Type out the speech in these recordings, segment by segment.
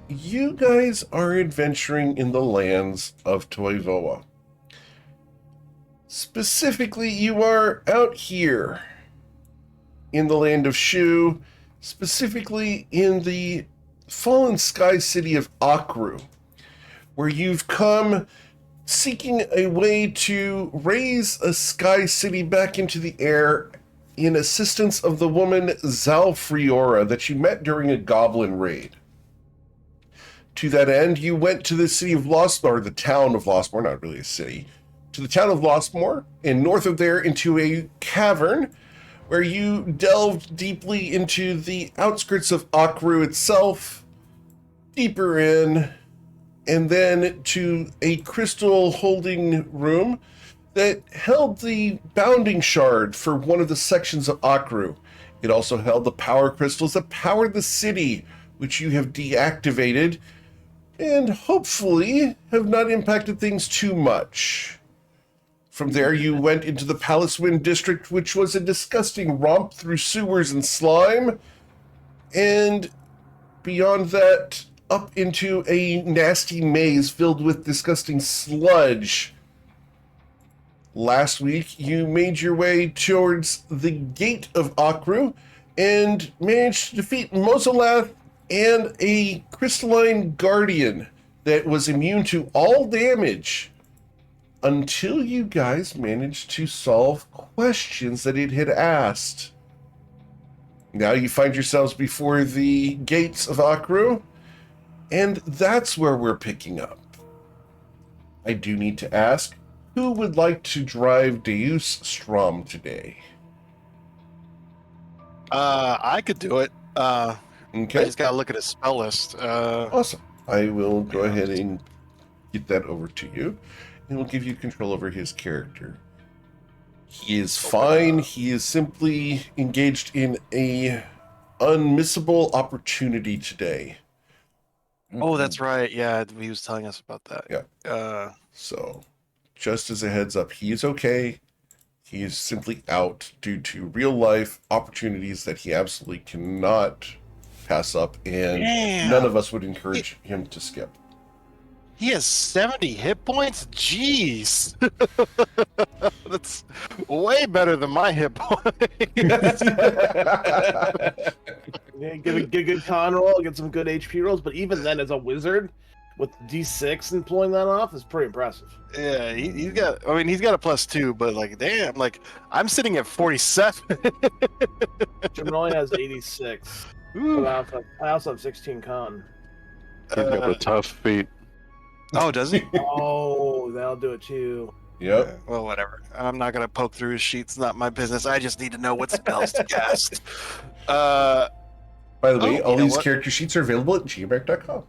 you guys are adventuring in the lands of Toivoa. Specifically, you are out here in the land of Shu, specifically in the fallen sky city of Akru, where you've come seeking a way to raise a sky city back into the air in assistance of the woman Zalfriora that you met during a goblin raid. To that end, you went to the city of Lostmore, the town of Lostmore, not really a city, to the town of Lostmore, and north of there into a cavern where you delved deeply into the outskirts of Akru itself, deeper in, and then to a crystal holding room that held the bounding shard for one of the sections of Akru. It also held the power crystals that powered the city, which you have deactivated, and hopefully have not impacted things too much. From there, you went into the Palace Wind District, which was a disgusting romp through sewers and slime, and beyond that, up into a nasty maze filled with disgusting sludge. Last week, you made your way towards the gate of Akru and managed to defeat Mozalath and a crystalline guardian that was immune to all damage until you guys managed to solve questions that it had asked. Now you find yourselves before the gates of Akru, and that's where we're picking up. I do need to ask, who would like to drive Deus Strom today? I could do it. I Okay, just gotta look at his spell list. awesome. I will go ahead and get that over to you, and we'll give you control over his character. He is fine. He is simply engaged in a unmissable opportunity today. Oh, that's right. Yeah, he was telling us about that. Yeah. So, just as a heads up, he is okay. He is simply out due to real life opportunities that he absolutely cannot pass up, and Damn. none of us would encourage him to skip. He has 70 hit points? Jeez. That's way better than my hit points. Yeah, get a good con roll, get some good HP rolls, but even then, as a wizard, with D6 and pulling that off is pretty impressive. Yeah, he's got. I mean, he's got a +2, but like, damn, like I'm sitting at 47. Jim only has 86. But I also have 16 con. He's got a tough feat. Oh, does he? Oh, that'll do it too. Yep. Yeah, well, whatever. I'm not gonna poke through his sheets. Not my business. I just need to know what spells to cast. By the way, all these what? character sheets are available at gmec.com.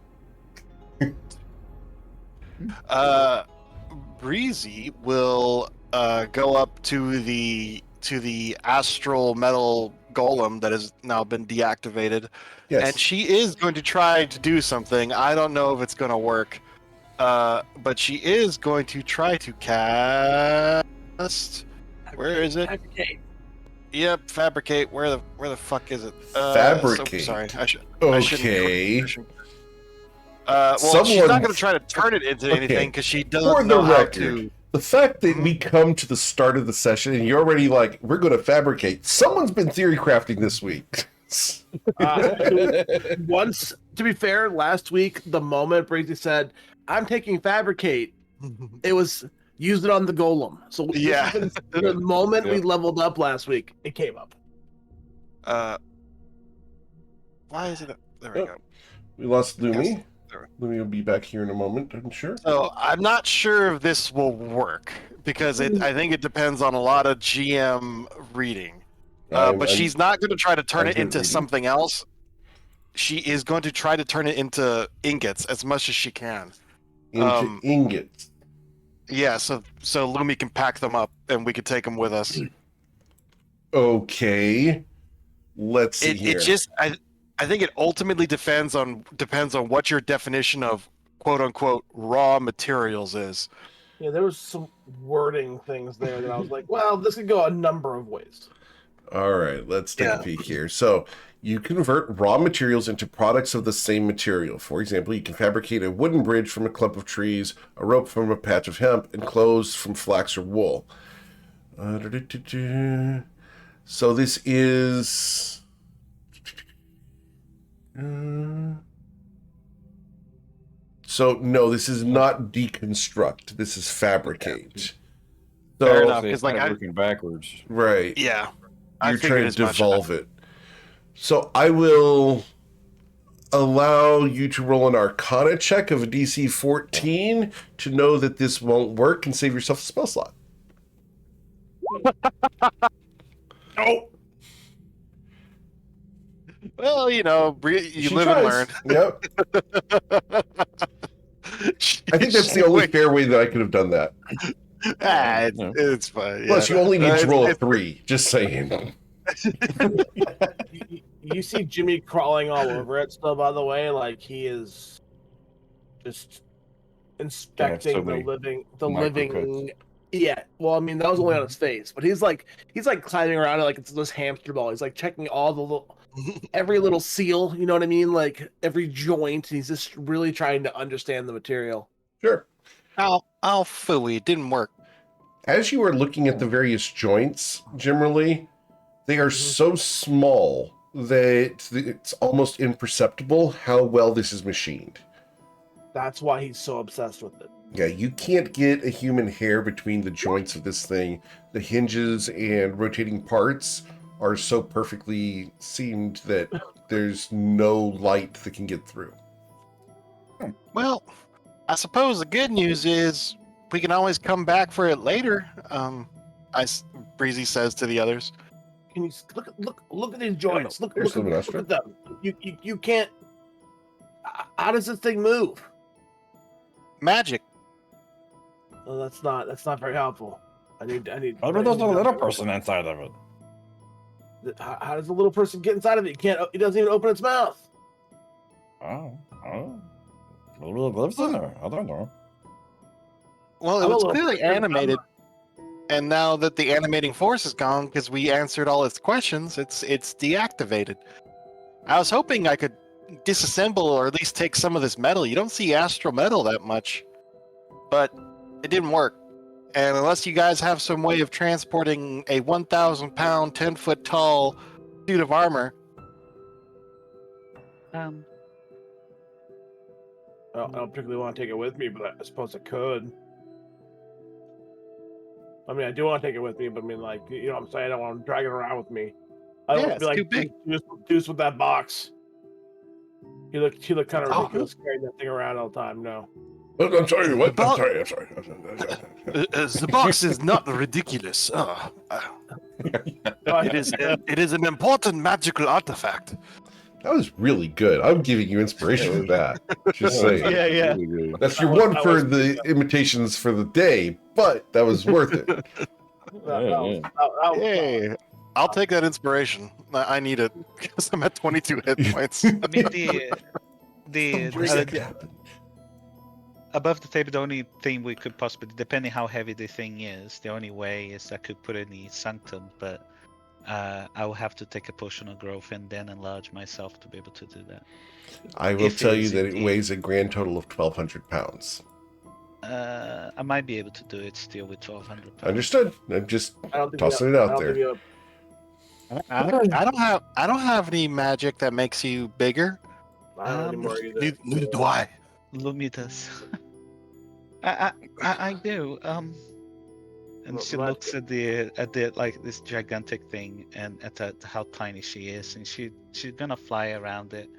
Breezy will go up to the astral metal golem that has now been deactivated, Yes. and she is going to try to do something. I don't know if it's going to work, but she is going to try to cast. Where is it? Fabricate. Yep, fabricate. Where the fuck is it? Fabricate. Sorry, I should. Okay. Well, she's Someone- not going to try to turn it into Okay. anything because she For doesn't the know how record, to. the fact that we come to the start of the session and you're already like, we're going to fabricate. Someone's been theory crafting this week. Once, to be fair, last week, the moment Breezy said, I'm taking fabricate, it was use it on the golem. So Yeah. the moment we Yep. leveled up last week, it came up. Why is it? There we Oh. go. We lost Lumi. Yes. Lumi will be back here in a moment, I'm sure. So I'm not sure if this will work because I think it depends on a lot of GM reading. But she's not going to try to turn I'm it good into reading. something else. She is going to try to turn it into ingots as much as she can. into ingots. Yeah, so Lumi can pack them up and we could take them with us. Okay. Let's see here. It just I think it ultimately depends on what your definition of quote unquote raw materials is. Yeah, there was some wording things there that I was like, well, this could go a number of ways. All right, let's take a peek here. So you convert raw materials into products of the same material. For example, you can fabricate a wooden bridge from a clump of trees, a rope from a patch of hemp, and clothes from flax or wool. So this is... So no, this is not deconstruct. This is fabricate. So, Fair enough, because Kind like of working backwards. right. yeah, You're figured trying as to much. devolve it. So I will allow you to roll an Arcana check of a DC 14 to know that this won't work and save yourself a spell slot. Oh, Well, you know, you She live tries. and learn. Yep. I think that's the only fair way that I could have done that. It's fine. Plus, yeah. you only need to roll a It's- 3. Just saying. you see Jimmy crawling all over it still, by the way, like he is just inspecting so the many living microcuts. yeah, well, I mean, that was only on his face, but he's like climbing around it like it's this hamster ball. He's like checking all the little every little seal, you know what I mean, like every joint. He's just really trying to understand the material. Sure. I'll phooey. It didn't work. As you are looking at the various joints, generally, they are so small that it's almost imperceptible how well this is machined. That's why he's so obsessed with it. Yeah, you can't get a human hair between the joints of this thing. The hinges and rotating parts are so perfectly seamed that there's no light that can get through. Well, I suppose the good news is we can always come back for it later. Breezy says to the others. Can you look at these joints? Look Here's at them. You can't. How does this thing move? Magic. Well, that's not very helpful. I need. What about there's a little person inside of it? How does the little person get inside of it? It doesn't even open its mouth. Oh. It really lives in there. I don't know. Well, it I'm a was little clearly scared. animated, and now that the animating force is gone because we answered all its questions, it's deactivated. I was hoping I could disassemble or at least take some of this metal. You don't see astral metal that much, but it didn't work. And unless you guys have some way of transporting a 1,000-pound, 10-foot tall suit of armor, I don't particularly want to take it with me, but I suppose I could. I mean, I do want to take it with me, but I mean, like, you know what I'm saying? I don't want to drag it around with me. I don't Yeah, want to be it's like too Deuce with that box. He looked kind of Oh. ridiculous carrying that thing around all the time. No. I'm sorry, what? I'm sorry. the box is not ridiculous. It is an important magical artifact. That was really good. I'm giving you inspiration for that. Just saying. Yeah. Really good. That's your That was- one that for was- the imitations for the day, but that was worth it. Hey, I'll take that inspiration. I need it because I'm at 22 hit points. I mean, above the table, the only thing we could possibly, depending how heavy the thing is, the only way is I could put it in the sanctum, but I will have to take a potion of growth and then enlarge myself to be able to do that. I will If it tell you is that it indeed. weighs a grand total of 1,200 pounds. I might be able to do it still with 1,200 pounds. Understood. I'm just I don't think tossing it out there. I don't have any magic that makes you bigger. I don't anymore either. Neither do I. Lumitas. I do. And Well, she well, looks at the like this gigantic thing and at how tiny she is, and she's gonna fly around it,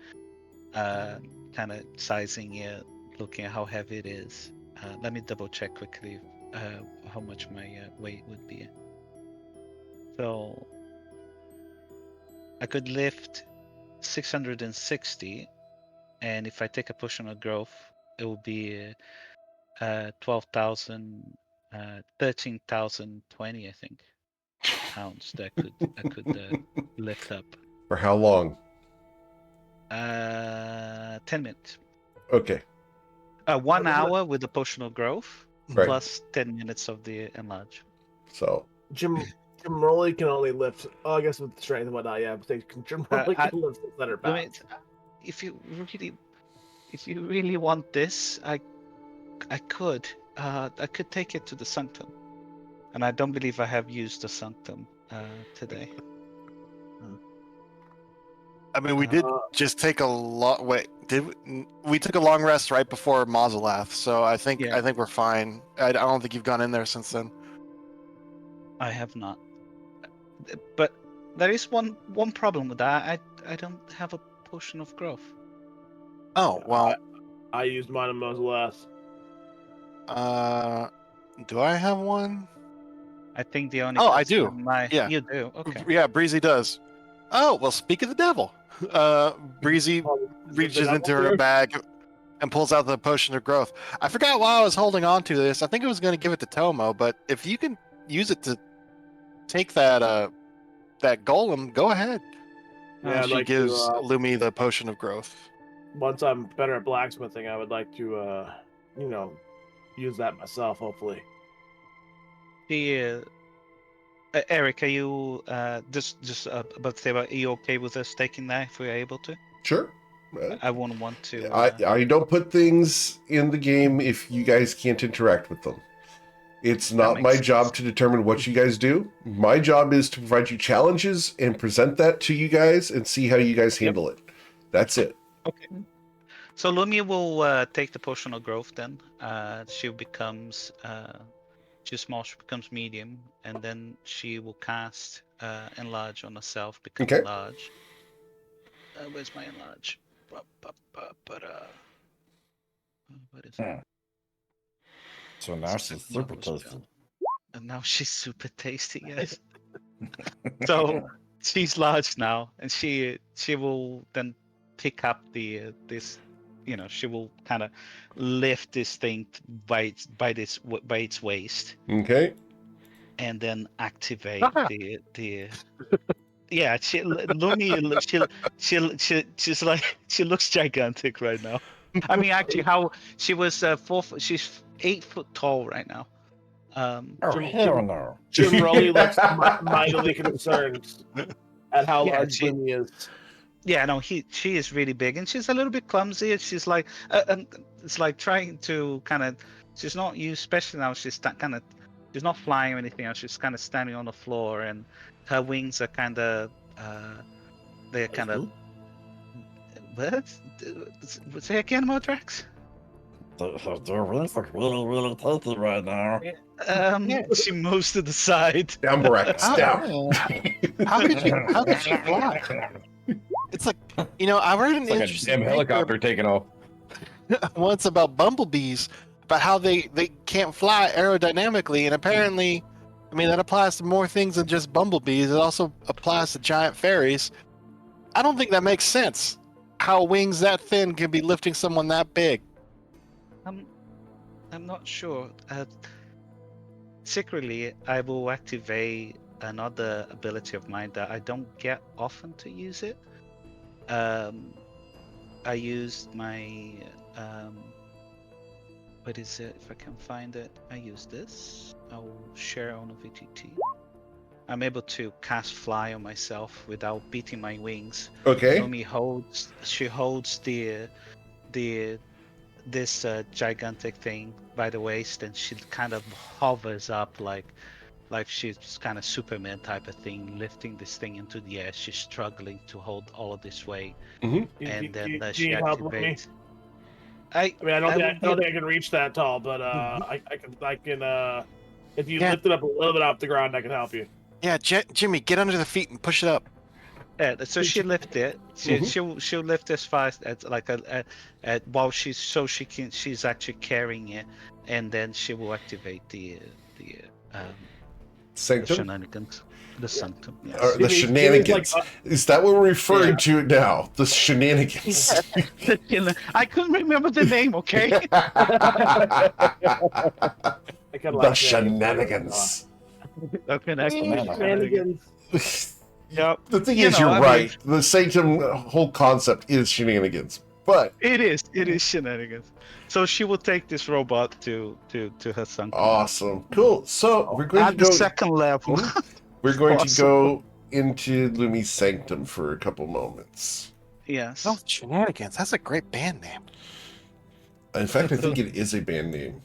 kind of sizing it, looking at how heavy it is. Let me double check quickly how much my weight would be. So I could lift 660, and if I take a potion of growth, it will be 12,000, 13,020, I think, pounds that I could lift up. For how long? 10 minutes. Okay. 1 hour with the potion of growth, Right. plus 10 minutes of the enlarge. So, Jim, Jimroli can only lift. Oh, I guess with strength and whatnot, yeah. But Jimroli I- can lift 600 Let me, pounds. if you really want this, I could take it to the sanctum, and I don't believe I have used the sanctum today. I mean, we did just take a lot. Wait, we took a long rest right before Mauzelath, so I think Yeah. we're fine. I don't think you've gone in there since then. I have not, but there is one problem with that. I don't have a potion of growth. Oh well. I used mine on Moseless. Do I have one? I think the only. Oh, I do. Yeah. You do. Okay. Yeah, Breezy does. Oh well, speak of the devil. Breezy reaches into her bag and pulls out the potion of growth. I forgot why I was holding on to this. I think I was going to give it to Tomo, but if you can use it to take that golem, go ahead. Yeah, I'd she like gives to, Lumi the potion of growth. Once I'm better at blacksmithing, I would like to, use that myself. Hopefully. Eric, are you just about to say about? Are you okay with us taking that if we're able to? Sure. I wouldn't want to. I don't put things in the game if you guys can't interact with them. It's not my job to determine what you guys do. My job is to provide you challenges and present that to you guys and see how you guys handle it. That's it. Okay. So Lumia will take the potion of growth then. She becomes she's small, she becomes medium, and then she will cast enlarge on herself, become large. Where's my enlarge? What is it? So now she's super tasty. And now she's super tasty, yes. So she's large now, and she will then pick up this, she will kind of lift this thing by its waist. Okay. And then activate the. Yeah, Lumi, she's like, she looks gigantic right now. I mean, actually, how she was she's 8 foot tall right now. Hell no. Jimroli looks mightily concerned at how large Lumi is. Yeah, no, she is really big, and she's a little bit clumsy. She's like, it's like trying to kind of. She's not used, especially now. She's she's not flying or anything else. She's kind of standing on the floor, and her wings are kind of, they're kind of. What? Say again, Modrax? They're really tasty right now. She moves to the side. Down, Barack. Down. How could she fly? It's like, I read an interesting helicopter taking off. once about bumblebees, about how they can't fly aerodynamically, and apparently, that applies to more things than just bumblebees. It also applies to giant fairies. I don't think that makes sense. How wings that thin can be lifting someone that big. I'm not sure. Secretly, I will activate another ability of mine that I don't get often to use it. I used my what is it? If I can find it, I use this. I'll share on a VTT. I'm able to cast fly on myself without beating my wings. Okay. Lumi holds this gigantic thing by the waist, and she kind of hovers up like she's kind of Superman type of thing, lifting this thing into the air. She's struggling to hold all of this weight, and then she activates. I don't think I can reach that tall, but I can. If you lift it up a little bit off the ground, I can help you. Yeah, Jimmy, get under the feet and push it up. Yeah, so she lift it. She'll lift as fast as while she's actually carrying it, and then she will activate the Sanctum? shenanigans. The sanctum. Yes. Or the shenanigans. Is that what we're referring to now? The shenanigans. I couldn't remember the name, okay? The shenanigans. Shenanigans. Yep. The thing is, you're right. The Sanctum whole concept is shenanigans, but it is shenanigans. So she will take this robot to her sanctum. Awesome, cool. So we're going to go the second level. We're going to Awesome. go into Lumi's sanctum for a couple moments. Yes. Oh, Shenanigans. That's a great band name. In fact, I think it is a band name.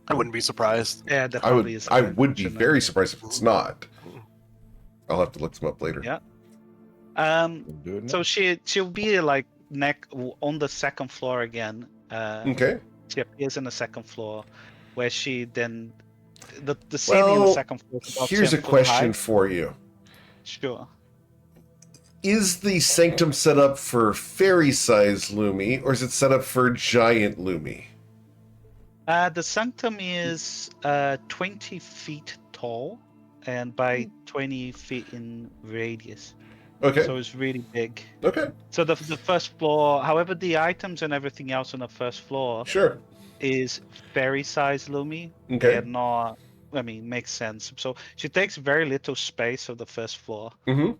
I wouldn't be surprised. Yeah, that I probably is. I would be very Shenanigans. surprised if it's not. I'll have to look them up later. Yeah. Do it now. So she'll be like on the second floor again. Okay. She appears in the second floor, where she then the ceiling in the Well, second floor. Is about here's a 10 foot question high. for you. Sure. Is the sanctum set up for fairy-sized Lumi, or is it set up for giant Lumi? The sanctum is 20 feet tall and by 20 feet in radius. Okay. So it's really big. Okay. So the first floor, however, the items and everything else on the first floor Sure. is fairy size Lumi. Okay. They're not. I mean, makes sense. So she takes very little space of the first floor. Mm-hmm.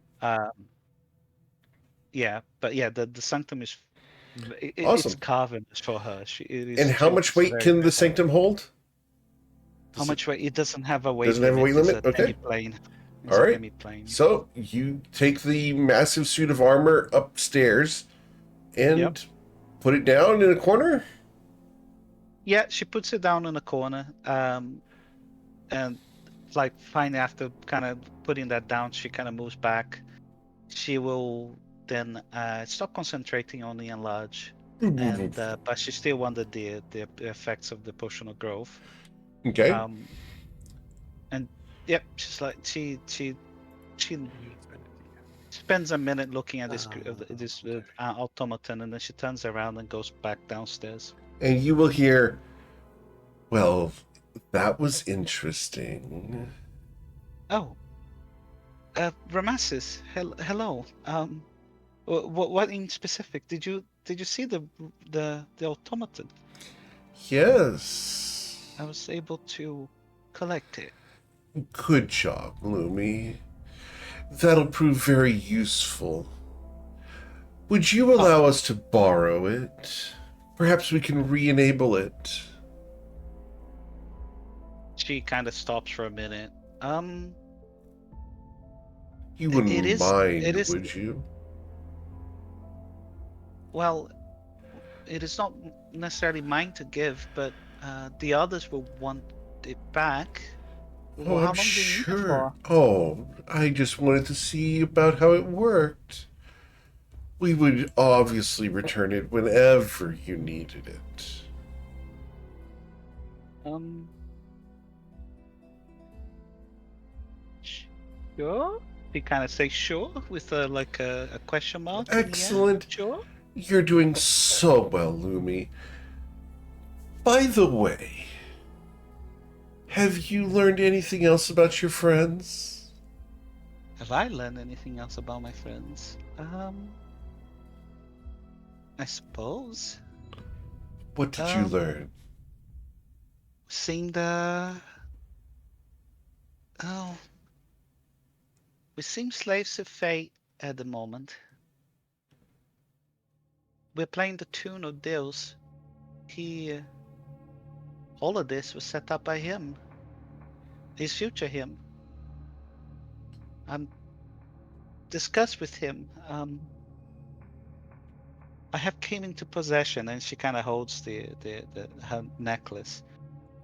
Yeah, but yeah, the sanctum is. It's Awesome. carving for her. And how much weight can the sanctum hold? How much weight? It doesn't have a weight Doesn't have a weight limit? It's a Okay. demi-plane. It's All a right. demi-plane. So you take the massive suit of armor upstairs and Yep. put it down in a corner? Yeah, she puts it down in a corner. And like finally after kind of putting that down, she kind of moves back. She will then stop concentrating on the enlarge, and but she still wanted the effects of the potion of growth. Okay. And yep, she's like she spends a minute looking at this automaton, and then she turns around and goes back downstairs. And you will hear, well, that was interesting. Oh, Ramassus, hello. What in specific did you see the automaton? Yes. I was able to collect it. Good job, Lumi. That'll prove very useful. Would you allow us to borrow it? Perhaps we can re-enable it. She kind of stops for a minute. You wouldn't it is- mind, it is- would you? Well, it is not necessarily mine to give, but the others will want it back. Oh, How I'm long do you need it sure. for? Oh, I just wanted to see about how it worked. We would obviously return it whenever you needed it. Sure. He kind of says sure with a question mark. in the end. Excellent. Sure. You're doing so well, Lumi. By the way, have you learned anything else about your friends? Have I learned anything else about my friends? I suppose. What did you learn? Seemed we seem slaves of fate at the moment. We're playing the tune of Deus. All of this was set up by him. His future him. I'm discussed with him. I have came into possession, and she kind of holds her necklace.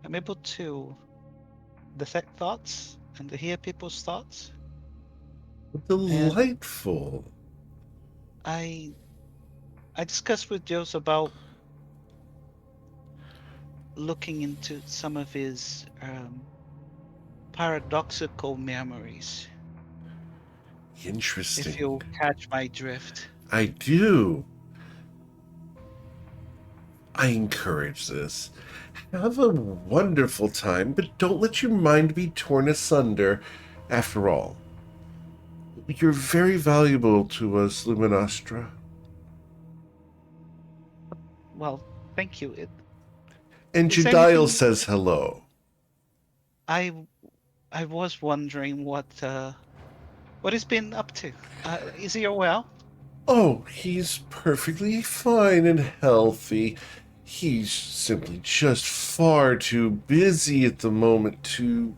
I'm able to detect thoughts and to hear people's thoughts. Delightful. I discussed with Jose about looking into some of his paradoxical memories. Interesting. If you'll catch my drift. I do. I encourage this. Have a wonderful time, but don't let your mind be torn asunder. After all, you're very valuable to us, Luminostra. Well, thank you. And Is there Jedial anything- says hello. I was wondering what he's been up to. Is he well? Oh, he's perfectly fine and healthy. He's simply just far too busy at the moment to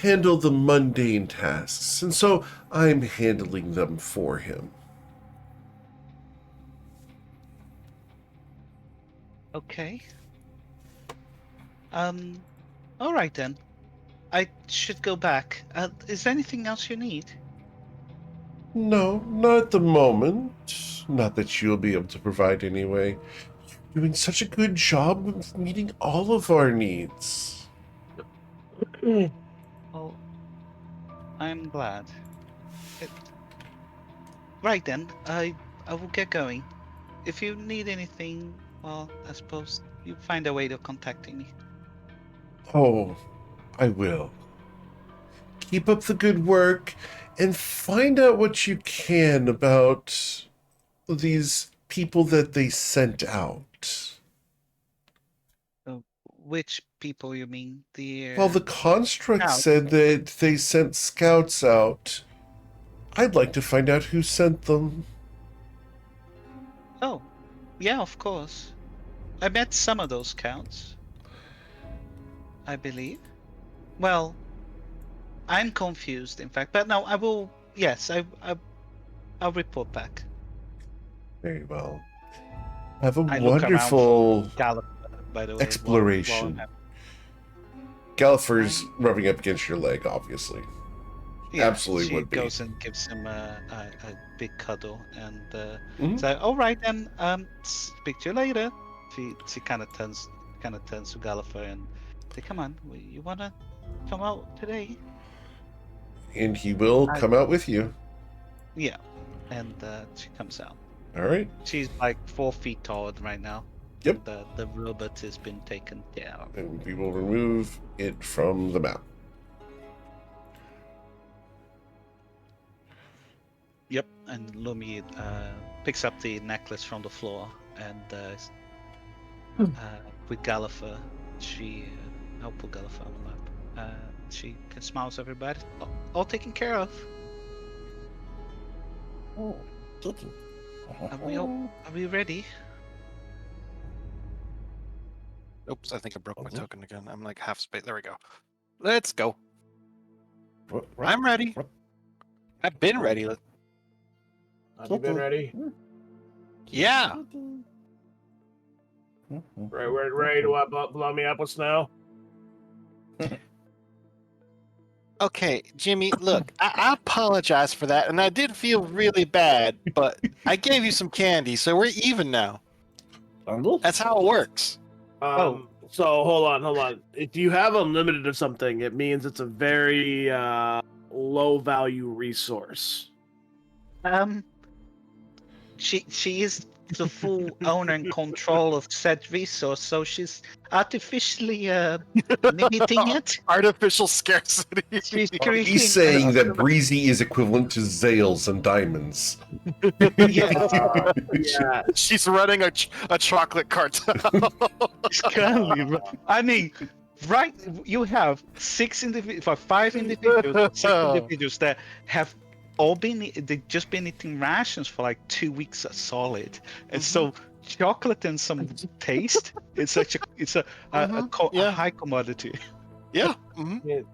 handle the mundane tasks, and so I'm handling them for him. Okay. All right then. I should go back. Is there anything else you need? No, not at the moment. Not that you'll be able to provide anyway. You're doing such a good job of meeting all of our needs. Oh, I'm glad. It... Right then, I will get going. If you need anything, well, I suppose you find a way to contacting me. Oh, I will. Keep up the good work and find out what you can about these people that they sent out. Which people you mean? Well, the construct Scouts? said that they sent scouts out. I'd like to find out who sent them. Oh, yeah, of course. I met some of those scouts. I believe. Well, I'm confused, in fact, but no, I will. Yes, I'll report back. Very well. Have a I look around wonderful for Gallop, by the way. exploration. While Gallifrey's rubbing up against your leg, obviously. Absolutely she would be. goes and gives him a big cuddle and Mhm. say, "All right then, speak to you later." She kind of turns to Gallifrey and say, "Come on, you wanna come out today?" And he will come out with you. Yeah, and she comes out. All right. She's like 4 feet tall right now. Yep. The robot has been taken care of. And we will remove it from the map. Yep, and Lumi picks up the necklace from the floor and with Gallifrey, she I'll put Gallifrey on the lap. She smiles everybody. All taken care of. Oh, Tutu. Are we ready? Oops, I think I broke my token again. I'm like half space. There we go. Let's go. I'm ready. I've been ready. Have you been ready? Yeah. Right, we're ready to blow me up with snow. Okay, Jimmy, look, I apologize for that, and I did feel really bad, but I gave you some candy, so we're even now. That's how it works. So hold on. If you have unlimited of something, it means it's a very low value resource. She is the full owner and control of said resource, so she's artificially limiting it. Artificial scarcity. She's creating. He's saying that Breezy is equivalent to Zales and diamonds. Yeah. She's running a chocolate cartel. I mean, right? You have 5 individuals, 6 individuals that have all they've just been eating rations for like 2 weeks solid, and so chocolate and some taste. It's a high commodity. Yeah. It's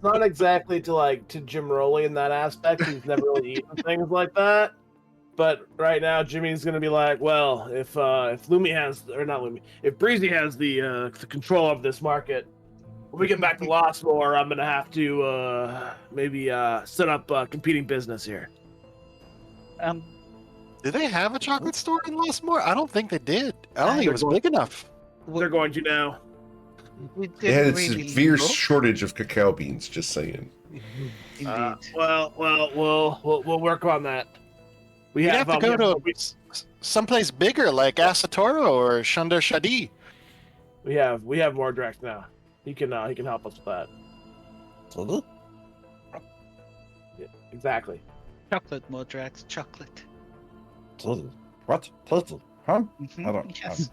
not exactly to Jim Rowley in that aspect. He's never really eaten things like that. But right now, Jimmy's gonna be like, well, if Lumi has, or not Lumi, if Breezy has the control of this market, when we get back to Lossmore, I'm gonna have to maybe set up a competing business here. Did they have a chocolate store in Lossmore? I don't think they did. I don't think it was big enough. They're going to now. We They had a didn't really severe look. shortage of cacao beans, just saying. Indeed. Well, we'll work on that. We You have to go to someplace bigger, like Asatoro or Shandar Shadi. We have more direct now. He can help us with that. Yeah, exactly. Chocolate, Modrax, chocolate. What? Tutu? Huh? Mhm, I don't. Yes.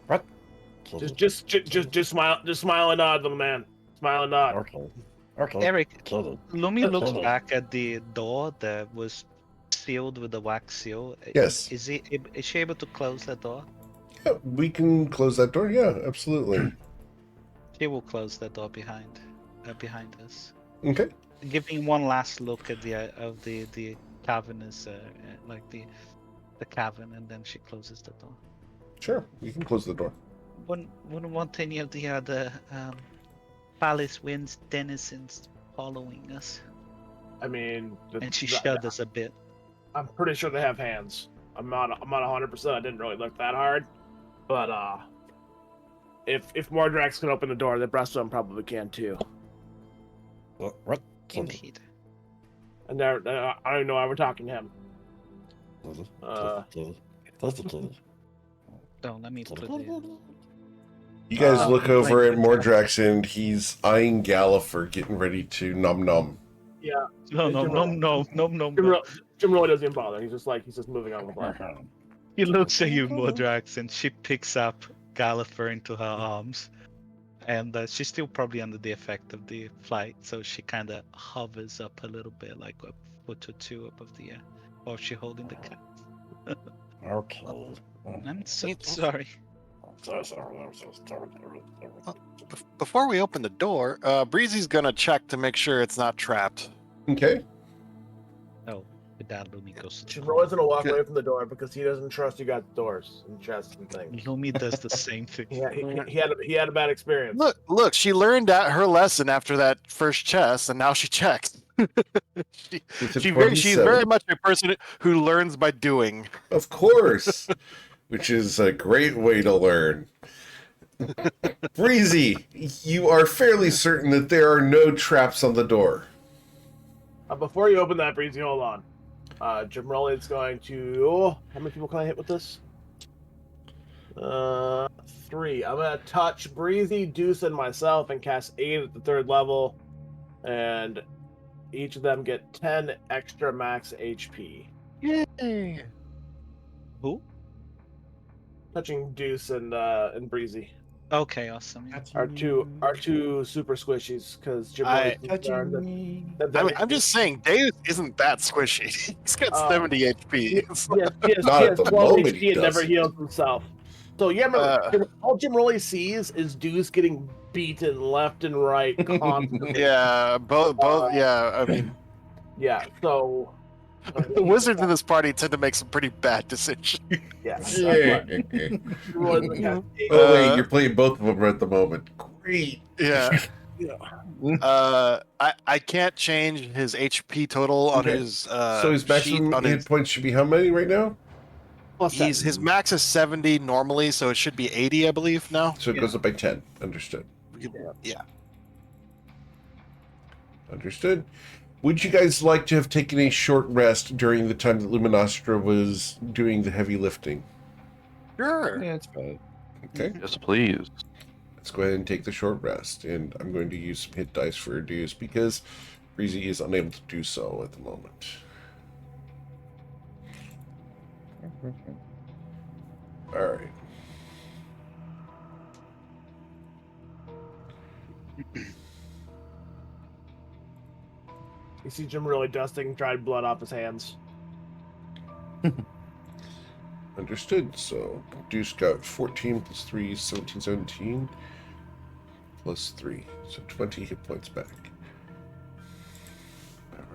What? Just smile and nod, little man. Smile and nod. Okay. Eric, Tutu. Lumi looks back at the door that was sealed with the wax seal. Yes. Is she able to close that door? Yeah, we can close that door. Yeah, absolutely. She will close the door behind us, Okay. giving one last look at the cavernous, like the cavern, and then she closes the door. Sure. You can close the door. Wouldn't want any of the other Palace Winds denizens following us. I mean, And she shudders a bit. I'm pretty sure they have hands. I'm not 100%. I didn't really look that hard, but if Mordrax can open the door, the rest of them probably can too. What? Indeed. And I don't even know why we're talking to him. So let me put it in. You guys look over at like- Mordrax, and he's eyeing Gallifrey, getting ready to nom. Yeah, No. Jim really doesn't even bother. He's just moving on with life. He looks at you, Mordrax, and she picks up Gallifrey into her arms. And she's still probably under the effect of the flight, so she kind of hovers up a little bit, like a foot or two above the air, while she's holding the cat. Okay. I'm so sorry. Before we open the door, Breezy's gonna check to make sure it's not trapped. Okay. Oh, with that, Lumi goes to the Roy's gonna walk away from the door because he doesn't trust you got doors and chests and things. Lumi does the same thing. He had a bad experience. Look, she learned her lesson after that first chest, and now she checks. She's very much a person who learns by doing. Of course. Which is a great way to learn. Breezy, you are fairly certain that there are no traps on the door. Before you open that, Breezy, hold on. Jim Rowley's going to. How many people can I hit with this? 3. I'm gonna touch Breezy, Deuce, and myself, and cast 8 at the 3rd level, and each of them get 10 extra max HP. Yay! Who? Touching Deuce and Breezy. Okay, awesome. Yeah. Our two super squishies, because Jim Rowley's concerned that I'm just saying, Dave isn't that squishy. He's got 70 HP. he has Not at the 12 moment, HP he and never doesn't. heals himself. So yeah, remember, all Jim Rowley sees is Deuce getting beaten left and right constantly. Yeah, both. Yeah, I mean, Yeah, so the wizards in this party tend to make some pretty bad decisions. yeah. Yeah. Roy's gonna cast 8. Oh, wait, you're playing both of them at the moment. Great. Yeah. Yeah. I can't change his HP total on Okay. his. So his maximum sheet on hit his. points should be how many right now? Plus His max is 70 normally, so it should be 80, I believe now. So it goes up by 10. Understood. Yeah. Understood. Would you guys like to have taken a short rest during the time that Luminostra was doing the heavy lifting? Sure. Yeah, it's fine. Okay. Yes, please. Let's go ahead and take the short rest. And I'm going to use some hit dice for Deuce because Breezy is unable to do so at the moment. Alright. You see Jim really dusting dried blood off his hands. Understood. So Deuce got 14 plus 3, 17, 17. Plus 3. So 20 hit points back.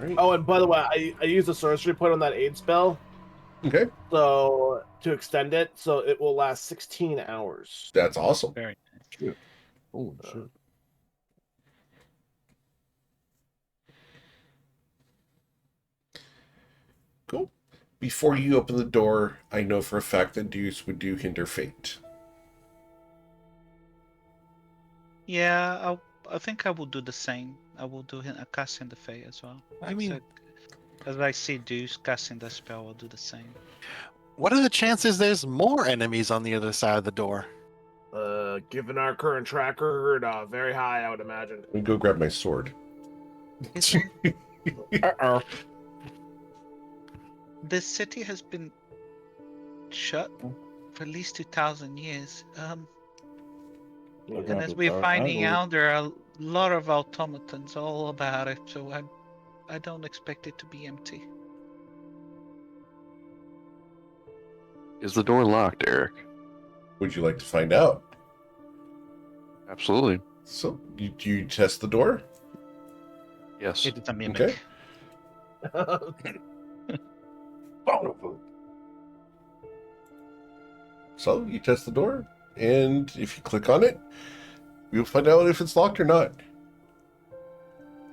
Alright. Oh, and by the way, I used a sorcery point on that aid spell, Okay. so to extend it, so it will last 16 hours. That's awesome. Very Oh, shit. Cool. Before you open the door, I know for a fact that Deuce would do Hinder Fate. Yeah, I think I will do the same. I will do a cast in the Fey as well. I mean- So, as I see Deuce casting the spell, I'll do the same. What are the chances there's more enemies on the other side of the door? Given our current track record, very high, I would imagine. Let me go grab my sword. Uh-oh. The city has been shut for at least 2,000 years. And as we're finding out, there are a lot of automatons all about it, so I don't expect it to be empty. Is the door locked, Eric? Would you like to find out? Absolutely. So, you test the door? Yes. It is a mimic. Okay. So, you test the door, and if you click on it, you'll find out if it's locked or not.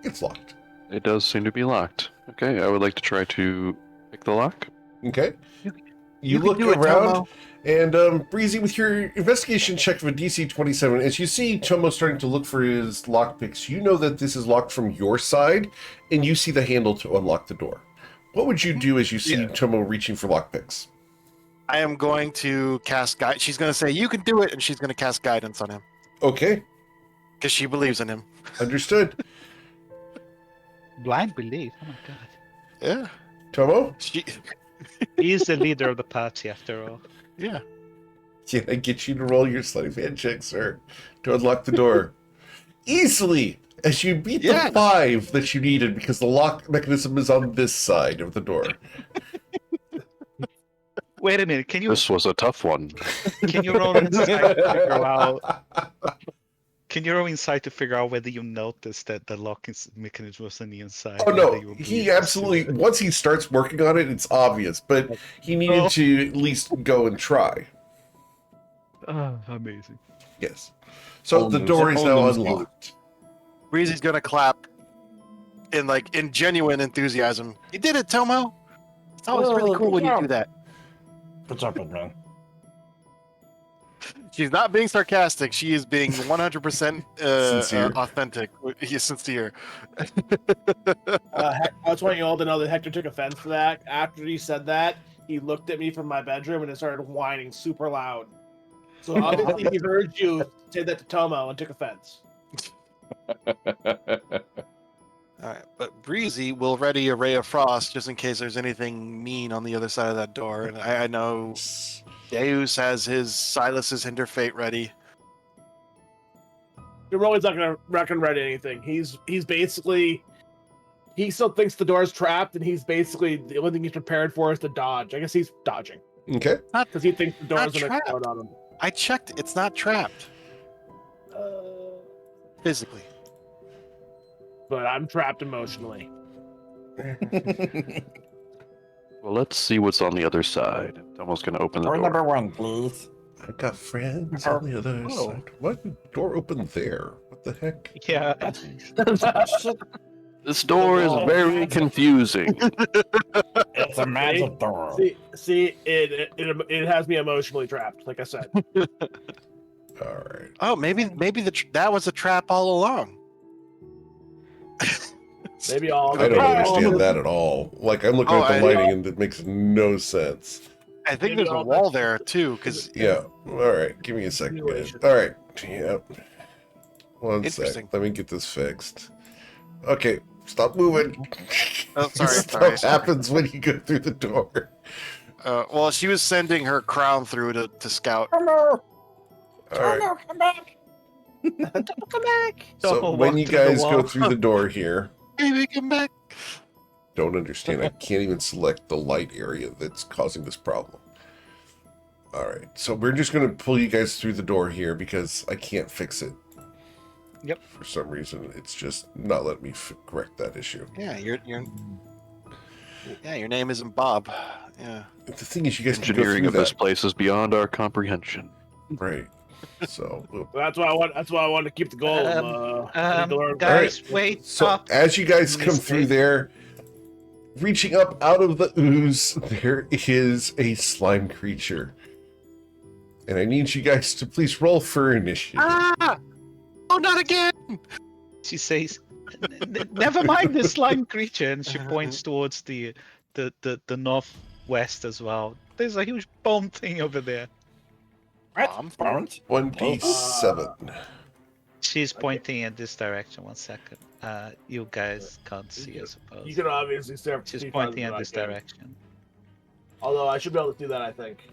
It's locked. It does seem to be locked. Okay, I would like to try to pick the lock. Okay. You You can look do it, around, Tomo. and Breezy, with your investigation check of a DC 27, as you see Tomo starting to look for his lockpicks, you know that this is locked from your side, and you see the handle to unlock the door. What would you do as you see Tomo reaching for lockpicks? I am going to cast guide. She's going to say, "You can do it," and she's going to cast guidance on him Okay, because she believes in him. understood. Blind belief. Oh my god. Yeah. Tomo, He's the leader of the party after all. Yeah. can I get you to roll your sleight of hand check, sir, to unlock the door? Easily, as you beat the 5 that you needed because the lock mechanism is on this side of the door. Wait a minute. Can you This was a tough one. roll inside to figure out? Can you roll inside to figure out whether you noticed that the locking mechanism was on the inside? Oh whether no, you were he being absolutely, stupid? once he starts working on it, it's obvious, but he needed Oh. to at least go and try. Oh, amazing. Yes. So Old the news- door is old now news. unlocked. Breezy's going to clap in genuine enthusiasm. You did it, Tomo. It's always really Oh, cool when you good do that. Good job, man. She's not being sarcastic. She is being 100% Sincere. authentic. He's sincere. I just want you all to know that Hector took offense to that. After he said that, he looked at me from my bedroom and it started whining super loud. So obviously he heard you say that to Tomo and took offense. All right, but Breezy will ready a ray of frost just in case there's anything mean on the other side of that door. And I know Deus has his Silas's Hinder Fate ready. Rowan's not gonna ready anything. He's basically, he still thinks the door's trapped, and he's basically, the only thing he's prepared for is to dodge. I guess he's dodging Okay. because he thinks the door's Not gonna trapped. explode on him. I checked; it's not trapped physically. But I'm trapped emotionally. Well, let's see what's on the other side. Tomo's going to open the Door door. number 1, please. I've got friends on the other side. What? Door open there? What the heck? Yeah. Shit, This door is very confusing. it's a magic door. See, it has me emotionally trapped. Like I said, All right. Oh, maybe that was a trap all along. maybe all. I don't understand that at all. Like, I'm looking Oh, at the I- lighting and it makes no sense. I think Maybe there's a all wall there too, because Yeah. All right. Give me a second, guys. Simulation. All right. Yep. One Interesting. sec. Let me get this fixed. Okay. Stop moving. Oh, sorry, Stuff sorry. happens when you go through the door. well, she was sending her crown through to scout. All right. come back. Come back. So Don't when walk you through the guys go wall. through the door here, Baby, come back. don't understand. I can't even select the light area that's causing this problem. All right. So we're just going to pull you guys through the door here because I can't fix it. Yep. For some reason, it's just not letting me correct that issue. Yeah, your name isn't Bob. Yeah. The thing is, you guys can go Engineering through of this that. place is beyond our comprehension. Right. So, That's why I wanted to keep the goal. Guys, wait, so stop. as you guys come Mistake. through there, reaching up out of the ooze, there is a slime creature. And I need you guys to please roll for initiative. Ah! Oh, not again! She says, "Never mind the slime creature," and she points towards the northwest as well. There's a huge bomb thing over there. Bomb? Burnt? 1d7. She's pointing in this direction. 1 second. You guys can't see, I suppose. You can obviously serve. She's pointing in this direction. Although I should be able to do that, I think.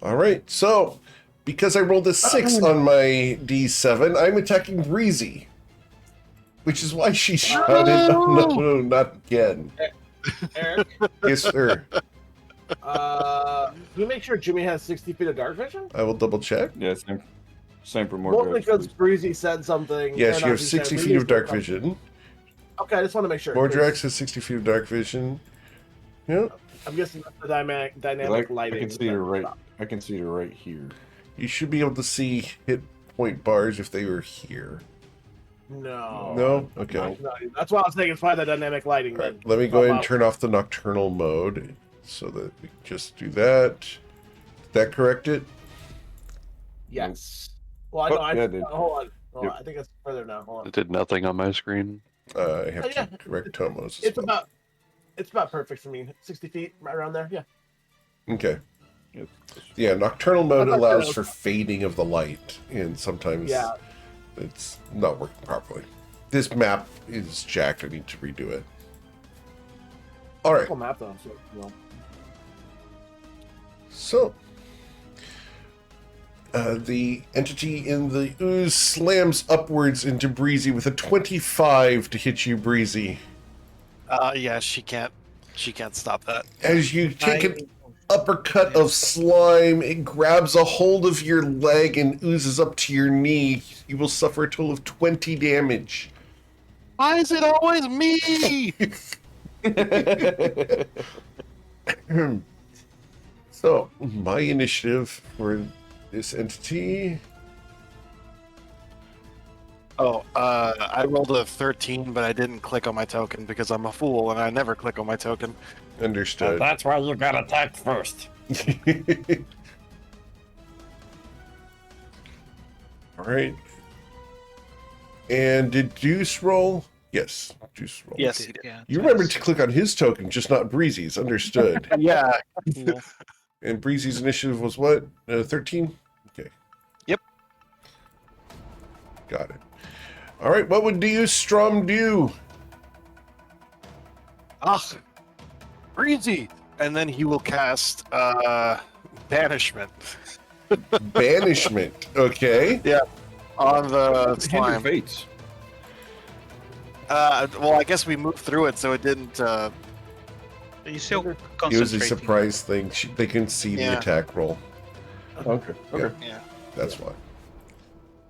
All right, so because I rolled a 6 on my d7, I'm attacking Breezy. Which is why she shouted, oh, no, not again. Eric, Yes, sir. can you make sure Jimmy has 60 feet of dark vision? I will double check. Yes, Same for more Mostly drugs, because please. Breezy said something. Yes, and you have obviously 60 we feet need of to dark come- vision. Okay, I just want to make sure. Mordrax has 60 feet of dark vision. Yeah. I'm guessing that's the dynamic 'Cause lighting. I can see her right. I can see her right here. You should be able to see hit point bars if they were here. No. No? Okay. No, that's why I was thinking it's probably the dynamic lighting. All right, Then. let me go ahead and Wow. turn off the nocturnal mode so that we can just do that. Did that correct it? Yes. Well, I Oh, know. yeah, it did. Hold on. Yep. I think it's further now. Hold on. It did nothing on my screen. I have Oh, yeah. to correct Tomos as It's well. about perfect for me. 60 feet, right around there. Yeah. Okay. Yep. Yeah, nocturnal mode I thought allows that for was- fading of the light, and sometimes Yeah. it's not working properly. This map is jacked. I need to redo it. All right. Cool map though. So, you know. So, the entity in the ooze slams upwards into Breezy with a 25 to hit you, Breezy. Yeah, she can't stop that. As you take an uppercut of slime, it grabs a hold of your leg and oozes up to your knee. You will suffer a total of 20 damage. Why is it always me? So, my initiative for this entity. Oh, I rolled a 13, but I didn't click on my token because I'm a fool and I never click on my token. Understood. That's why you got attacked first. All right. And did Deuce roll? Yes, Deuce roll. Yes, he did. Yeah, You remembered to click on his token, just not Breezy's. Understood. Yeah. And Breezy's initiative was what? 13? Okay. Yep. Got it. All right, what would Deuce Strum do? Ah, breezy. And then he will cast banishment Banishment. Okay. on the Hinder slime. fates. Well, I guess we moved through it, so it didn't. You still It was a concentrating. surprise thing. They can see the Yeah. attack roll. Okay. Okay. Yeah. That's why.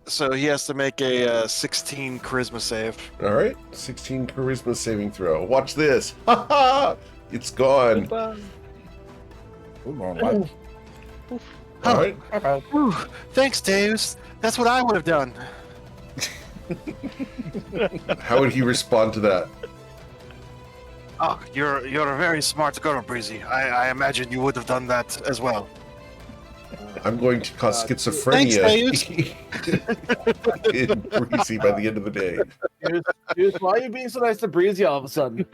So he has to make a 16 charisma save. All right. 16 charisma saving throw. Watch this. Ha ha! It's gone. Ooh, all right. All right. Whew, thanks, Deus. That's what I would have done. How would he respond to that? Oh, you're a very smart girl, Breezy. I imagine you would have done that as well. I'm going to cause Thanks, schizophrenia in Breezy by the end of the day. Dude, why are you being so nice to Breezy all of a sudden?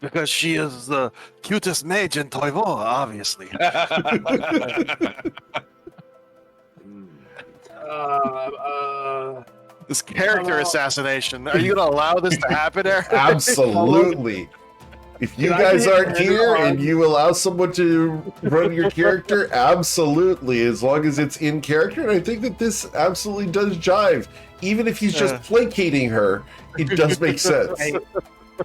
Because she is the cutest mage in Toivola, obviously. This character assassination. Are you going to allow this to happen, Eric? Absolutely. If you Can I guys hit aren't Andrew here hard? and you allow someone to run your character, absolutely, as long as it's in character. And I think that this absolutely does jive. Even if he's just placating her, it does make sense. Hey,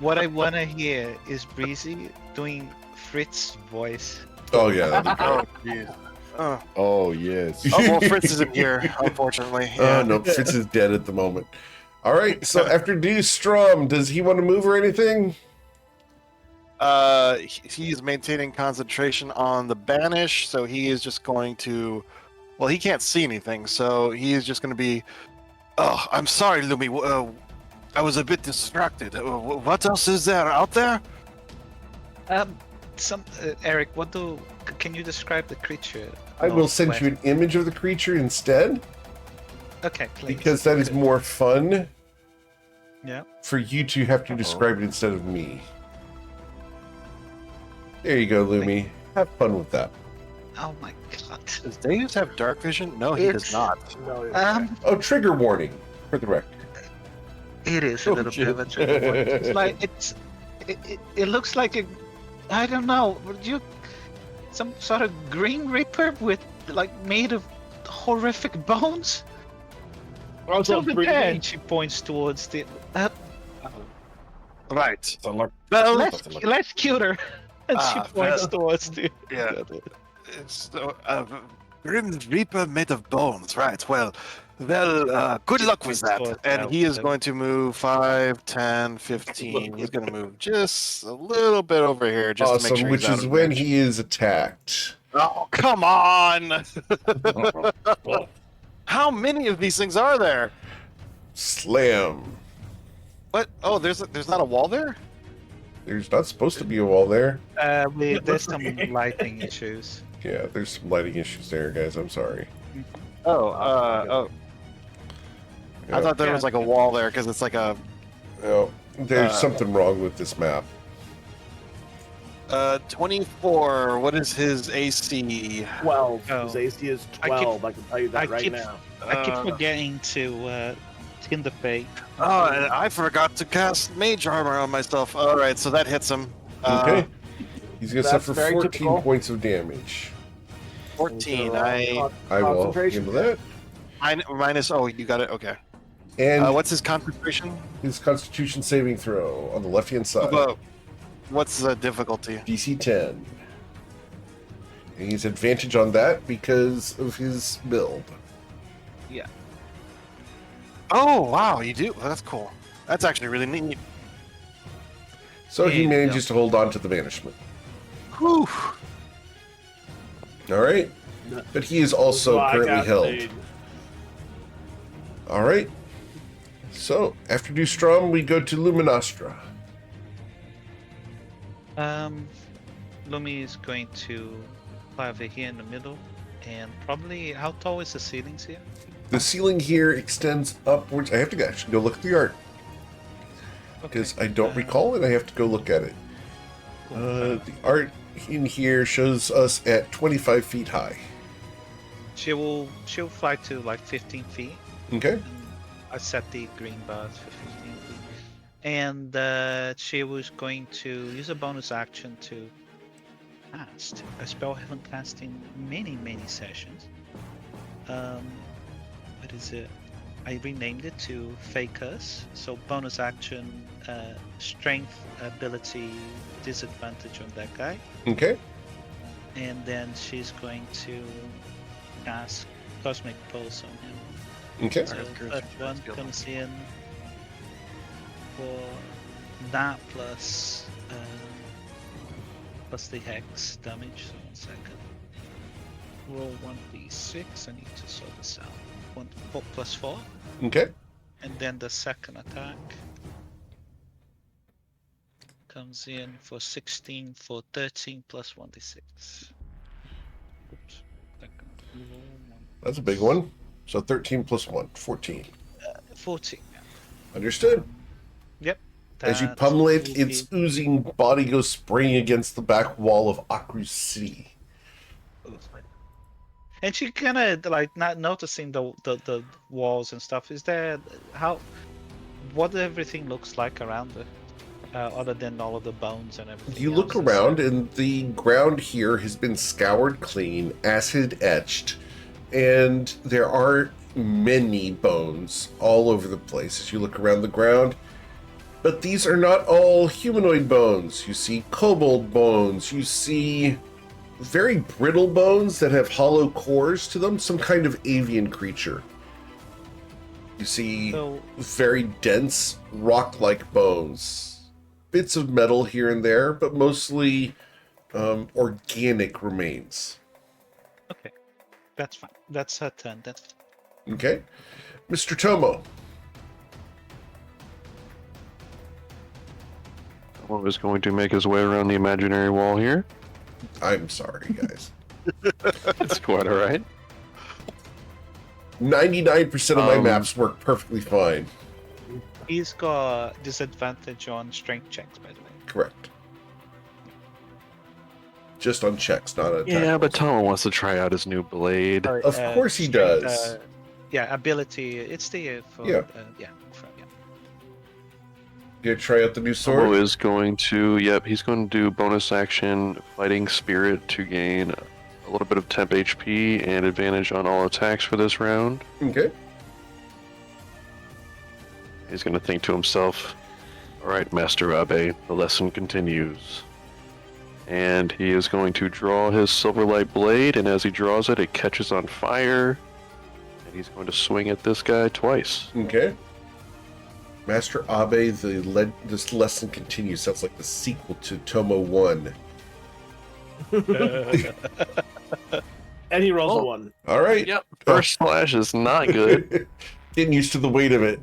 what I want to hear is Breezy doing Fritz's voice. Oh, yeah. that'd be Oh, jeez. Oh, Oh yes. well, Fritz isn't here, unfortunately. great. No, Fitz is dead at the moment. All right, so after Deuce Strum, does he want to move or anything? He is maintaining concentration on the banish, so he is just going to. Well, he can't see anything, so he is just going to be. Oh, I'm sorry, Lumi. I was a bit distracted. What else is there out there? Eric, can you describe the creature? I will send you an image of the creature instead, Okay, please. because that is more fun Yeah. for you to have to describe it instead of me. There you go, Lumi. Have fun with that. Oh my god. Does Deus have dark vision? No, he does It's- not. No, Oh, trigger warning for the record. It is a Oh, little shit. bit of a trigger word. It's like it looks like a, I don't know, some sort of green reaper with like made of horrific bones. Also, Over Breezy. there, and she points towards the Right. So look, Well, less cuter, and she Ah, points well. towards the. yeah. It's Grim Reaper made of bones, right? Well, good luck with that. And he is going to move 5, 10, 15. He's going to move just a little bit over here just to make Awesome, sure which he's out is of when range. he is attacked. Oh, come on! How many of these things are there? Slam. What? Oh, there's not a wall there? There's not supposed to be a wall there. There's some lighting issues. Yeah, there's some lighting issues there, guys. I'm sorry. Oh. I thought there was like a wall there because it's like a No, there's something wrong with this map. 24. What is his AC? 12. Oh. His AC is I keep- 12. I can tell you that right now. I keep forgetting to skin the fate. Oh, and I forgot to cast Mage Armor on myself. All right, so that hits him. Okay. He's going to that's suffer very 14 typical. points of damage. 14. I will Concentration. handle that. Minus. Oh, you got it. Okay. And What's his concentration? his Constitution saving throw on the left-hand side. What's the difficulty? DC 10. And he's advantage on that because of his build. Oh, wow, you do. That's cool. That's actually really neat. So he Yeah. manages to hold on to the banishment. Whew. All right. But he is also currently held. All right. So after Dustrom, we go to Luminostra. Lumi is going to fly over here in the middle, and probably how tall is the ceilings here? The ceiling here extends upwards. I have to actually go look at the art because I don't recall it. I have to go look at it. The art in here shows us at 25 feet high. She'll fly to like 15 feet. Okay. And I set the green bars for 15 feet. And she was going to use a bonus action to cast a spell I haven't cast in many sessions. What is it? I renamed it to Fake Us. So bonus action, strength, ability, disadvantage on that guy. Okay. And then she's going to cast Cosmic Pulse on him. Okay. So that one comes in for that plus the hex damage. So 1 second. Roll 1d6. I need to sort this out. 4 plus 4. Okay. And then the second attack comes in for 16 for 13 plus 1d6. Oops. Second roll, That's a big one. So 13 plus 1, 14. 14. Yeah. Understood. Yep. As you That pummel it, will its be- oozing body goes spraying against the back wall of Akru City. And she kind of like not noticing the walls and stuff. Is there what everything looks like around it, other than all of the bones and everything? You look else? around, and the ground here has been scoured clean, acid etched, and there are many bones all over the place as you look around the ground. But these are not all humanoid bones. You see kobold bones, you see very brittle bones that have hollow cores to them, some kind of avian creature. You see So very dense rock-like bones. Bits of metal here and there, but mostly organic remains. okay, that's fine. That's her turn. That's fine. Okay? Mr. Tomo. Tomo is going to make his way around the imaginary wall here. I'm sorry, guys. It's quite alright. 99% of my Um, maps work perfectly fine. He's got disadvantage on strength checks, by the way. Correct. Just on checks, not on Yeah, but Tomo wants to try out his new blade. Sorry, Of course he strength, does. Yeah, ability. It's the for Yeah. yeah. You gonna try out the new Tomo sword? is going to, he's going to do bonus action Fighting Spirit to gain a little bit of temp HP and advantage on all attacks for this round. Okay. He's going to think to himself, alright, Master Abe, the lesson continues. And he is going to draw his Silverlight Blade, and as he draws it, it catches on fire. And he's going to swing at this guy twice. Okay. Master Abe, this lesson continues. Sounds like the sequel to Tomo 1. And he rolls a 1. All right. Yep. First slash is not good. Getting used to the weight of it.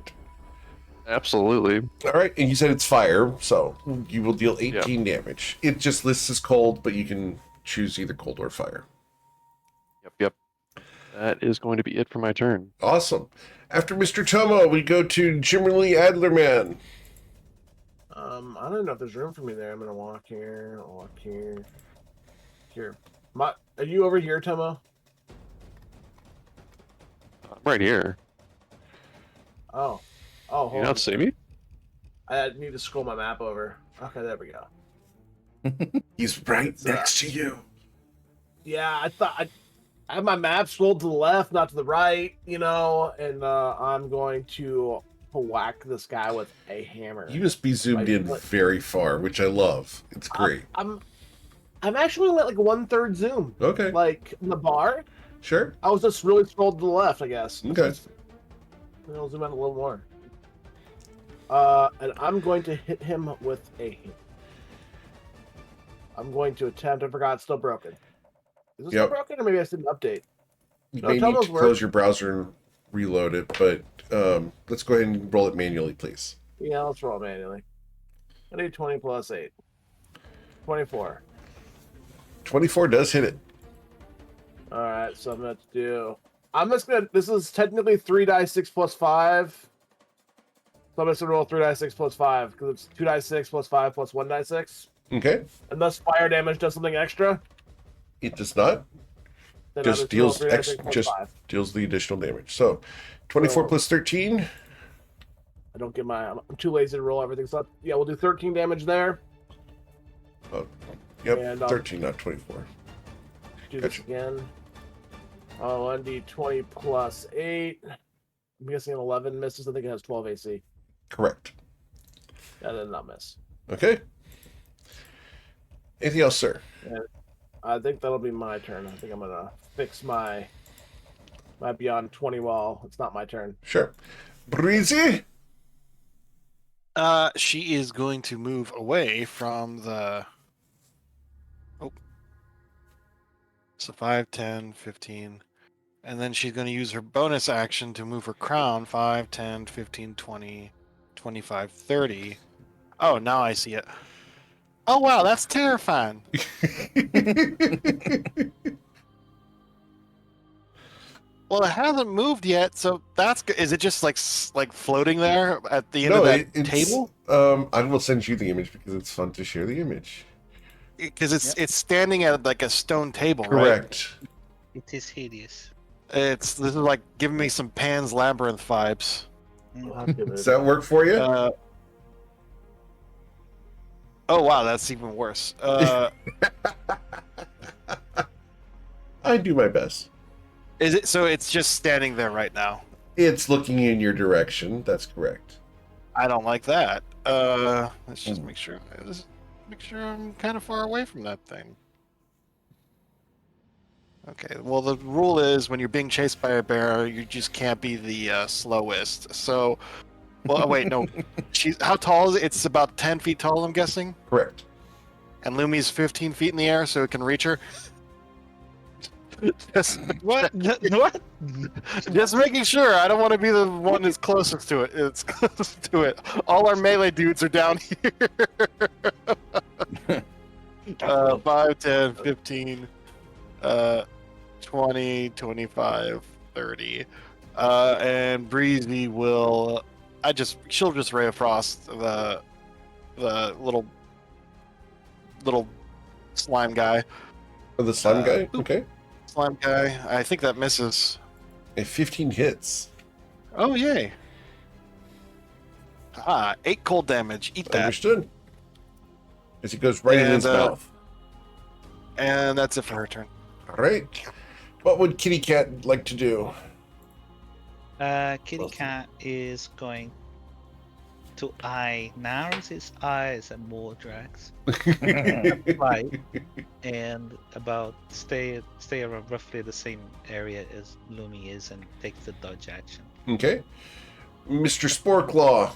Absolutely. All right, and you said it's fire, so you will deal 18 damage. It just lists as cold, but you can choose either cold or fire. Yep. That is going to be it for my turn. Awesome. After Mr. Tomo, we go to Jimmerly Adlerman. I don't know if there's room for me there. I'm gonna walk here. I'll walk here. Here. Are you over here, Tomo? I'm right here. Oh, You hold not on. see me? I need to scroll my map over. Okay, there we go. He's right next to you. Yeah, I thought I have my map scrolled to the left, not to the right, and I'm going to whack this guy with a hammer. You must be zoomed in very far, which I love. It's great. I'm actually at like 1/3 zoom. Okay. Like in the bar, Sure. I was just really scrolled to the left, I guess. Okay. I'll zoom out a little more. And I'm going to hit him with a. I'm going to attempt. I forgot. It's still broken. Is it still broken, or maybe I didn't update? You No, may need Tomo's to work. close your browser and reload it, but let's go ahead and roll it manually, please. Yeah, let's roll manually. I need 20 plus 8. 24. 24 does hit it. All right, so I'm going to do. This is technically 3 dice 6 plus 5. So I'm just going to roll 3 dice 6 plus 5 because it's 2 dice 6 plus 5 plus 1 die 6. Okay. Unless fire damage does something extra. It does not. Then Just roll deals 3 dice 6 plus 5. deals the additional damage. So 24 So- plus 13. I don't get I'm too lazy to roll everything. So yeah, we'll do 13 damage there. Yep. And, 13, not 24. Do this Gotcha. again. 1d20 plus 8. I'm guessing an 11 misses. I think it has 12 AC. Correct. That did not miss. Okay. Anything else, sir? I think that'll be my turn. I think I'm gonna fix my beyond 20 wall. It's not my turn. Sure. Breezy? She is going to move away from the. Oh. So 5, 10, 15. And then she's going to use her bonus action to move her crown 5, 10, 15, 20, 25, 30. Oh, now I see it. Oh, wow, that's terrifying. Well, it hasn't moved yet, so that's good. Is it just like floating there at the end of that it's, table? I will send you the image because it's fun to share the image. Because it's standing at like a stone table, right? Correct. It is hideous. This is like giving me some Pan's Labyrinth vibes. I'll give Does it- that work for you? Oh wow, that's even worse. I do my best. Is it so? It's just standing there right now. It's looking in your direction. That's correct. I don't like that. Let's just make sure. Just make sure I'm kind of far away from that thing. Okay. Well, the rule is when you're being chased by a bear, you just can't be the slowest. So, well, wait, no. How tall is it? It's about 10 feet tall, I'm guessing. Correct. And Lumi's 15 feet in the air, so it can reach her. What? What? Just making sure. I don't want to be the one that's closest to it. It's close to it. All our melee dudes are down here. 5, 10, 15, 20, 25, 30. And Breezy will... She'll just ray of frost the little slime guy. Oh, the slime guy? Okay. Slime guy. I think that misses. And 15 hits. Oh, yay. 8 cold damage. Eat that. Understood. As he goes right in And, his mouth. And that's it for her turn. All right. What would Kitty Cat like to do? Kitty Cat is going to eye, narrows his eyes at Mordrax, right, and about stay around roughly the same area as Lumi is, and takes the dodge action. Okay. Mr. Sporklaw.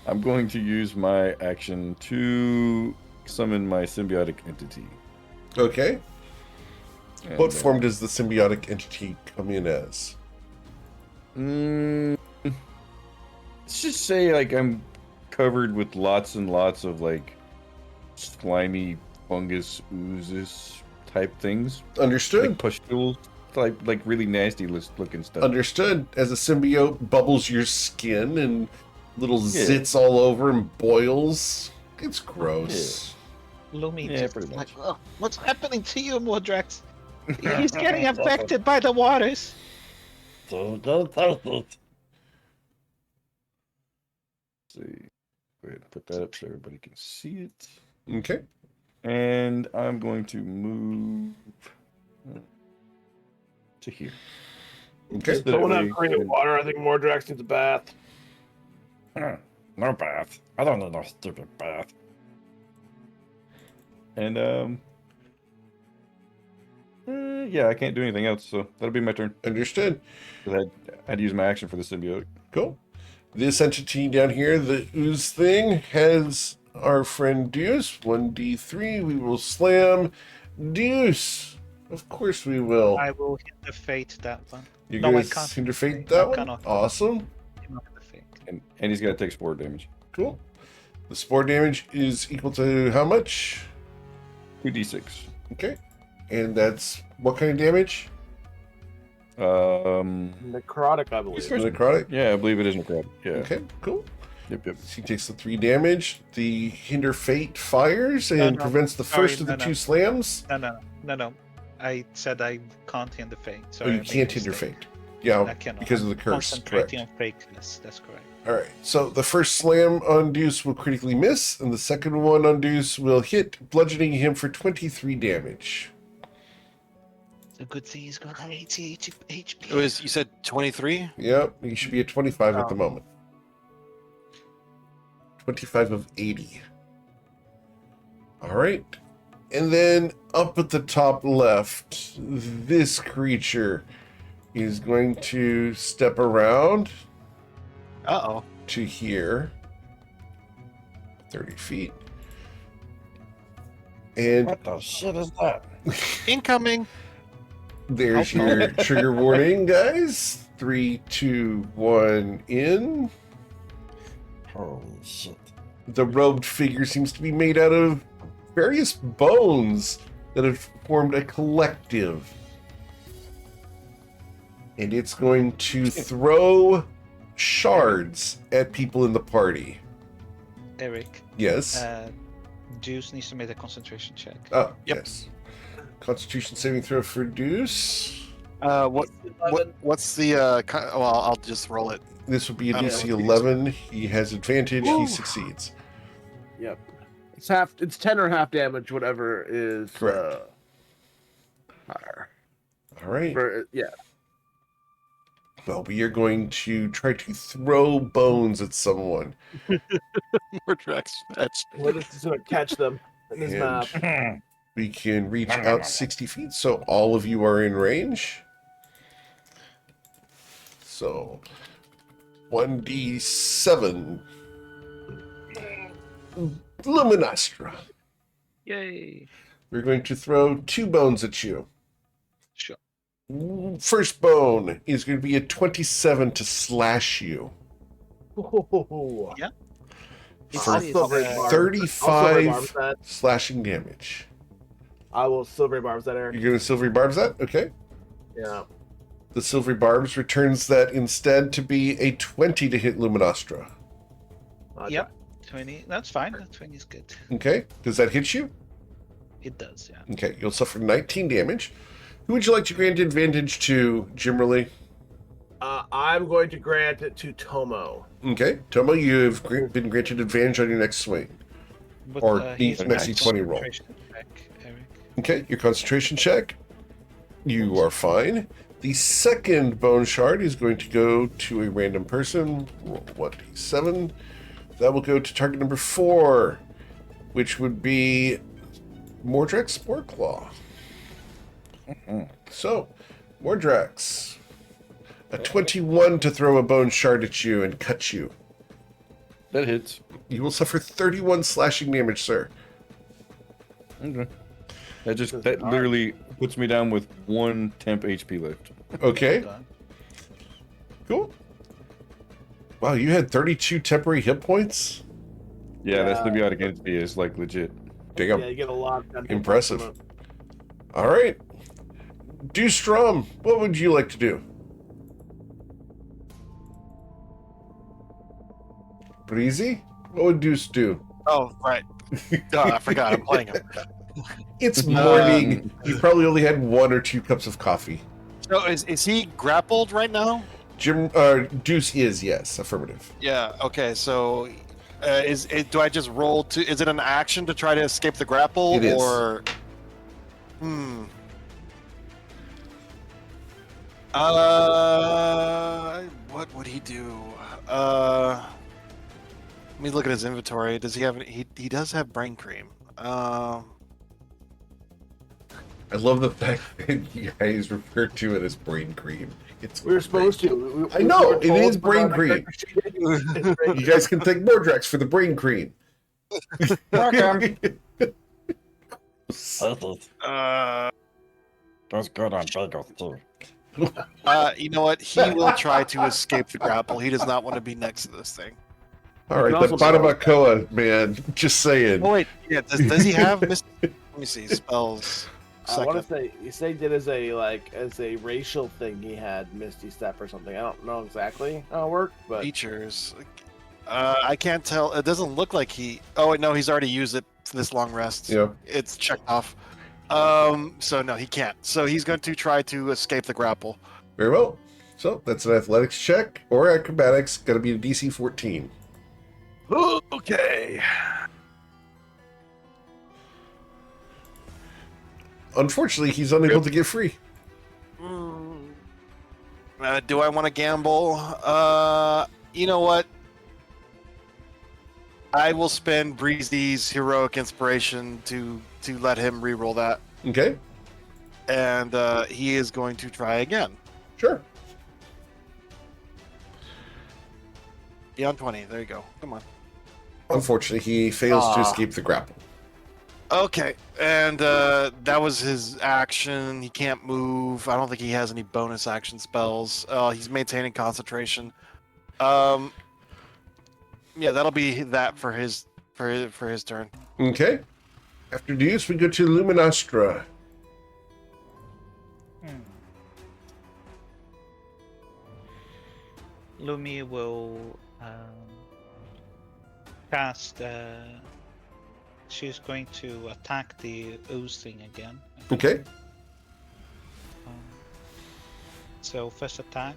I'm going to use my action to summon my symbiotic entity. Okay. And, What form does the symbiotic entity come in as? Let's just say like I'm covered with lots and lots of like slimy fungus oozes type things, Understood. like pustules, like really nasty looking stuff. Understood. As a symbiote bubbles your skin and little Yeah. zits all over and boils. It's gross. Lumi Yeah, just pretty like, much. oh, what's happening to you, Mordrax? He's getting affected by the waters. Let's see. Go ahead and put that up so everybody can see it. Okay. And I'm going to move to here. Okay. Just that Someone have way- clean water. I think Mordrax needs a bath. No bath. I don't need no stupid bath. And yeah, I can't do anything else, so that'll be my turn. Understood. 'Cause I'd use my action for the symbiote. Cool. This entity down here, the ooze thing, has our friend Deuce. 1d3. We will slam Deuce. Of course we will. I will hit the fate that one. You're No, I going can't to interfate hit that I one? cannot. Awesome. Not hit the fate. And he's gonna take spore damage. Cool. The spore damage is equal to how much? 2d6. Okay. And that's what kind of damage? Necrotic, I believe. Good question. Necrotic? Yeah, I believe it is necrotic. Yeah. Okay, cool. Yep. So he takes the 3 damage. The Hinder Fate fires and no. prevents the Sorry, first of the no. 2 slams. No. I said I can't hit the fate. Oh, Sorry, you I made a can't Hinder mistake. Fate. Yeah, I cannot. because of the curse. Concentrating Correct. on fate, yes, that's correct. All right. So the first slam on Deuce will critically miss, and the second one on Deuce will hit, bludgeoning him for 23 damage. The good thing is got 80 HP. It was, you said 23? Yep, he should be at 25 at Oh. the moment. 25 of 80. All right. And then up at the top left, this creature is going to step around Uh-oh. to here. 30 feet. And What the shit is that? Incoming! there's your trigger warning, guys. 3, 2, 1, in. Holy shit. The robed figure seems to be made out of various bones that have formed a collective. And it's going to throw shards at people in the party. Eric, Yes. Juice needs to make a concentration check. Oh, Yep. yes. Constitution saving throw for Deuce. What's the, well, I'll just roll it. This would be a Oh, DC yeah. 11. He has advantage. He Ooh. succeeds. Yep. It's 10 or half damage, whatever is Correct. higher. All right. Yeah. Well, we are going to try to throw bones at someone. Mordrax fetched. We're just gonna catch them in this And- map. We can reach out 60 feet, so all of you are in range. So, 1d7. Luminostra. Yay! We're going to throw 2 bones at you. Sure. First bone is going to be a 27 to slash you. Yeah. For I'll silvery barb. I'll silvery 35 barbs that. slashing damage. I will silvery barbs that, Eric. You're going to silvery barbs that? Okay. Yeah. The silvery barbs returns that instead to be a 20 to hit Luminostra. Okay. Yep. 20. That's fine. 20 is good. Okay. Does that hit you? It does, yeah. Okay. You'll suffer 19 damage. Who would you like to grant advantage to, Jimmerly? I'm going to grant it to Tomo. Okay. Tomo, you've been granted advantage on your next swing. But, Or he's next got D20 roll. concentration check, Eric. Okay. Your concentration check. You are fine. The second bone shard is going to go to a random person. Roll 1d7. That will go to target number 4, which would be Mordrex Sporclaw. So, Mordrex, a 21 to throw a bone shard at you and cut you. That hits. You will suffer 31 slashing damage, sir. Okay. That literally puts me down with 1 temp HP left. Okay. Cool. Wow, you had 32 temporary hit points? Yeah, that symbiotic entity is like legit. Damn. Yeah, you get a lot of Impressive. All right. Dewstrom, what would you like to do? Breezy? What would Deuce do? Oh, right. I forgot. I'm playing him. It's morning. You probably only had 1 or 2 cups of coffee. So is he grappled right now? Deuce is, yes, affirmative. Yeah. Okay. So, do I just roll to? Is it an action to try to escape the grapple? It is. Or, what would he do? Let me look at his inventory. Does he have? He does have brain cream. I love the fact that you guys refer to it as brain cream. It's We were supposed to. I know, were it told is to brain put on cream. a brain You guys can thank Mordrex for the brain cream. Welcome. That's good on bagels too. You know what? He will try to escape the grapple. He does not want to be next to this thing. All right, can the also Botamakoa, man. Just saying. Oh wait, yeah. Does he have? Let me see spells. I want to Second. say you say did as a racial thing. He had Misty Step or something. I don't know exactly how it worked, but Features. I can't tell. It doesn't look like he. Oh wait, no, he's already used it for this long rest. Yeah. It's checked off. So no, he can't. So he's going to try to escape the grapple. Very well. So that's an athletics check or acrobatics. Got to be a DC 14. Okay. Unfortunately, he's unable to get free. Do I want to gamble? You know what? I will spend Breezy's heroic inspiration to let him reroll that, Okay, and he is going to try again. sure. Beyond 20. There you go. Come on. Unfortunately, he fails to escape the grapple. Okay, and that was his action. He can't move. I don't think he has any bonus action spells. He's maintaining concentration. Yeah, that'll be that for his turn. Okay. After Deuce, we go to Luminostra. Lumi will cast. She's going to attack the ooze thing again. Okay. So first attack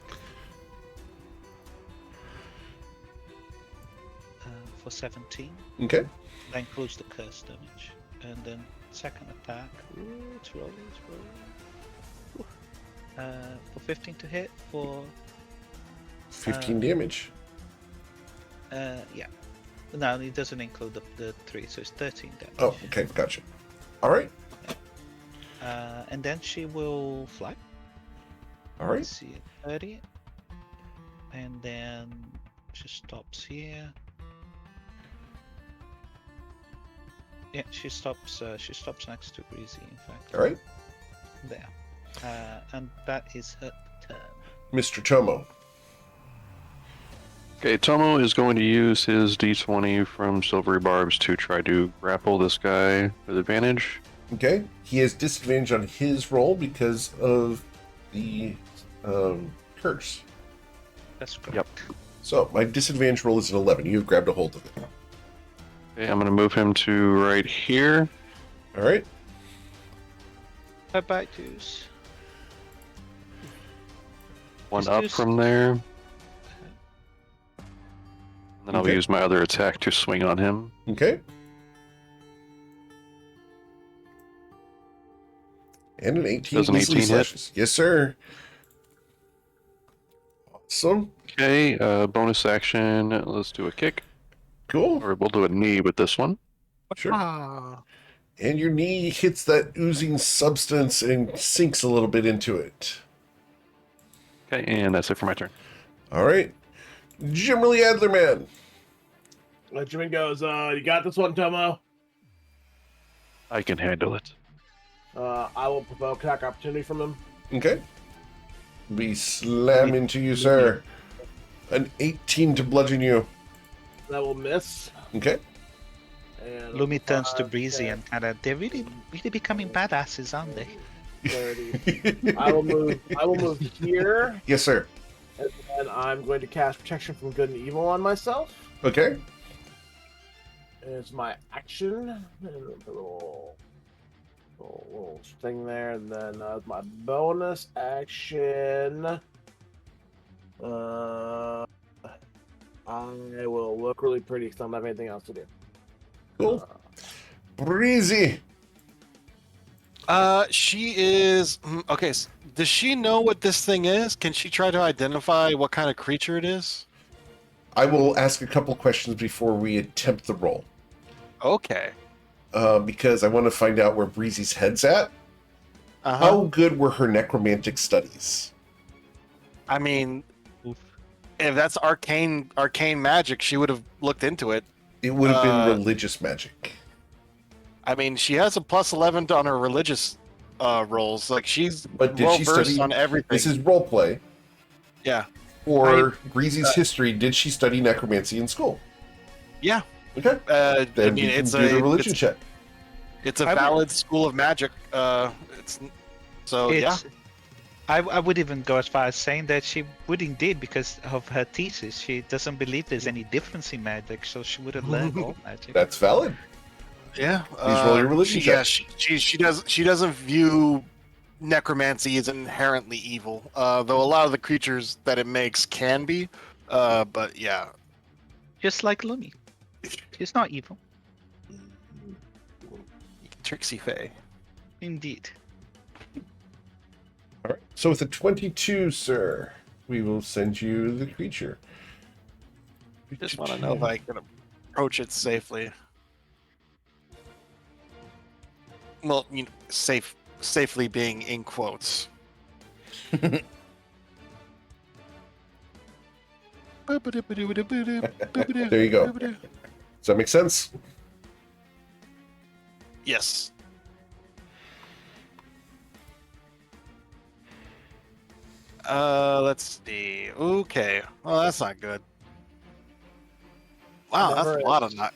for 17. Okay. That includes the curse damage. And then second attack. Ooh, it's rolling. For 15 to hit for 15 damage. yeah. No, it doesn't include the 3, so it's 13 damage. Oh, okay. Gotcha. All right. And then she will fly. All right. Let's see, 30. And then she stops here. Yeah, she stops next to Breezy, in fact. All right. There. And that is her turn. Mr. Tomo. Okay, Tomo is going to use his D20 from Silvery Barbs to try to grapple this guy with advantage. Okay. He has disadvantage on his roll because of the curse. That's correct. Yep. So my disadvantage roll is an 11. You have grabbed a hold of it. Okay, I'm going to move him to right here. All right. Bye-bye, Deuce. One Is up Deuce- from there. Then I'll Okay. use my other attack to swing on him. Okay. And an 18 Does an easily 18 hit? slashes. Yes, sir. Awesome. Okay, bonus action. Let's do a kick. Cool. Or we'll do a knee with this one. Sure. Ah. And your knee hits that oozing substance and sinks a little bit into it. Okay, and that's it for my turn. All right. Jimmerly Adlerman. Jimmy goes, you got this one, Tomo? I can handle it. I will provoke attack opportunity from him. Okay. We slam into you, sir. An 18 to bludgeon you. That will miss. Okay. And Lumi turns to 5, Breezy 10, and kind of, they're really becoming badasses, aren't they? 30. I will move here, Yes, sir. and then I'm going to cast Protection from Good and Evil on myself. Okay. It's my action. And a little thing there, and then my bonus action. I will look really pretty because I don't have anything else to do. Cool. Breezy. She is okay. Does she know what this thing is? Can she try to identify what kind of creature it is? I will ask a couple questions before we attempt the roll. Okay. Because I want to find out where Breezy's head's at. Uh-huh. How good were her necromantic studies? I mean, if that's arcane magic, she would have looked into it. It would have been religious magic. I mean, she has a +11 on her religious rolls. Like she's But did well she versed study? on everything. This is role play. Yeah. For Breezy's history, did she study necromancy in school? Yeah. Okay. I Then mean, you can it's do the religion it's, check. it's a valid school of magic. It's so yeah. I would even go as far as saying that she would indeed, because of her thesis, she doesn't believe there's any difference in magic, so she would have learned all magic. That's valid. Yeah. Please roll your religion check. Yeah, she doesn't view necromancy as inherently evil. Though a lot of the creatures that it makes can be. But yeah. Just like Lumi. She's not evil. Trixie Faye. Indeed. All right. So with a 22, sir, we will send you the creature. Just want to know if I can approach it safely. Well, you know, safely being in quotes. There you go. Does that make sense? Yes. Let's see. Okay. Well, that's not good. Wow, that's a lot of not.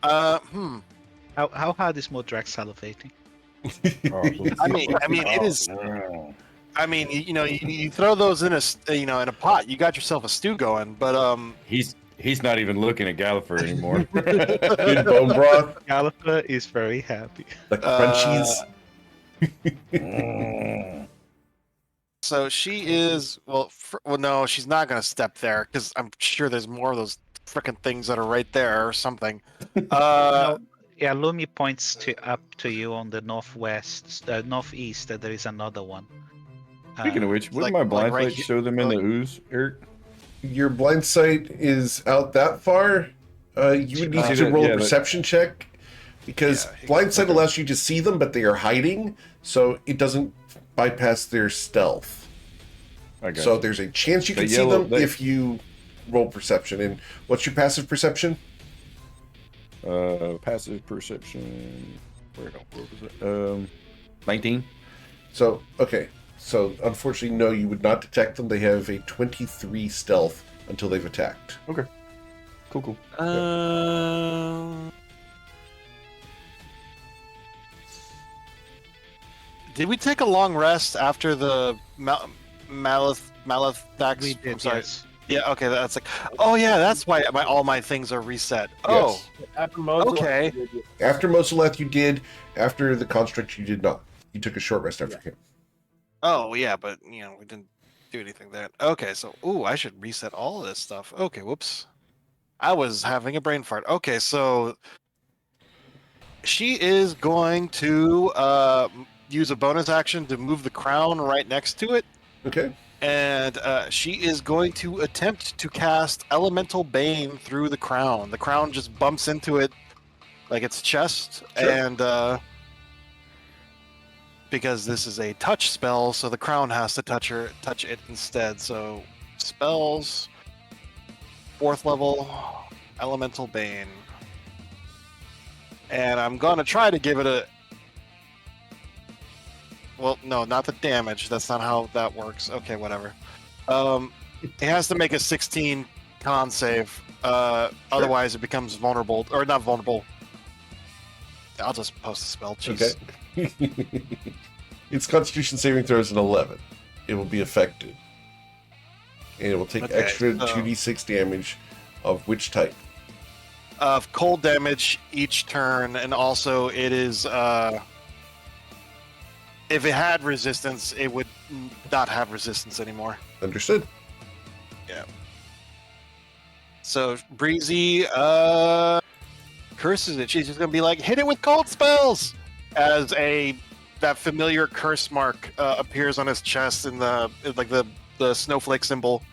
How hard is Modrak salivating? I mean, it is. I mean, you know, you throw those in in a pot, you got yourself a stew going. But He's not even looking at Gallifrey anymore. Good bone broth. Gallifrey is very happy. The crunchies. So she is well. No, she's not gonna step there because I'm sure there's more of those freaking things that are right there or something. Yeah, Lumi points up to you on the northwest, northeast. That there is another one. Speaking of which, wouldn't like- my blind like right light here- show them in the like- ooze, Eric? Your blind sight is out that far. You would need to roll a perception check because blind sight allows you to see them, but they are hiding, so it doesn't bypass their stealth. I got So you. there's a chance you The can see yellow- them they- if you roll perception. And what's your passive perception? Passive perception. Where was it? 19. So, okay. So, unfortunately, no, you would not detect them. They have a 23 stealth until they've attacked. Okay. Cool. Did we take a long rest after the Malathax? We did, I'm sorry. yes. Yeah. Okay. That's like. Oh yeah. That's why all my things are reset. Oh. Yes. After most Okay. After Mosoleth, you did. After the construct, you did not. You took a short rest after him. Oh yeah, but you know we didn't do anything there. Okay. So I should reset all of this stuff. Okay. Whoops. I was having a brain fart. Okay. So she is going to use a bonus action to move the crown right next to it, Okay. and she is going to attempt to cast Elemental Bane through the crown. The crown just bumps into it like its chest, Sure. and because this is a touch spell, so the crown has to touch it instead. So spells, 4th level, Elemental Bane. And I'm gonna try to give it a... Well, no, not the damage. That's not how that works. Okay, whatever. It has to make a 16 con save. Otherwise, it becomes vulnerable. Or not vulnerable. I'll just post the spell. Jeez. Okay. Its Constitution saving throw is an 11. It will be affected. And it will take Okay, extra so- 2d6 damage of which type? Of cold damage each turn, and also it is... if it had resistance, it would not have resistance anymore. Understood. So Breezy curses it. She's just gonna be like, hit it with cold spells, as that familiar curse mark appears on his chest in the snowflake symbol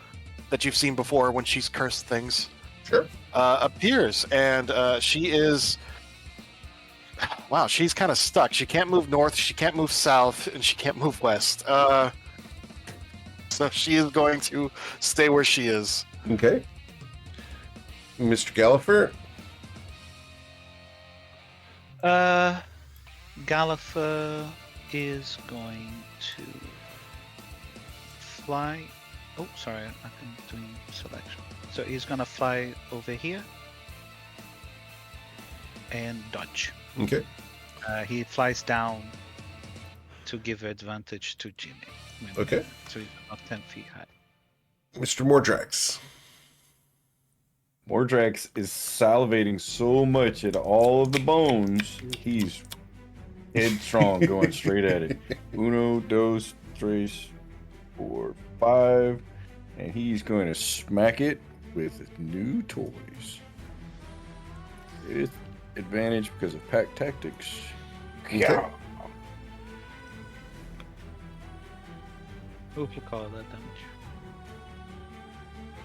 that you've seen before when she's cursed things. Sure. Appears, and she is... Wow, she's kind of stuck. She can't move north, she can't move south, and she can't move west. So she is going to stay where she is. Okay. Mr. Gallifrey? Gallifrey is going to fly. Oh, sorry, I'm doing selection. So he's gonna fly over here and dodge. Okay. He flies down to give advantage to Jimmy. Okay. So he's about 10 feet high. Mr. Mordrax. Mordrax is salivating so much at all of the bones, he's headstrong going straight at it. Uno, dos, tres, 4, 5. And he's going to smack it with new toys. With advantage because of pack tactics. Yeah. What you call that damage?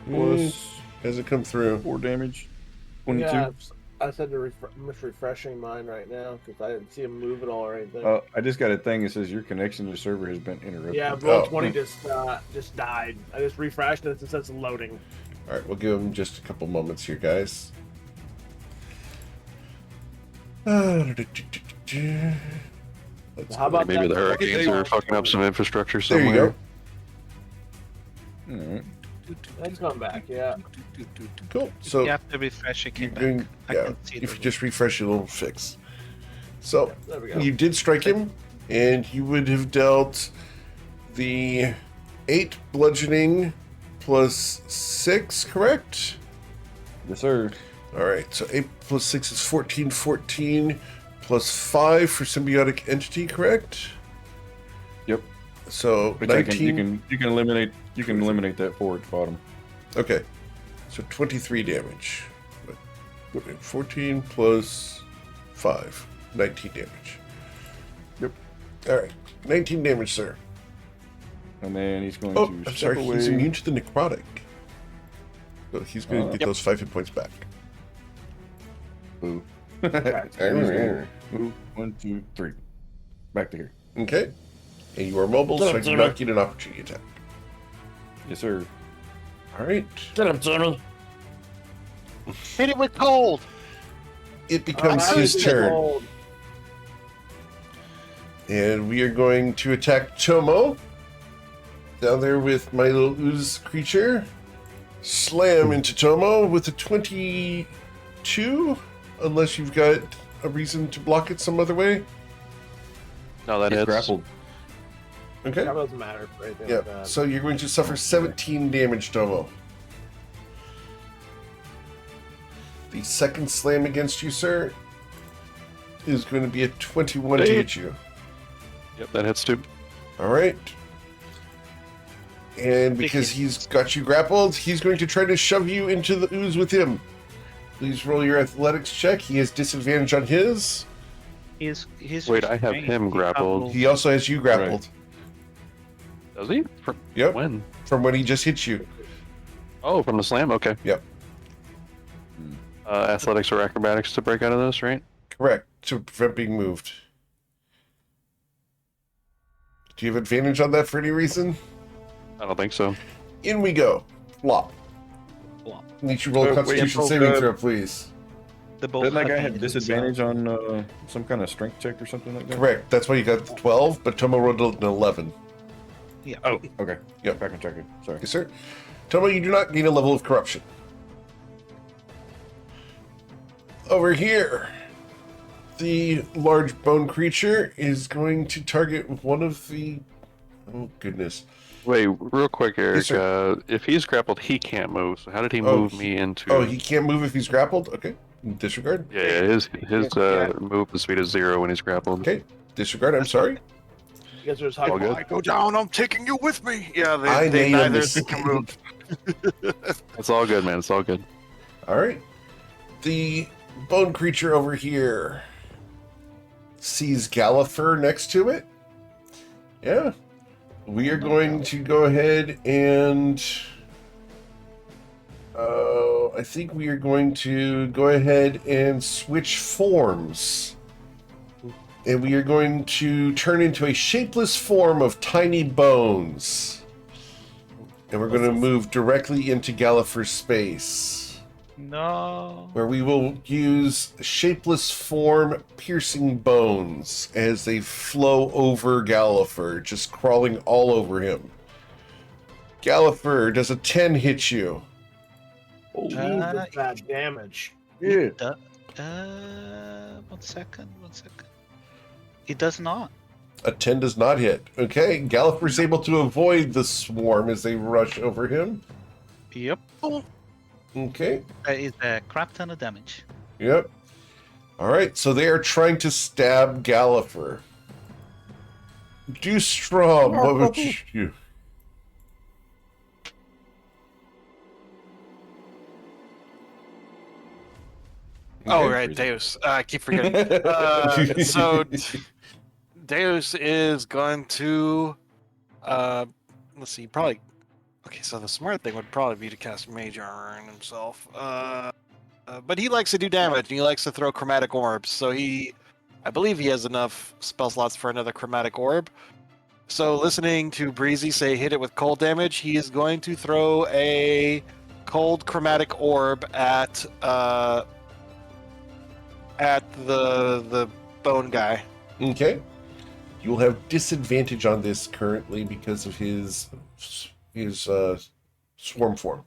Plus Has it come through? 4 damage. 22. Yeah, I said to I'm just refreshing mine right now because I didn't see him move at all or anything. Oh, I just got a thing that says your connection to the server has been interrupted. Yeah, roll 20 just died. I just refreshed it since it's loading. All right, we'll give him just a couple moments here, guys. Let's How go. about Maybe that? the hurricanes are fucking up some infrastructure There you somewhere. go. Alright. That's coming back, yeah. Cool. So You have to refresh it. you're Came doing, back. I yeah. can see If the you just refresh it, it'll fix. So There we go. you did strike him, and you would have dealt the 8 bludgeoning plus 6, correct? Yes, sir. All right, so 8 plus 6 is 14, 14 plus 5 for symbiotic entity, correct? Yep. So Which 19. you can eliminate that for at the bottom. Okay, so 23 damage. 14 plus 5, 19 damage. Yep. All right, 19 damage, sir. And then he's going Oh, to I'm step sorry, away. he's immune to the necrotic. So he's going to get Yep. those 5 hit points back. Boo. He's gonna move 1, 2, 3. Back to here. Okay, and you are mobile, so I do not get an opportunity attack. Yes, sir. All right, Get him, Jimmy. Hit it with cold! it becomes his turn. And we are going to attack Chomo. Down there with my little ooze creature. Slam into Tomo with a 22. Unless you've got a reason to block it some other way. No, that He's hits. grappled. Okay. That doesn't matter for anything Yeah. like that. So you're going to suffer 17 damage, Tomo. The second slam against you, sir, is going to be a 21 to hit you. Yep, that hits too. All right. And because he's got you grappled, he's going to try to shove you into the ooze with him. Please roll your athletics check. He has disadvantage on his. He's Wait, I have restrained. him He grappled. can't He move. also has you grappled. Does he? From Yep. when? From when he just hit you. Oh, from the slam? Okay. Yep. Athletics or acrobatics to break out of this, right? Correct. To prevent being moved. Do you have advantage on that for any reason? I don't think so. In we go. Flop. Flop. Need you roll a Wait, Constitution wait, saving uh, throw, please. The both Didn't that guy have have been disadvantage on some kind of strength check or something like that? Correct. That's why you got the 12, but Tomo rolled an 11. Oh, okay. Yep. Back on check it. Sorry. Yes, sir. Tomo, you do not gain a level of corruption. Over here, the large bone creature is going to target one of the... Oh, goodness. Wait, real quick, Eric. Yes, sir. If he's grappled, he can't move. So how did he Oh, move me into? Oh, he can't move if he's grappled? Okay. Disregard. Yeah, his movement speed is 0 when he's grappled. Okay. Disregard. I'm sorry. You guys are just All talking. good. I go down, I'm taking you with me. Yeah, I they made a neither mistake. can move. It's all good, man. It's all good. All right. The bone creature over here sees Gallifrey next to it. Yeah. We are going to go ahead and... I think we are going to go ahead and switch forms. And we are going to turn into a shapeless form of tiny bones. And we're going to move directly into Gallifrey's space, No. where we will use shapeless form piercing bones as they flow over Gallifrey, just crawling all over him. Gallifrey, does a 10 hit you? Jesus, bad damage. Yeah. 1 second. It does not. A 10 does not hit. Okay, Gallifrey's able to avoid the swarm as they rush over him. Yep. Okay, That is a crap ton of damage. yep. All right, so they are trying to stab Gallifrey. Do Strom, what would you... Oh, Okay. right, Deus. I keep forgetting. So Deus is going to, let's see, probably. Okay, so the smart thing would probably be to cast Mage Armor on himself. But he likes to do damage, and he likes to throw chromatic orbs. So I believe he has enough spell slots for another chromatic orb. So listening to Breezy say hit it with cold damage, he is going to throw a cold chromatic orb at the bone guy. Okay. You'll have disadvantage on this currently because of his swarm form.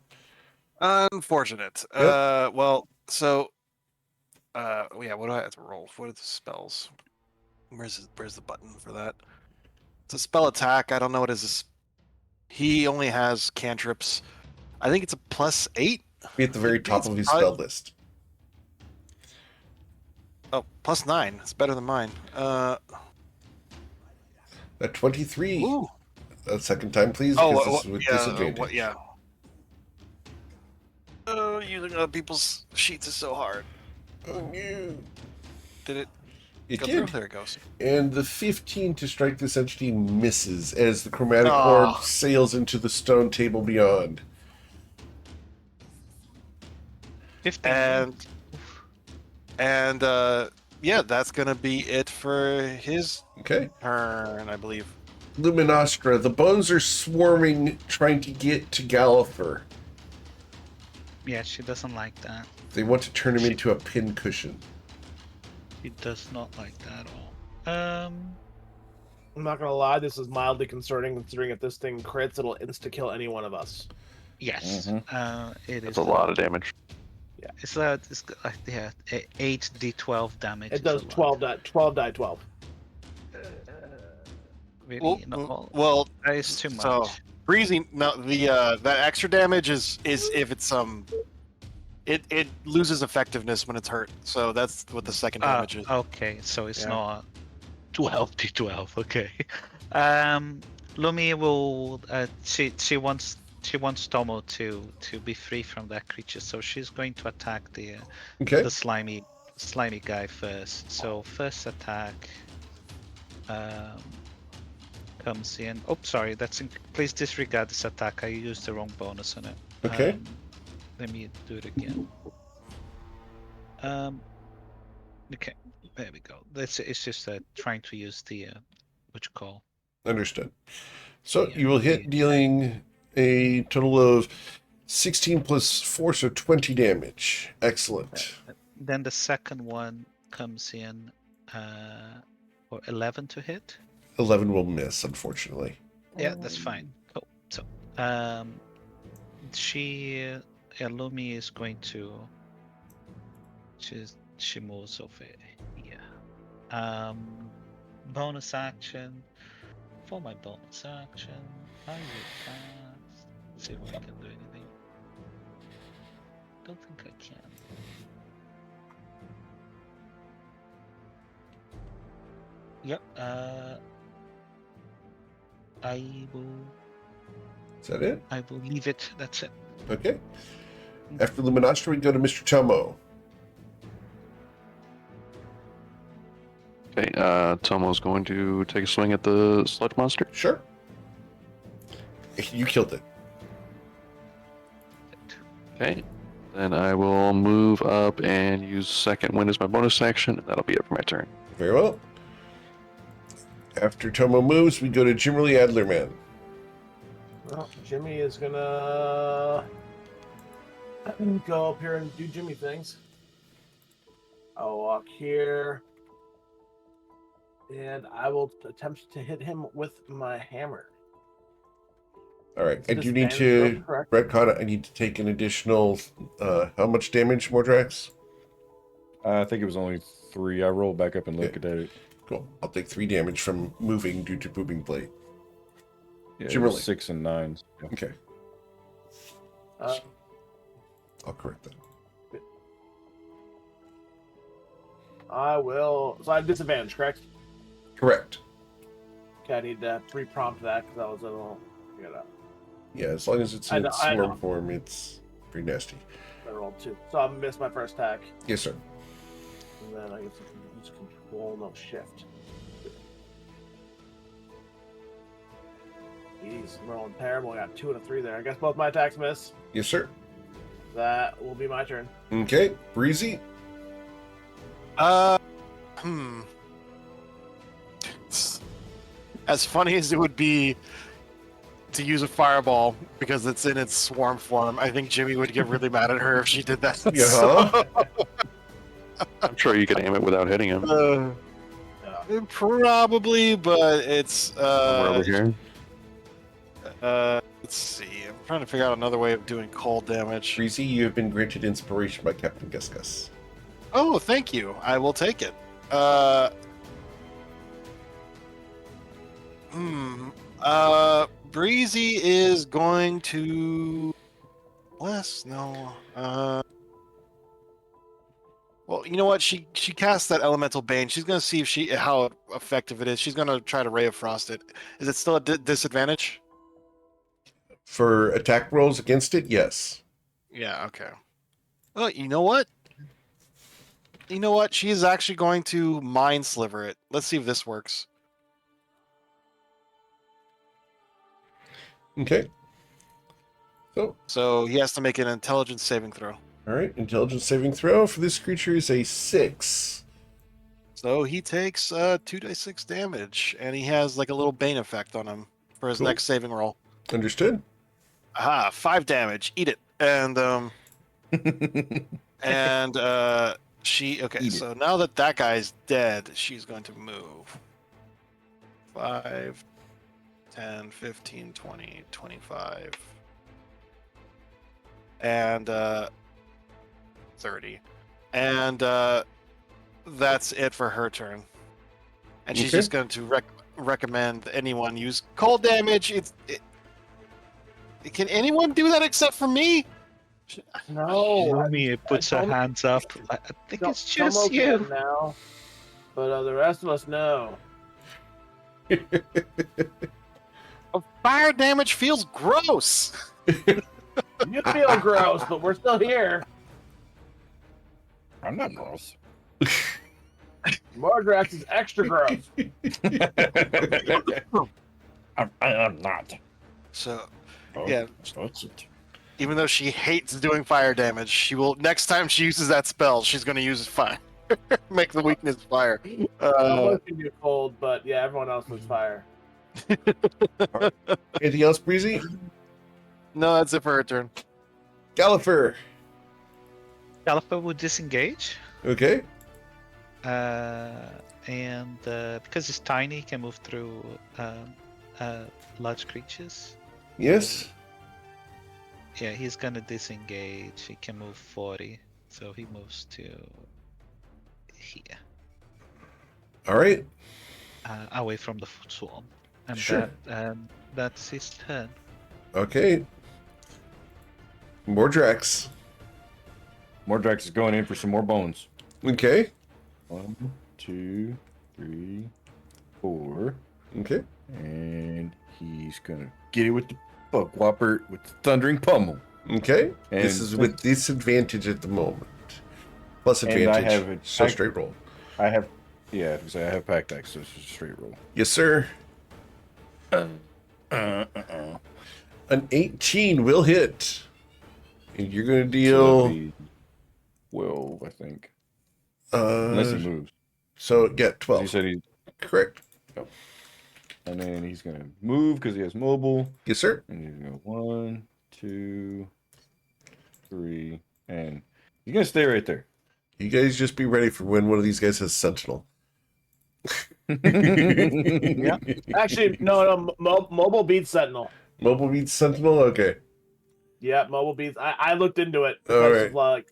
Unfortunate. Yep. Well, so yeah, what do I have to roll? What are the spells? Where's the button for that? It's a spell attack. I don't know what is this. He only has cantrips. I think it's a +8. Be at the very top of his Probably- spell list. Oh, +9. It's better than mine. At 23. Ooh. A second time, please, Oh, because this is with disadvantage. yeah. Using other people's sheets is so hard. Oh, no. Did it It go did. through? There it goes. And the 15 to strike this entity misses as the chromatic Aw. orb sails into the stone table beyond. 15. And yeah, that's gonna be it for his Okay. turn, I believe. Luminostra, the bones are swarming, trying to get to Gallifrey. Yeah, she doesn't like that. They want to turn him into a pincushion. She does not like that at all. I'm not gonna lie, this is mildly concerning considering if this thing crits, it'll insta-kill any one of us. Yes. It is. That's a lot of damage. It's yeah, 8 d12 damage. It is does a lot. 12 die 12. Really, not Well, that is too much. so breezy. No, the that extra damage is if it's it loses effectiveness when it's hurt. So that's what the second damage is. Okay, so it's Yeah. not 12 d12. Okay. Lumi will. She wants Tomo to be free from that creature, so she's going to attack the Okay. the slimy slimy guy first. So first attack comes in. Oh, sorry. Please disregard this attack. I used the wrong bonus on it. Okay. Let me do it again. Okay, there we go. It's just trying to use the what you call. Understood. So Yeah, you will hit, the- dealing a total of 16 plus 4, so 20 damage. Excellent. Then the second one comes in for 11 to hit. 11 will miss, unfortunately. Yeah, that's fine. Cool. So, Lumi is going to. She moves over here. Bonus action. For my bonus action, I will cast. See if I can do anything. Don't think I can. Yep. I will. Is that it? I will leave it. That's it. Okay. After Luminastra, we go to Mr. Tomo. Okay, Tomo's going to take a swing at the sludge monster. Sure. You killed it. Okay, then I will move up and use second wind as my bonus action, and that'll be it for my turn. Very well. After Tomo moves, we go to Jimmerly Adlerman. Well, Jimmy is gonna go up here and do Jimmy things. I'll walk here. And I will attempt to hit him with my hammer. All right. It's And you need disadvantage, to, correct? Redcon, I need to take an additional, how much damage, Mordrax? I think it was only 3. I rolled back up and looked at it. Cool. I'll take 3 damage from moving due to Booming Blade. Yeah, it Jimmerly. was 6 and 9. Yeah. Okay. Uh, I'll correct that. I will. So I have disadvantage, correct? Correct. Okay, I need to pre-prompt that because that was a little. Yeah, as long as it's I in know- its I know. swarm form, it's pretty nasty. I rolled 2. So I missed my first attack. Yes, sir. And then I get to use control, no shift. Jeez, I'm rolling terrible. I got 2 and a 3 there. I guess both my attacks miss. Yes, sir. That will be my turn. Okay. Breezy. As funny as it would be to use a fireball because it's in its swarm form, I think Jimmy would get really mad at her if she did that. Yeah. I'm sure you can aim it without hitting him. Probably, but it's We're over here. let's see. I'm trying to figure out another way of doing cold damage. Breezy, you have been granted inspiration by Captain Gus Gus. Oh, thank you. I will take it. Breezy is going to bless. No. Well, you know what? She cast that elemental bane. She's gonna see if how effective it is. She's gonna try to ray of frost it. Is it still a disadvantage? For attack rolls against it, yes. Yeah. Okay. Well, you know what? You know what? She is actually going to mind sliver it. Let's see if this works. Okay. So he has to make an intelligence saving throw. All right. Intelligence saving throw for this creature is a 6. So he takes 2d6 damage, and he has like a little bane effect on him for his Cool. next saving roll. Understood? Aha, 5 damage. Eat it. And she okay. Eat it. So now that that guy's dead, she's going to move. 5, 10, 15, 20, 25, and 30, and that's it for her turn. And she's Okay. just going to recommend anyone use cold damage. Can anyone do that except for me? No. Lumi puts her Tomo- hands up. I think it's Tomo just can you. now, but the rest of us know. Fire damage feels gross. You feel gross, but we're still here. I'm not gross. Mardrax is extra gross. I am not. So, Oh, yeah, that's it. even though she hates doing fire damage, she will. Next time she uses that spell, she's going to use fire. Make the weakness fire. Someone can do cold, but yeah, everyone else was fire. Anything else, Breezy? No, that's it for her turn. Gallifrey. Caliper would disengage. Okay. And because it's tiny, he can move through large creatures. Yes. Yeah, he's gonna disengage. He can move 40, so he moves to here, All right. away from the swarm. And Sure. that's his turn. Okay. Mordrax. Mordrax is going in for some more bones. Okay. 1, 2, 3, 4. Okay. And he's gonna get it with the bug whopper with the thundering pummel. Okay. And This is with disadvantage at the moment. Plus And advantage. I have so I- straight roll. I have, yeah, because I have pack deck, so it's just a straight roll. Yes, sir. An 18 will hit. And you're going to So deal. that'd be 12, I think. Unless he moves. So, yeah, You 12. said he, Correct. and then he's gonna move because he has mobile. Yes, sir. And he's gonna go 1, 2, 3, and he's gonna stay right there. You guys just be ready for when one of these guys has Sentinel. Yeah. Actually, no, mobile beats Sentinel. Mobile beats Sentinel? Okay. Yeah, mobile beats. I looked into it All because of like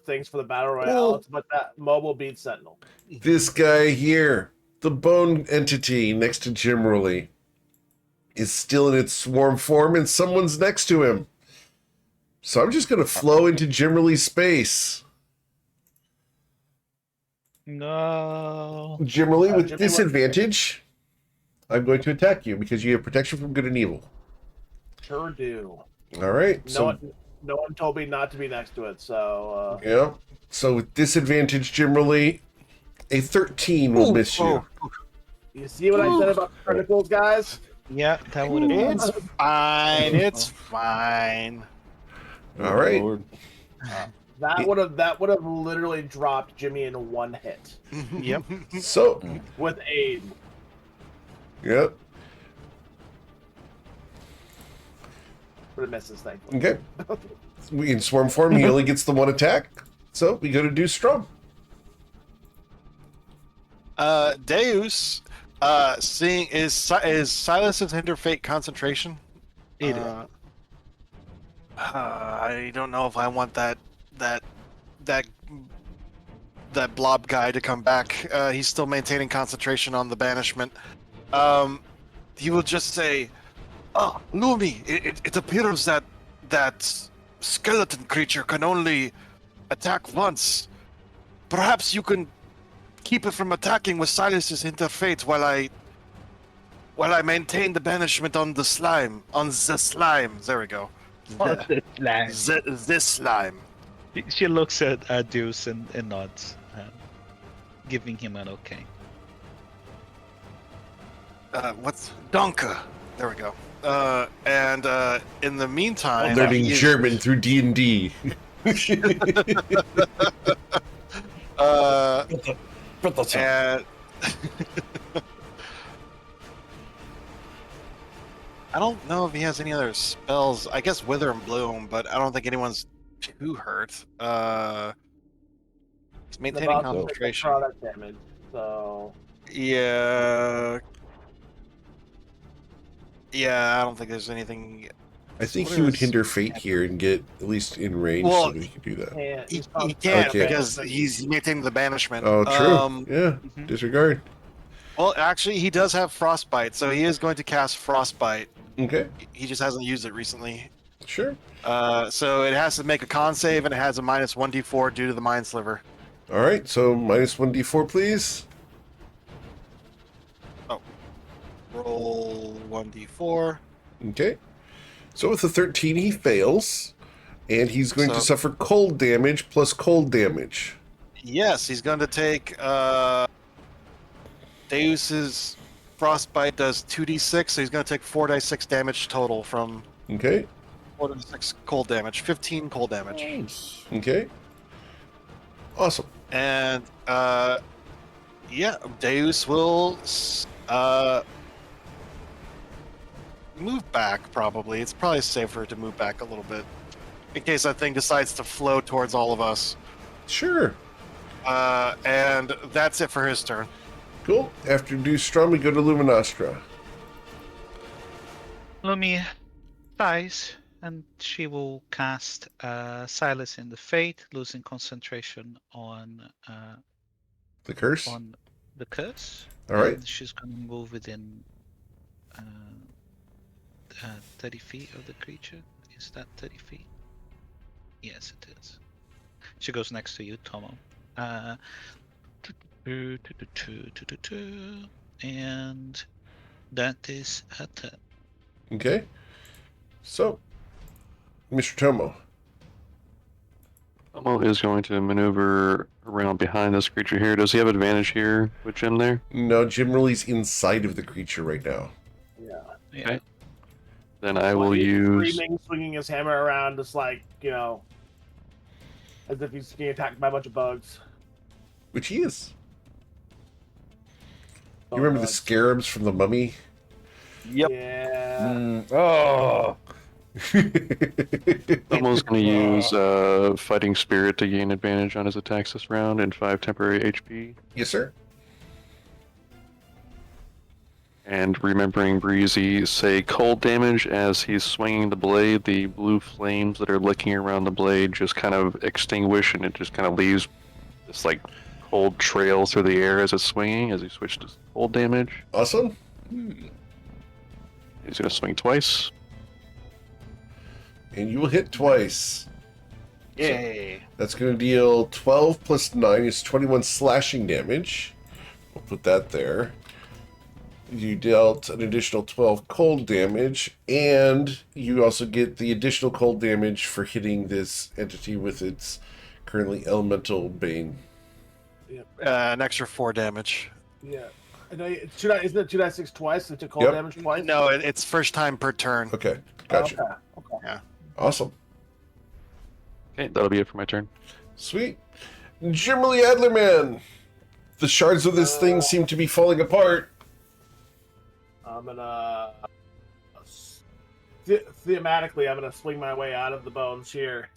things for the battle royale, but that mobile beats Sentinel. This guy here, the bone entity next to Jimmerly, is still in its swarm form and someone's next to him. So I'm just going to flow into Jimmerly's space. No. Jimmerly, with Jimmy, disadvantage, I'm going to attack you because you have protection from good and evil. Sure do. All right. No one told me not to be next to it, so Yeah. So with disadvantage, Jimmerly, a 13 will miss you. you see what I said about criticals, guys? Yeah, that would have been. It's fine. It's fine. All right. Lord. That would have literally dropped Jimmy in one hit Yep. So, with aid. yep. But it misses, thankfully. Okay. We in swarm form, he only gets the one attack. So we go to do Strum. Deus, seeing is Silence of Hinder Fate concentration. It is. I don't know if I want that blob guy to come back. He's still maintaining concentration on the banishment. He will just say, "Oh, Lumi, it appears that skeleton creature can only attack once. Perhaps you can keep it from attacking with Silas's interfate while I maintain the banishment on the slime. On the slime. There we go. This slime. She looks at Deuce and nods, giving him an okay. What's Donka? There we go. And in the meantime, Learning he is- German through D&D. But that's it. and I don't know if he has any other spells. I guess Wither and Bloom, but I don't think anyone's too hurt. He's maintaining About to take concentration. product damage, so Yeah. Yeah, I don't think there's anything. I think What he would is- hinder fate here and get at least in range Well, so that he could do that. can't. He, he's he on- can't Okay. because he's maintaining the banishment. Oh, true. Yeah, Mhm. disregard. Well, actually, he does have frostbite, so he is going to cast frostbite. Okay, He just hasn't used it recently. sure. So it has to make a con save, and it has a minus 1d4 due to the mind sliver. All right, so minus 1d4, please. Roll 1d4. Okay. So with the 13, he fails, and he's going to So- suffer cold damage plus cold damage. Yes, he's going to take Deus's frostbite does 2d6, so he's going to take 4d6 damage total from Okay. 4d6 cold damage, 15 cold damage. Nice. Okay. Awesome. And yeah, Deus will move back. Probably it's probably safer to move back a little bit in case that thing decides to flow towards all of us. Sure. And that's it for his turn. Cool. After Do Strum, we go to Luminostra. Lumi sighs, and she will cast Silence in the Fate, losing concentration on The curse. the curse. All right. And she's going to move within 30 feet of the creature. Is that 30 feet? Yes, it is. She goes next to you, Tomo. And that is her turn. Okay. So, Mr. Tomo. Tomo is going to maneuver around behind this creature here. Does he have advantage here with Jim there? No, Jim Riley's inside of the creature right now. Yeah. Yeah. Okay. Then I will He's use. screaming, swinging his hammer around, just like, as if he's getting attacked by a bunch of bugs. Which he is. You Bug remember the bugs. scarabs from the mummy? Yep. Yeah. Oh. Tomo's going to use Fighting Spirit to gain advantage on his attacks this round and 5 temporary HP. Yes, sir. And remembering Breezy, say cold damage as he's swinging the blade. The blue flames that are licking around the blade just kind of extinguish, and it just kind of leaves this like cold trail through the air as it's swinging. As he switched to cold damage, Awesome. he's going to swing twice. And you will hit twice. Yay. That's going to deal 12 plus 9 is 21 slashing damage. We'll put that there. You dealt an additional 12 cold damage, and you also get the additional cold damage for hitting this entity with its currently elemental bane. An extra 4 damage. Yeah. I know, isn't it 2d6 twice? It took cold Yep. damage twice? No, it's first time per turn. Okay, gotcha. Okay. Awesome. Okay, that'll be it for my turn. Sweet. Jimmerly Adlerman. The shards of this thing seem to be falling apart. I'm gonna thematically, I'm gonna swing my way out of the bones here.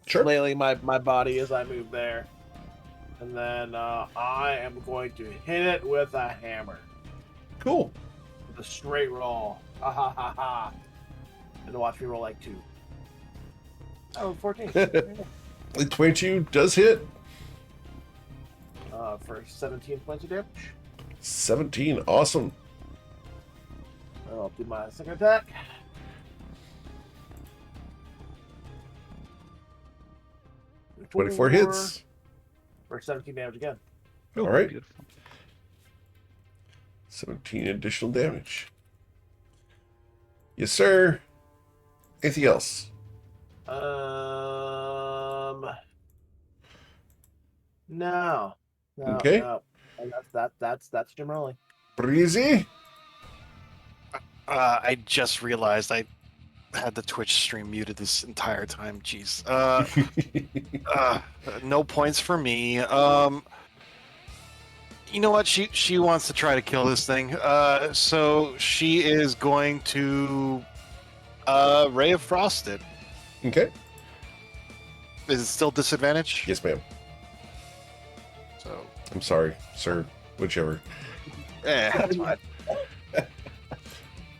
Sure. Flailing my body as I move there, and then I am going to hit it with a hammer, Cool. with a straight roll. Ha ha ha ha! And watch me roll like 2. Oh, 14. The 22 does hit. For 17 points of damage. 17. Awesome. I'll do my second attack. 24 hits. For 17 damage again. All right. Beautiful. 17 additional damage. Yes, sir. Anything else? No. Okay. No. And that's Jim Rowley. Breezy? I just realized I had the Twitch stream muted this entire time. Jeez. No points for me. You know what? She wants to try to kill this thing. So she is going to Ray of Frost it. Okay. Is it still disadvantage? Yes, ma'am. So I'm sorry, sir. Whichever. that's fine.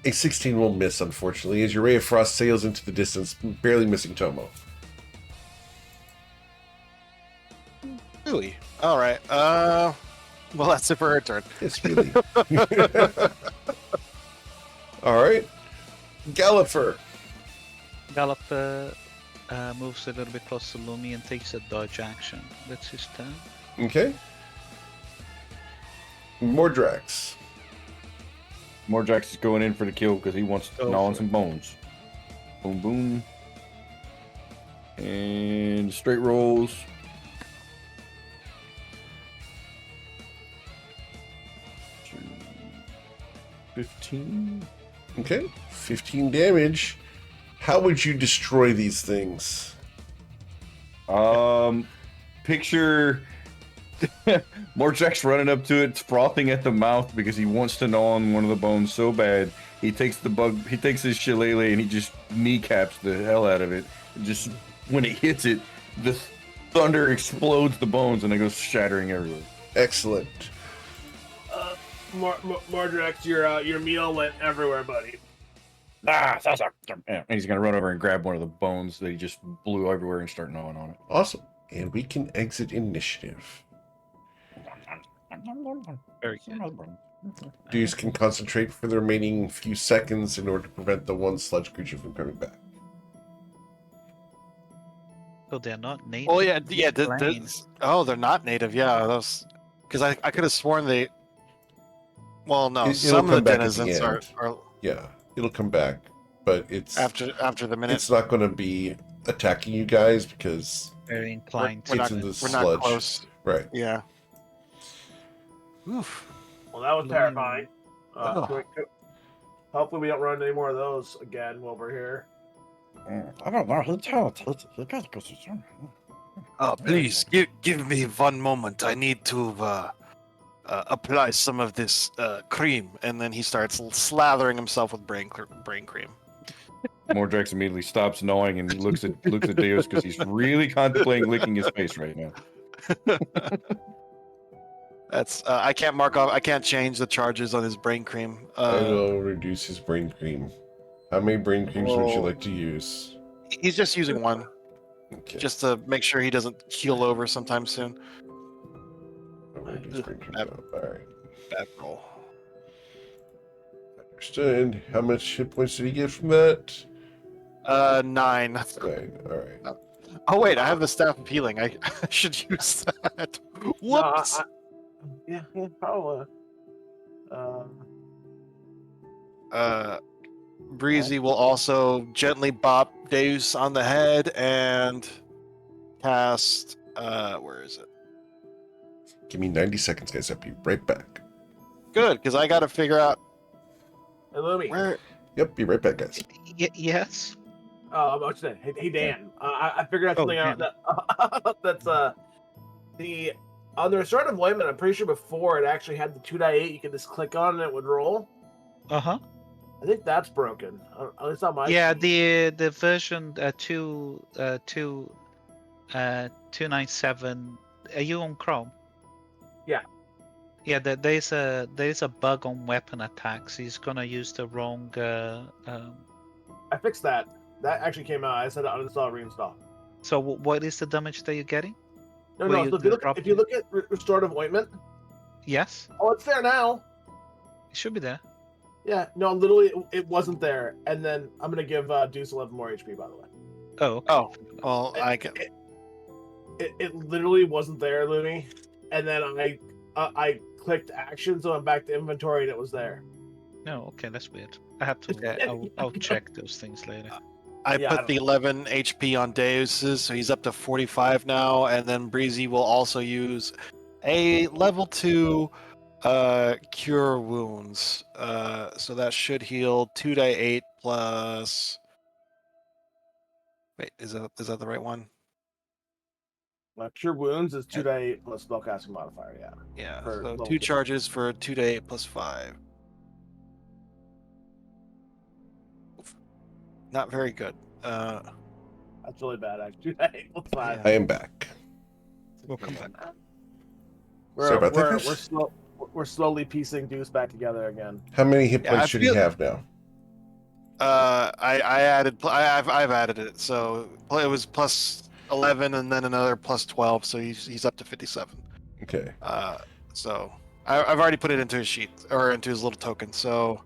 A 16 will miss, unfortunately, as your ray of frost sails into the distance, barely missing Tomo. Really? All right. Well, that's it for her turn. Yes, really. All right. Gallifer. Gallop moves a little bit closer to Lumi and takes a dodge action. That's his turn. Okay. Mordrax. Mordrax is going in for the kill because he wants to Go gnaw on for some bones. Boom, boom. And straight rolls. 15. Okay, 15 damage. How would you destroy these things? Picture Morjack's running up to it, frothing at the mouth because he wants to gnaw on one of the bones so bad. He takes his shillelagh and he just kneecaps the hell out of it. Just when it hits it, the thunder explodes the bones and it goes shattering everywhere. Excellent. Mordrex, your meal went everywhere, buddy. And he's gonna run over and grab one of the bones that he just blew everywhere and start gnawing on it. Awesome. And we can exit initiative. Very good. Dudes can concentrate for the remaining few seconds in order to prevent the one sludge creature from coming back. So they're not native. Oh yeah, to yeah. the plane. Oh, they're not native. Yeah, those. Because I could have sworn they. Well, no, It'll some of come the back at the denizens are end. Yeah, it'll come back, but it's after the minute. it's not going to be attacking you guys because Very inclined We're to. it's not- in the We're sludge. not close. Right. Yeah. Oof. Well, that was terrifying. Oh. Hopefully, we don't run any more of those again while we're here. I don't know. He got to go to Germany. Oh, please give me one moment. I need to apply some of this cream, and then he starts slathering himself with brain cream. Mordrax immediately stops gnawing and looks at Deus because he's really contemplating licking his face right now. That's I can't mark off. I can't change the charges on his brain cream. I will reduce his brain cream. How many brain creams would you like to use? He's just using one, Okay. just to make sure he doesn't keel over sometime soon. I'll reduce brain cream. All right. Bad roll. Understood. How much hit points did he get from that? 9. 9. All right. Oh wait, I have the staff of healing. I should use that. Whoops. Yeah, probably. Breezy will also gently bop Deus on the head and cast. Where is it? Give me 90 seconds, guys. I'll be right back. Good, because I got to figure out Hey, Lumi. where. Yep, be right back, guys. Yes. Oh, I'm about to say, hey Dan. I figured out Oh, something out that that's the on the restorative ointment. I'm pretty sure before it actually had the 2die8. You could just click on and it would roll. Uh huh. I think that's broken. At least on my. Yeah, sheet. the version 297. Are you on Chrome? Yeah. Yeah, there's a bug on weapon attacks. He's gonna use the wrong. I fixed that. That actually came out. I said uninstall, reinstall. So what is the damage that you're getting? No, Will no. you So if you look at restorative ointment, Yes, oh, it's there now. it should be there. Yeah, no, literally, it wasn't there. And then I'm gonna give Deuce 11 more HP, by the way. Oh, okay. Oh, well, I can. It literally wasn't there, Looney. And then I clicked action, so I'm back to inventory, and it was there. No, okay, that's weird. I have to. Yeah. I'll check those things later. I Yeah, I put don't the 11 HP on Deus's, so he's up to 45 now, and then Breezy will also use a level 2 cure wounds. So that should heal 2d8 plus. Wait, is that the right one? Cure wounds is 2d8 plus spellcasting modifier. Yeah. Yeah. For So level 2 2. charges for 2d8 plus 5. Not very good. That's really bad, actually. 2d8 plus 5. I am back. We'll come back. Sorry about that, guys. We're slowly piecing Deuce back together again. How many hit Yeah, points I should he feel- have now? I added. I've added it, so it was plus 11 and then another plus 12, so he's up to 57. Okay. So I've already put it into his sheet or into his little token. So,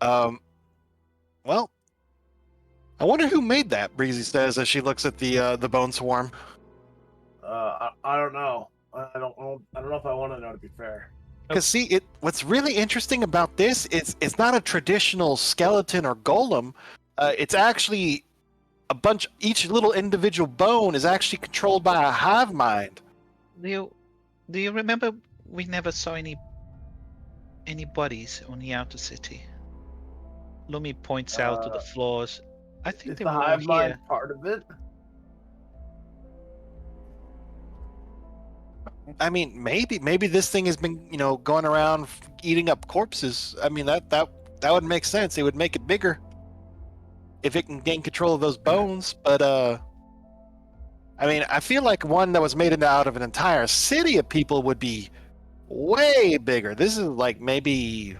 well, I wonder who made that. Breezy says as she looks at the bone swarm. I don't know. I don't know if I want to know, to be fair. Because see, what's really interesting about this is it's not a traditional skeleton or golem. It's actually a bunch. Each little individual bone is actually controlled by a hive mind. Do you remember we never saw any any bodies on the outer city? Lumi points out to the floors. I think Is they the were all hive mind here. part of it? I mean, maybe this thing has been, going around eating up corpses. I mean, that would make sense. It would make it bigger if it can gain control of those bones. But I mean, I feel like one that was made out of an entire city of people would be way bigger. This is like maybe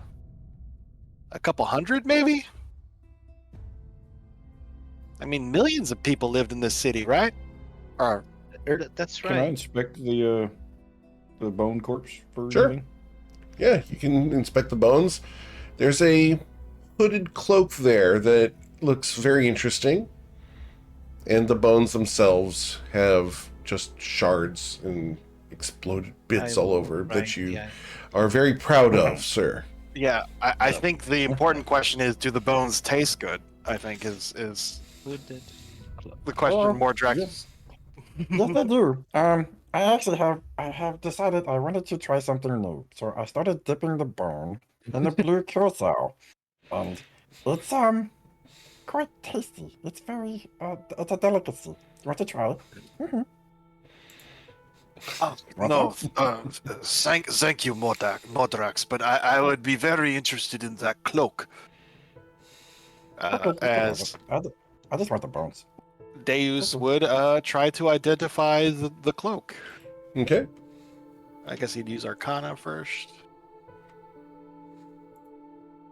a couple hundred, maybe. I mean, millions of people lived in this city, right? Or That's Can I right. inspect the bone corpse for Sure. anything? Yeah, you can inspect the bones. There's a hooded cloak there that looks very interesting. And the bones themselves have just shards and exploded bits all over that you Yeah. are very proud of, sir. yeah, I think the important question is, do the bones taste good? I think is Hooded. the question more direct. Yes, yes, they do. I have decided I wanted to try something new, so I started dipping the bone in the blue curacao, and it's quite tasty. It's very it's a delicacy. You want to try it? Mhm. Oh, Want no, some? thank you, Modrax, but I would be very interested in that cloak. Okay, you can have As it. I just want the bones. Deus Okay. would try to identify the cloak. Okay. I guess he'd use Arcana first.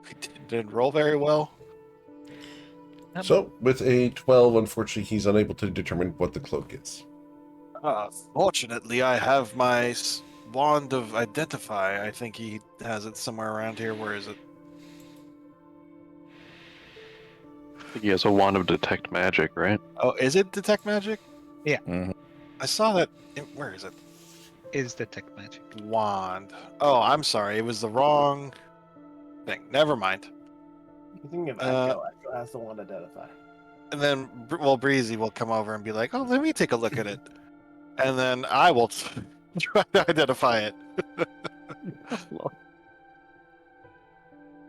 He didn't roll very well. So, with a 12, unfortunately, he's unable to determine what the cloak is. Fortunately, I have my wand of identify. I think he has it somewhere around here. Where is it? I think he has a wand of detect magic, right? Oh, is it detect magic? Yeah. Mhm. I saw that. Where is it? Is detect magic. Wand. Oh, I'm sorry. It was the wrong thing. Never mind. You think of Echo. Echo has the one identify. And then, Breezy will come over and be like, "Oh, let me take a look at it," and then I will try to identify it.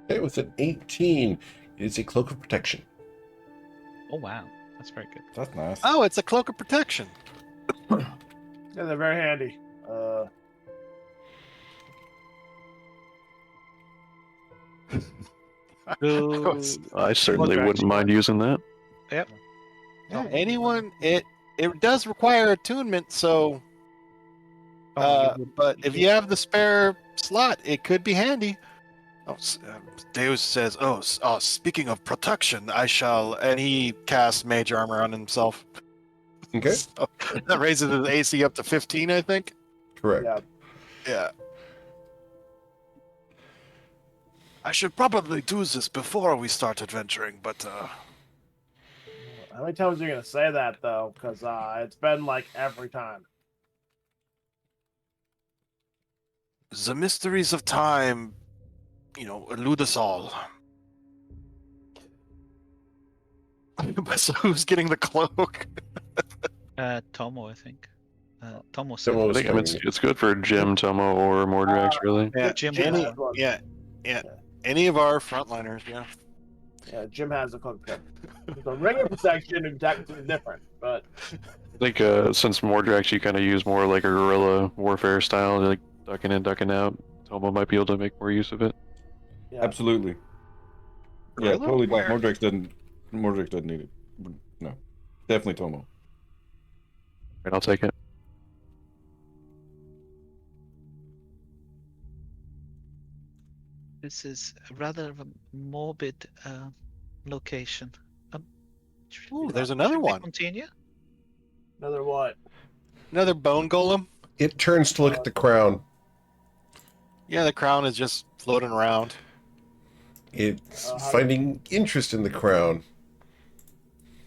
Okay, with an 18, it is a cloak of protection. Oh wow, that's very good. That's nice. Oh, it's a cloak of protection. Yeah, they're very handy. I certainly Modrax, wouldn't mind using that. Yep. Yeah, anyone. It does require attunement, so. But if you have the spare slot, it could be handy. Oh, Deus says, speaking of protection, I shall," and he casts mage armor on himself. Okay, So, that raises his AC up to 15, I think. correct. Yeah. Yeah. I should probably do this before we start adventuring, but How many times are you gonna say that though? Because it's been like every time. the mysteries of time, elude us all. But so who's getting the cloak? Tomo, I think. Tomo said. Tomo I was think carrying it's, it. it's good for Jim, Tomo, or Mordrax, really. Yeah, Jim Jim has has one. yeah. Any of our frontliners, yeah. Yeah, Jim has a cloak too. The ring of protection is technically different, but I think since Mordrax, you kind of use more like a guerrilla warfare style, like ducking in, ducking out. Tomo might be able to make more use of it. yeah. Absolutely. Yeah, Really? totally. Where? Mordrax doesn't need it. No, definitely Tomo. Right, I'll take it. This is rather of a morbid location. Ooh, there's another Should we one. continue? Another what? Another bone golem. It turns to look at the crown. Yeah, the crown is just floating around. It's How do- finding interest in the crown.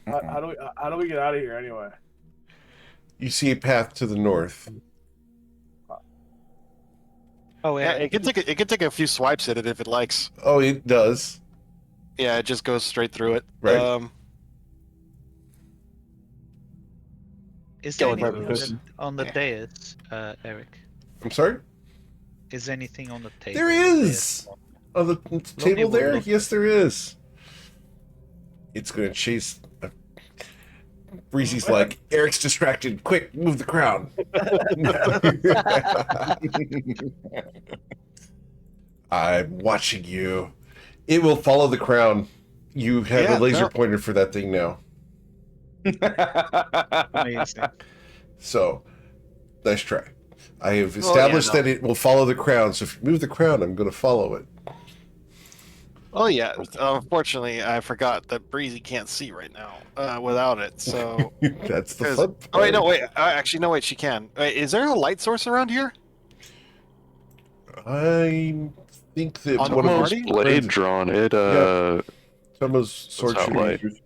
How do we get out of here anyway? You see a path to the north. Oh Yeah, yeah. it can take a few swipes at it if it likes. Oh, it does. Yeah, it just goes straight through it. Right. Is there Going anything right with on the dais, Eric? I'm sorry? Is anything on the table? There is! On the table will there? look. Yes, there is. It's going to chase... Breezy's like, Eric's distracted. Quick, move the crown. I'm watching you. It will follow the crown. You have Yeah, a laser no. pointer for that thing now. Amazing. So, nice try. I have yeah, established no. that it will follow the crown. So if you move the crown, I'm going to follow it. Oh yeah. Unfortunately, I forgot that Breezy can't see right now without it. So. That's the 'cause- fun part. Oh wait, no, wait. Actually, no, wait. She can. Wait, is there a light source around here? I think that On one of Marty? those Blade drawn. It some of those sword What's that shooting. light?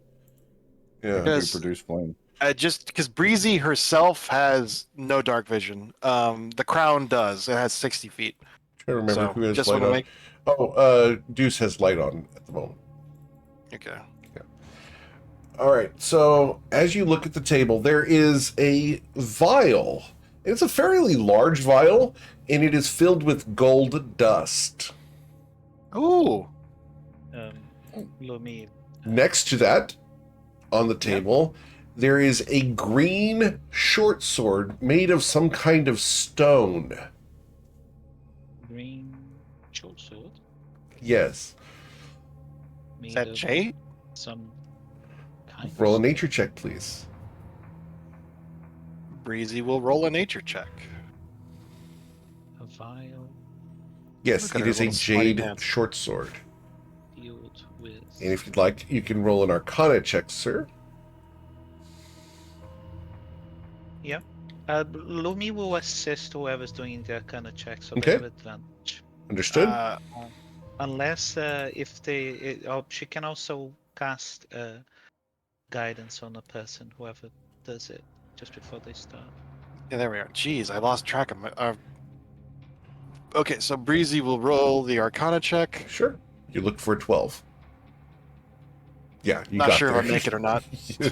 Yeah. They Because- produce flame. Just because Breezy herself has no dark vision. The crown does. It has 60 feet. Trying to remember So, who has just light want to on. make. Deuce has light on at the moment. Okay. All right. So as you look at the table, there is a vial. It's a fairly large vial, and it is filled with gold dust. Ooh. Lumi. Next to that, on the table, there is a green short sword made of some kind of stone. Green short sword. Yes. Made Is that of Jade? some kind. of Roll a stone. nature check, please. Breezy will roll a nature check. A vial Yes, Look at it her is a little slutty jade pants. short sword. filled with. And if you'd like, you can roll an arcana check, sir. Lumi will assist whoever's doing the arcana check, so Okay. they have advantage. Understood? Unless if she can also cast guidance on a person, whoever does it, just before they start. Yeah, there we are. Jeez, I lost track of my. Okay, so Breezy will roll the Arcana check. Sure. You look for a 12. Yeah, you Not got sure if there. I'll make it or not.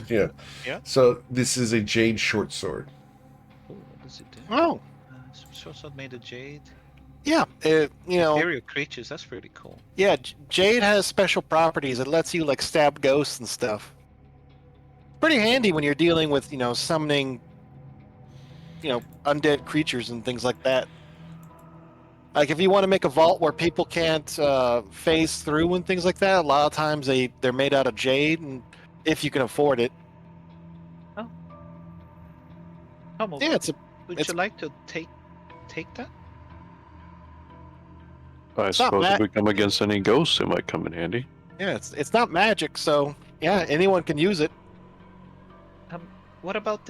Yeah. Yeah. So this is a jade short sword. Oh, what does it do? Oh, Short sword made of jade. yeah. Ethereal creatures. That's pretty cool. Yeah. Jade has special properties. It lets you like stab ghosts and stuff. Pretty handy when you're dealing with summoning, undead creatures and things like that. Like if you want to make a vault where people can't phase through and things like that, a lot of times they're made out of jade, and if you can afford it. Hummel, Yeah, would it's- you like to take that? I not suppose bad. if we come against any ghosts, it might come in handy. yeah, it's not magic, so yeah, anyone can use it. What about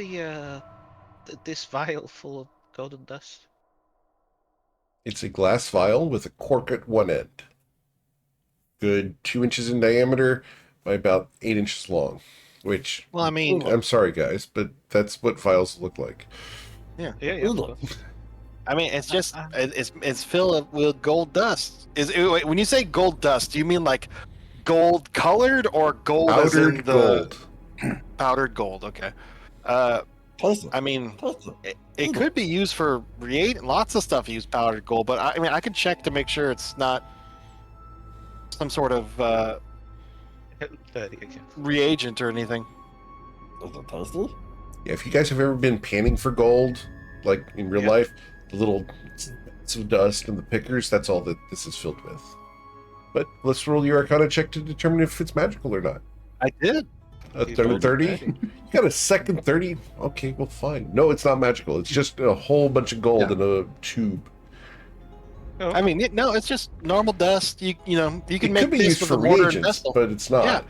this vial full of golden dust? It's a glass vial with a cork at one end. Good 2 inches in diameter by about 8 inches long. Which, Well, I mean, I'm sorry guys, but that's what vials look like. Yeah. Ugh. Of course. I mean, it's just it's filled with gold dust. Wait, when you say gold dust, do you mean like gold colored or gold as in Powdered the gold. powdered gold? Okay. Taste it. I mean, Taste it. it could be used for reagent. Lots of stuff use powdered gold, but I mean, I could check to make sure it's not some sort of 30 again. reagent or anything. Is it tasty? Yeah, if you guys have ever been panning for gold, like in real Yeah. life, the little bits of dust and the pickers, that's all that this is filled with. But let's roll your Arcana check to determine if it's magical or not. I did. A You third rolled a 30? 30. You got a second 30? Okay, well, fine. No, it's not magical. It's just a whole bunch of gold in a tube. I mean, no, it's just normal dust. You can It make could be this used with for a mortar and reagents, pestle. but it's not. Yeah. at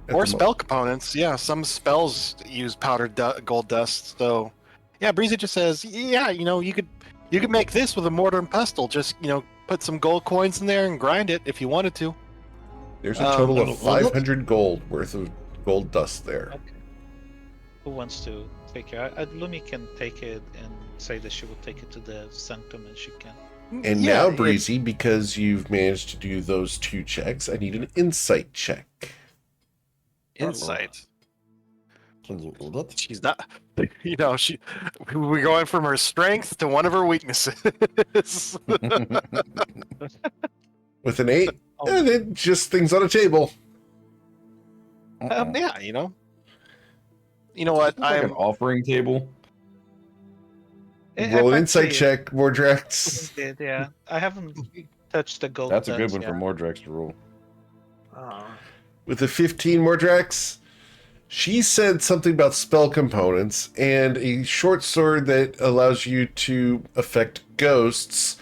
the Or moment. spell components. Yeah, some spells use powdered gold dust. So, yeah, Breezy just says, yeah, you could make this with a mortar and pestle. Just put some gold coins in there and grind it if you wanted to. There's a total Um, of 500 gold worth of gold dust there. Okay. Who wants to take it? Lumi can take it and say that she will take it to the sanctum and she can. And Yeah, now, Breezy, because you've managed to do those 2 checks, I need an insight check. insight. Can you eat it? She's not. You know, we're going from her strength to one of her weaknesses. With an 8, and it just things on a table. Yeah, you know. You know what? It's like an offering table. Roll an I've insight actually check, Mordrax. did, yeah. I haven't touched the gold. That's a good dust one yet. for Mordrax to roll. With a 15, Mordrax, she said something about spell components and a short sword that allows you to affect ghosts.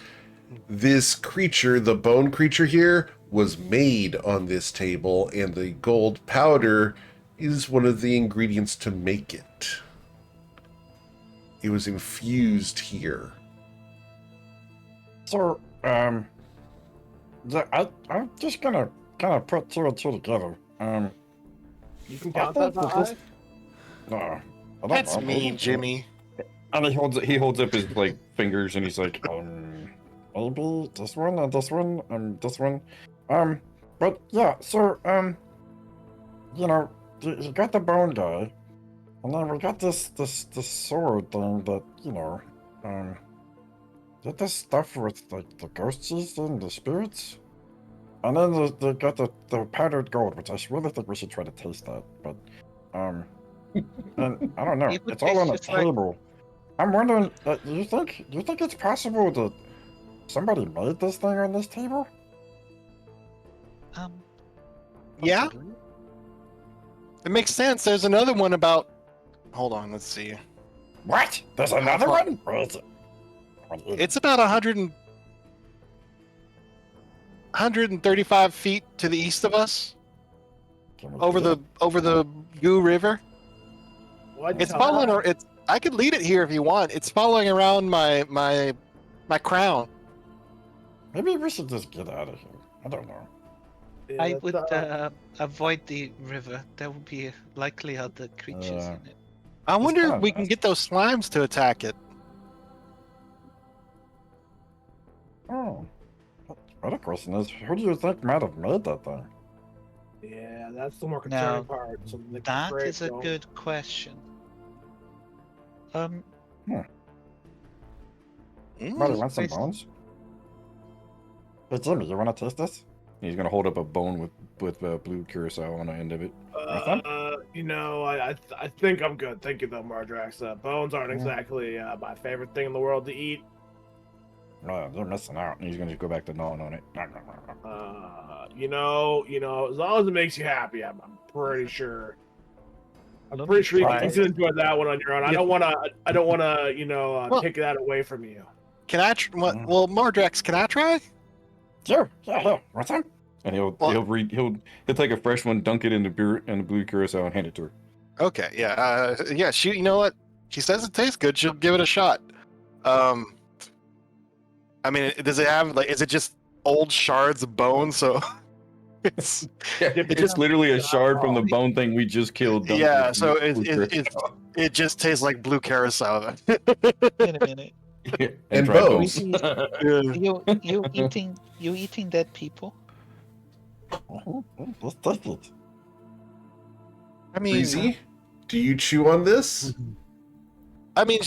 This creature, the bone creature here, was made on this table, and the gold powder is one of the ingredients to make it. It was infused here. So, I'm just gonna kind of put 2 and 2 together. You can I count that think high? no, I don't That's know, mean, maybe- Jimmy. And he holds up his like fingers and he's like, maybe this one and this one and this one. But yeah, so you know, you got the bone guy, and then we got this sword thing that, you know, did this stuff with like the ghosties and the spirits, and then they got the powdered gold, which I really think we should try to taste that, but and I don't know, It would it's all on a taste just like- table. I'm wondering, do you think it's possible that somebody made this thing on this table? Yeah, Possibly. it makes sense. There's another one about. Hold on, let's see. What? There's another far- one? Where is it? It's about 135 feet to the east of us, Can we over get the Goo River. Why'd you It's tell following. her? It's. I could lead it here if you want. It's following around my crown. Maybe we should just get out of here. I don't know. Yeah, I that's, would avoid the river. There would be likely other creatures in it. I wonder kinda if we can nice. get those slimes to attack it. Oh. Other question is, who do you think might have made that thing? yeah, that's the more concerning Now, part. So the That great is a don't- good question. Buddy, Mm. want some Taste- bones? Hey Jimmy, you want to taste this? he's gonna hold up a bone with blue curacao on the end of it. You know, I think I'm good. Thank you, though, Mardrax. Bones aren't Yeah. exactly my favorite thing in the world to eat. No, you're missing out. And he's gonna go back to gnawing on it. You know, as long as it makes you happy, I'm pretty sure. I'm Let pretty me sure you try can it. enjoy that one on your own. I don't want to, Well- take that away from you. Can I? Well, Mardrax, can I try? Sure, yeah, want some? And he'll Well- he'll take a fresh one, dunk it in the beer and the blue curacao, and hand it to her. Okay, yeah, yeah. She, you know what? She says it tastes good. She'll give it a shot. I mean, does it have like? Is it just old shards of bone? So it's It's just literally a shard from the bone thing we just killed. dunked yeah. with So blue curacao. it just tastes like blue carousel. Wait a minute. And dry bones. You eating dead people? Let's taste it. I mean, Breezy, do you chew on this? I mean,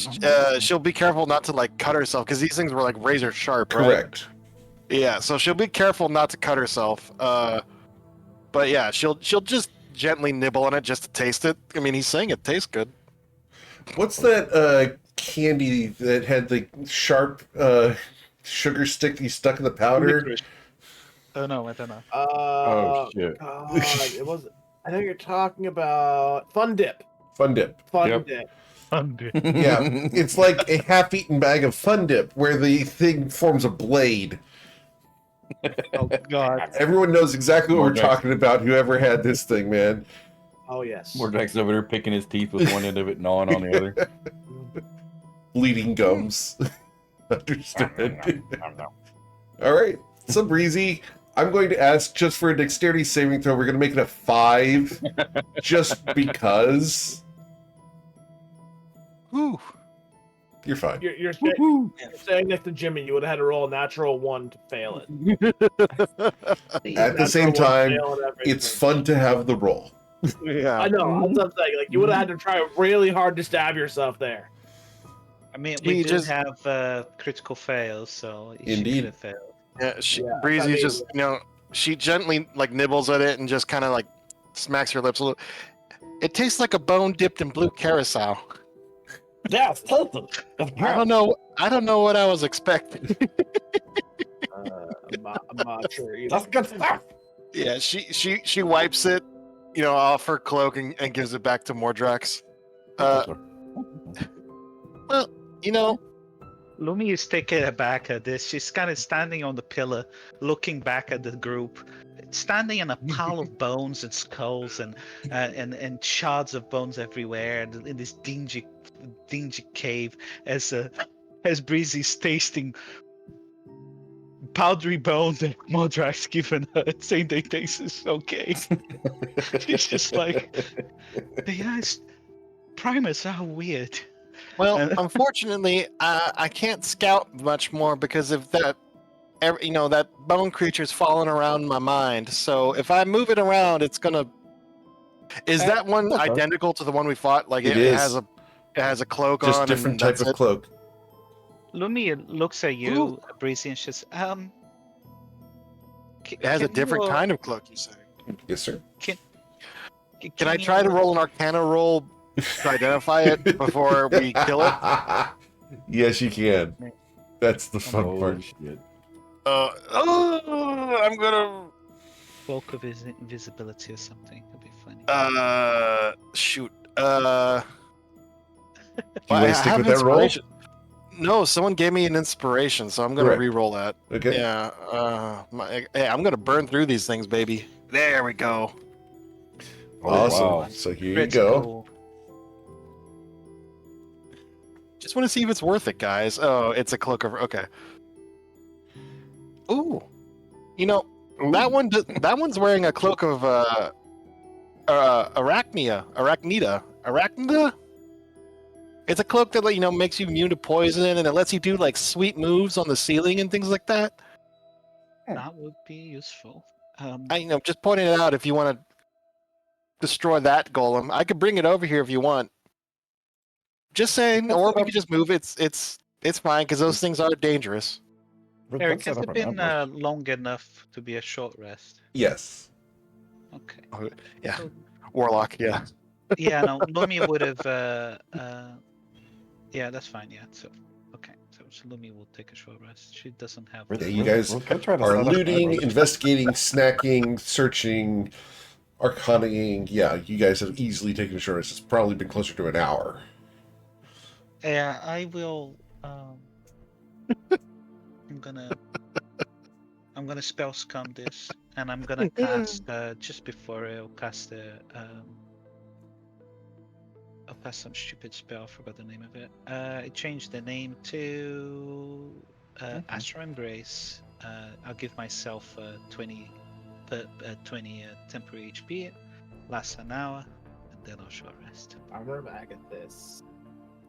she'll be careful not to like cut herself because these things were like razor sharp, right? Correct. Yeah, so she'll be careful not to cut herself. But yeah, she'll just gently nibble on it just to taste it. I mean, he's saying it tastes good. What's that candy that had the sharp sugar stick that you stuck in the powder? Oh no, I don't know. Oh shit! God, it was. I think you're talking about Fun Dip. Fun Dip. Fun Yep. Dip. Yeah, it's like a half-eaten bag of Fun Dip where the thing forms a blade. Oh god. Everyone knows exactly what we're Mordrax. talking about. Whoever had this thing, man. Oh yes. Mordrax over there picking his teeth with one end of it, gnawing on the other. Bleeding gums. Understood. No. All right. So Breezy, I'm going to ask just for a dexterity saving throw. We're going to make it a 5, just because. Whew. You're fine. You're saying next to Jimmy, you would have had to roll a natural 1 to fail it. At the same Natural one time, fail at everything. it's fun to have the roll. Yeah. I know. That's what I'm saying. Like you would have had to try really hard to stab yourself there. I mean, He we do just- have critical fails, so she Indeed. could have failed. Yeah, Yeah, Breezy I mean- just, she gently like nibbles at it and just kind of like smacks her lips a little. It tastes like a bone dipped in blue carousel. Yeah, it's tasty. It's I don't know. I don't know what I was expecting. I'm not sure. Either. That's good stuff. Yeah, she wipes it, off her cloak and gives it back to Mordrax. Well, Lumi is taken aback at this. She's kind of standing on the pillar, looking back at the group, standing in a pile of bones and skulls and shards of bones everywhere, and in this dingy cave as Breezy's tasting powdery bones that Modrak's given her, saying they taste okay. She's just like, the guys, Primus are weird. well, unfortunately, I can't scout much more because of that. That bone creature's falling around my mind. So if I move it around, it's gonna. Is that one okay. identical to the one we fought? Like It it is. has a cloak Just on. different and type that's of it? cloak. Lumi looks at you, Breezy, and says, It has a different kind of cloak. You say? Yes, sir. Can I try to roll an Arcana roll to identify it before we kill it? Yes, you can. That's the fun Oh, part. shit. I'm gonna. cloak of invisibility or something? It'll be funny. Shoot. Do you Well, want I to stick have with that roll? inspiration. No, someone gave me an inspiration, so I'm gonna Correct. re-roll that. Okay. Yeah. Hey, I'm gonna burn through these things, baby. There we go. Oh, Awesome. wow. So here you go. Critical. Just want to see if it's worth it, guys. Oh, it's a cloak of. Okay. Ooh. That one. That one's wearing a cloak of arachnida. It's a cloak that makes you immune to poison, and it lets you do like sweet moves on the ceiling and things like that. That would be useful. Just pointing it out if you want to destroy that golem. I could bring it over here if you want. Just saying, or we could just move. It's fine because those things are dangerous. We Eric, could has set it up an been ambush. long enough to be a short rest? Yes. Okay. Yeah, So, Warlock. Yeah. yeah, no, Lumi would have. Yeah, that's fine. Yeah, so okay, so Lumi will take a short rest. She doesn't have. Yeah, you guys We could try to are set up an looting, ambush. investigating, snacking, searching, arcanaing. Yeah, you guys have easily taken assurance. It's probably been closer to an hour. Yeah, I will. I'm gonna spell scum this, and I'm gonna cast just before I'll cast I'll cast some stupid spell. I forgot the name of it. I changed the name to Astral Embrace. I'll give myself 20 temporary HP. Lasts an hour, and then I'll short rest. I'm back at this.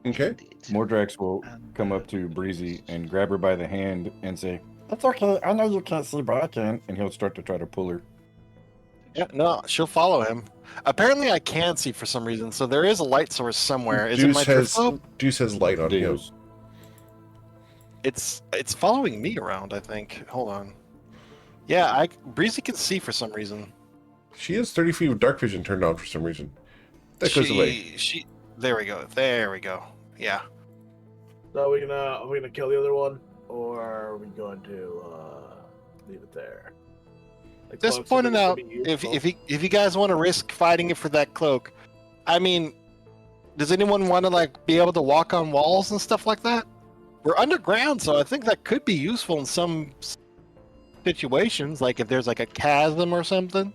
Okay. Indeed. Mordrax will And, come up to Breezy and grab her by the hand and say, It's okay. I know you can't see, but I can. and he'll start to try to pull her. Yeah. No, she'll follow him. Apparently, I can see for some reason, so there is a light source somewhere. Is it my telescope? Deuce has light on him. Deals. It's following me around. I think. Hold on. Yeah, Breezy can see for some reason. She has 30 feet of dark vision turned on for some reason. That goes away. There we go. There we go. Yeah. So are we gonna kill the other one, or are we going to leave it there? Like, Just cloaks pointing are out, gonna be if useful. if you guys want to risk fighting it for that cloak, I mean, does anyone want to be able to walk on walls and stuff like that? We're underground, so I think that could be useful in some situations, like if there's a chasm or something.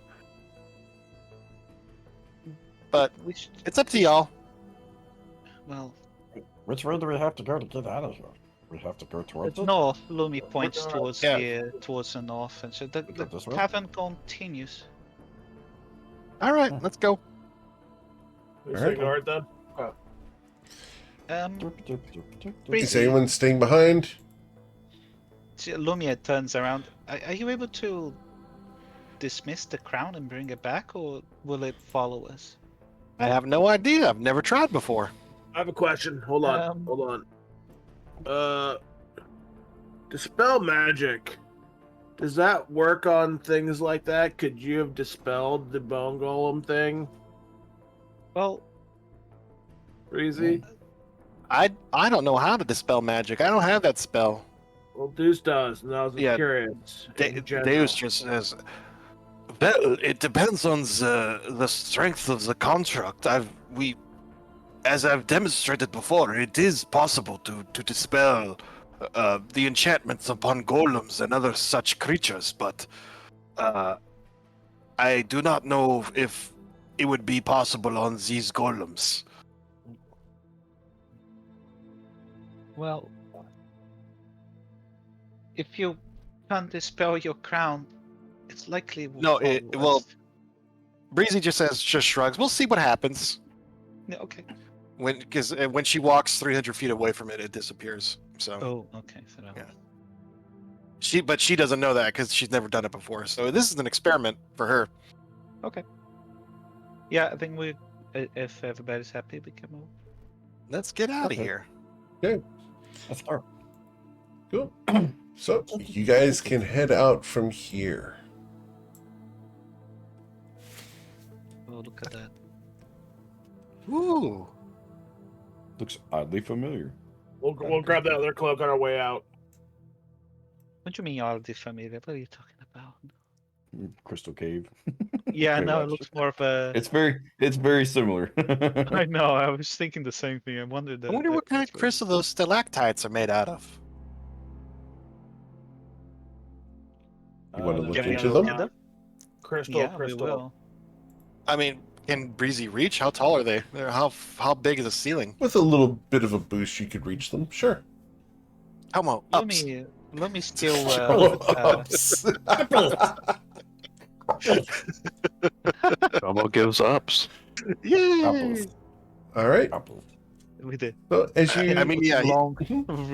But Which, it's up to y'all. well, Which way do we have to go to get out of here? We have to go towards it? north. Lumi points gonna- towards towards the north, and so the Go this way? cavern continues. All right, let's go. We Alright. ignore it then. Doop, doop, doop, doop, doop. Breezy. Is anyone staying behind? Lumia turns around. Are you able to dismiss the crown and bring it back, or will it follow us? I have no idea. I've never tried before. I have a question. Hold on. Dispel magic. Does that work on things like that? Could you have dispelled the bone golem thing, Well, Breezy? I don't know how to dispel magic. I don't have that spell. Well, Deuce does, and I was Yeah, curious. in general. Deus just says, "Well, it depends on the strength of the construct. As I've demonstrated before, it is possible to dispel the enchantments upon golems and other such creatures, but I do not know if it would be possible on these golems." well, if you can't dispel your crown, it's likely will No, follow us. Breezy just shrugs. We'll see what happens. Yeah, okay. Because when she walks 300 feet away from it, it disappears. So Oh, okay. So that- Yeah. But she doesn't know that because she's never done it before. So this is an experiment for her. Okay. Yeah, I think if everybody's happy, we can move. Let's get out of Okay. here. Let's start. Cool. So you guys can head out from here. Oh, look at that. Ooh. Looks oddly familiar. We'll grab that other cloak on our way out. What do you mean already familiar? What are you talking about? Crystal Cave. Yeah, Okay, no, it watch. looks more of a. It's very similar. I know. I was thinking the same thing. I wondered. I wonder what kind of crystal those stalactites are made out of. You want to look Can we into look them? at them? Crystal, Yeah, we crystal. will. I mean, can Breezy reach? How tall are they? How big is the ceiling? With a little bit of a boost, you could reach them. Sure. How much? Let me steal. Ups. Tomo gives ups. Yay! Apples. All right. Apples. with a So as you, I mean, yeah, long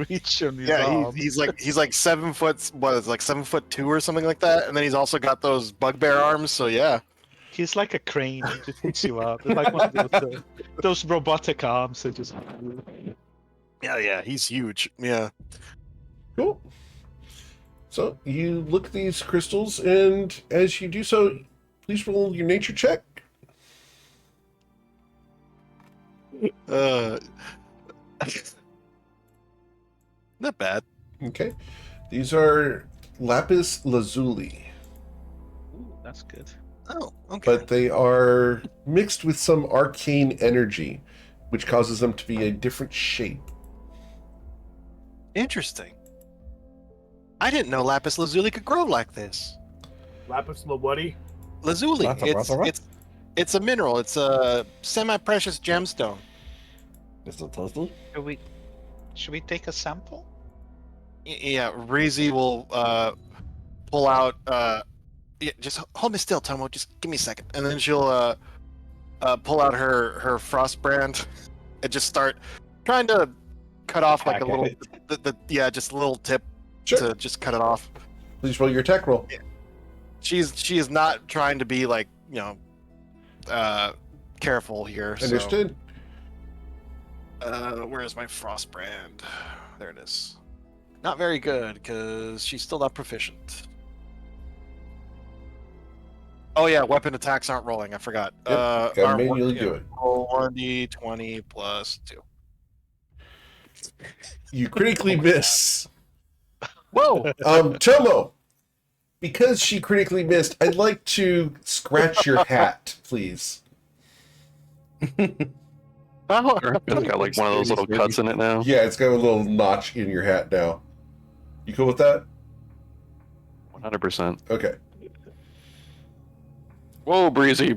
reach on his Yeah, arm. he's like 7 foot. What is it, like 7'2" or something like that? And then he's also got those bugbear arms. So yeah. He's like a crane. He just picks you up. It's like one of those robotic arms that just. Yeah, he's huge. Yeah. cool. So you look at these crystals, and as you do so, please roll your nature check. Not bad. Okay. These are lapis lazuli, Ooh, that's good. Oh, okay. but they are mixed with some arcane energy, which causes them to be a different shape. Interesting. I didn't know lapis lazuli could grow like this. Lapis lazuli. Lazuli. What? It's a mineral. It's a semi-precious gemstone. Is it tasty? Should we take a sample? Yeah, Breezy will pull out. Yeah, just hold me still, Tomo. Just give me a second, and then she'll pull out her frost brand and just start trying to cut off like a Hack at little, it. just a little tip Sure. to just cut it off. Please roll your attack roll. She is not trying to be like careful here. Understood. So, where is my frost brand? There it is. Not very good because she's still not proficient. Oh yeah, weapon attacks aren't rolling. I forgot. Yep, gotta Our manually do it. Roll 1d20 plus 2. You critically miss. Whoa! Tomo, because she critically missed, I'd like to scratch your hat, please. Oh, It's got like one of those little cuts in it now. Yeah, it's got a little notch in your hat now. You cool with that? 100%. Okay. Whoa, breezy.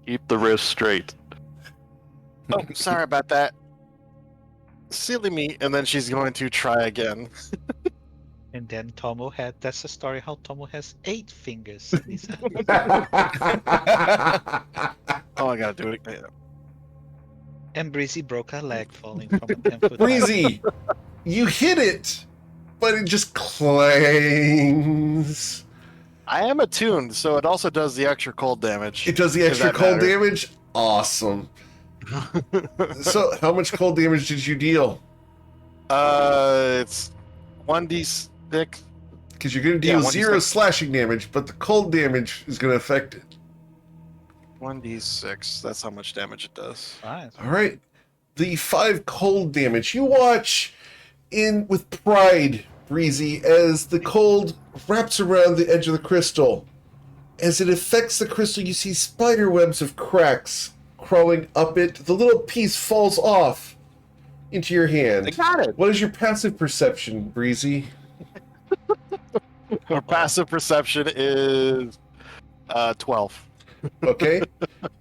Keep the wrist straight. oh, sorry about that. Silly me. And then she's going to try again. And then Tomo that's the story how Tomo has 8 fingers in his hand. Oh, I gotta do it again. And Breezy broke her leg falling from a 10-foot. Breezy, you hit it, but it just clangs. I am attuned, so it also does the extra cold damage. It does the Does extra that cold matter? damage? Awesome. So, how much cold damage did you deal? It's 1d6. Because you're going to Yeah, deal 1d6. 0 slashing damage, but the cold damage is going to affect it. 1d6. That's how much damage it does. Nice. All right. The 5 cold damage. You watch in with pride, Breezy, as the cold wraps around the edge of the crystal. As it affects the crystal, you see spider webs of cracks crawling up it. The little piece falls off into your I hand. got it. What is your passive perception, Breezy? Our passive perception is 12. Okay.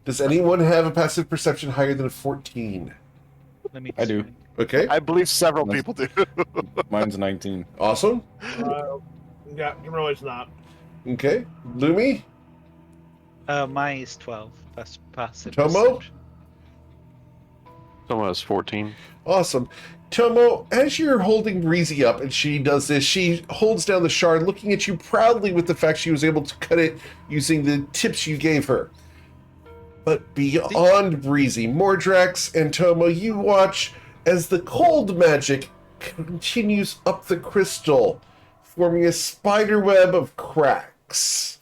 Does anyone have a passive perception higher than a 14? Let me. I do. see. Okay. I believe several people do. Mine's 19. Awesome. Yeah, really, it's not. Okay. Lumi? Mine is 12. That's passive. Tomo? perception. Someone has 14. Awesome. Tomo, as you're holding Breezy up and she does this, she holds down the shard, looking at you proudly with the fact she was able to cut it using the tips you gave her. But beyond Breezy, Mordrax and Tomo, you watch as the cold magic continues up the crystal, forming a spider web of cracks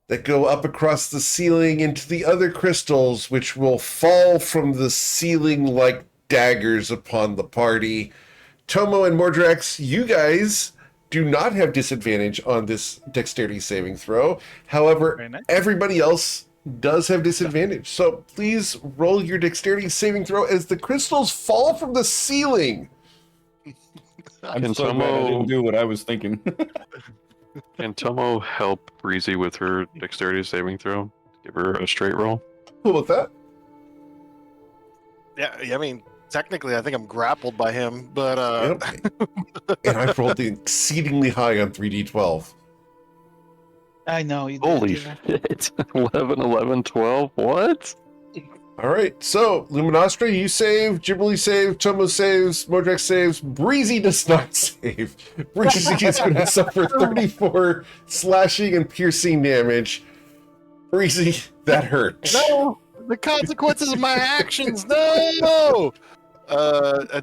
that go up across the ceiling into the other crystals, which will fall from the ceiling like daggers upon the party. Tomo and Mordrax, you guys do not have disadvantage on this dexterity saving throw. However, Very nice. everybody else does have disadvantage. So please roll your dexterity saving throw as the crystals fall from the ceiling. I'm Can so glad I Tomo- didn't do what I was thinking. Can Tomo help Breezy with her dexterity saving throw? Give her a straight roll. Cool with that? Yeah, I mean, technically, I think I'm grappled by him, but Yep. And I rolled exceedingly high on 3d12. I know. You did, Holy yeah. shit. 11, 11, 12. What? All right, so Luminostra, you save, Ghibli saves, Tomo saves, Modrex saves, Breezy does not save. Breezy is going to suffer 34 slashing and piercing damage. Breezy, that hurt. no, the consequences of my actions. No.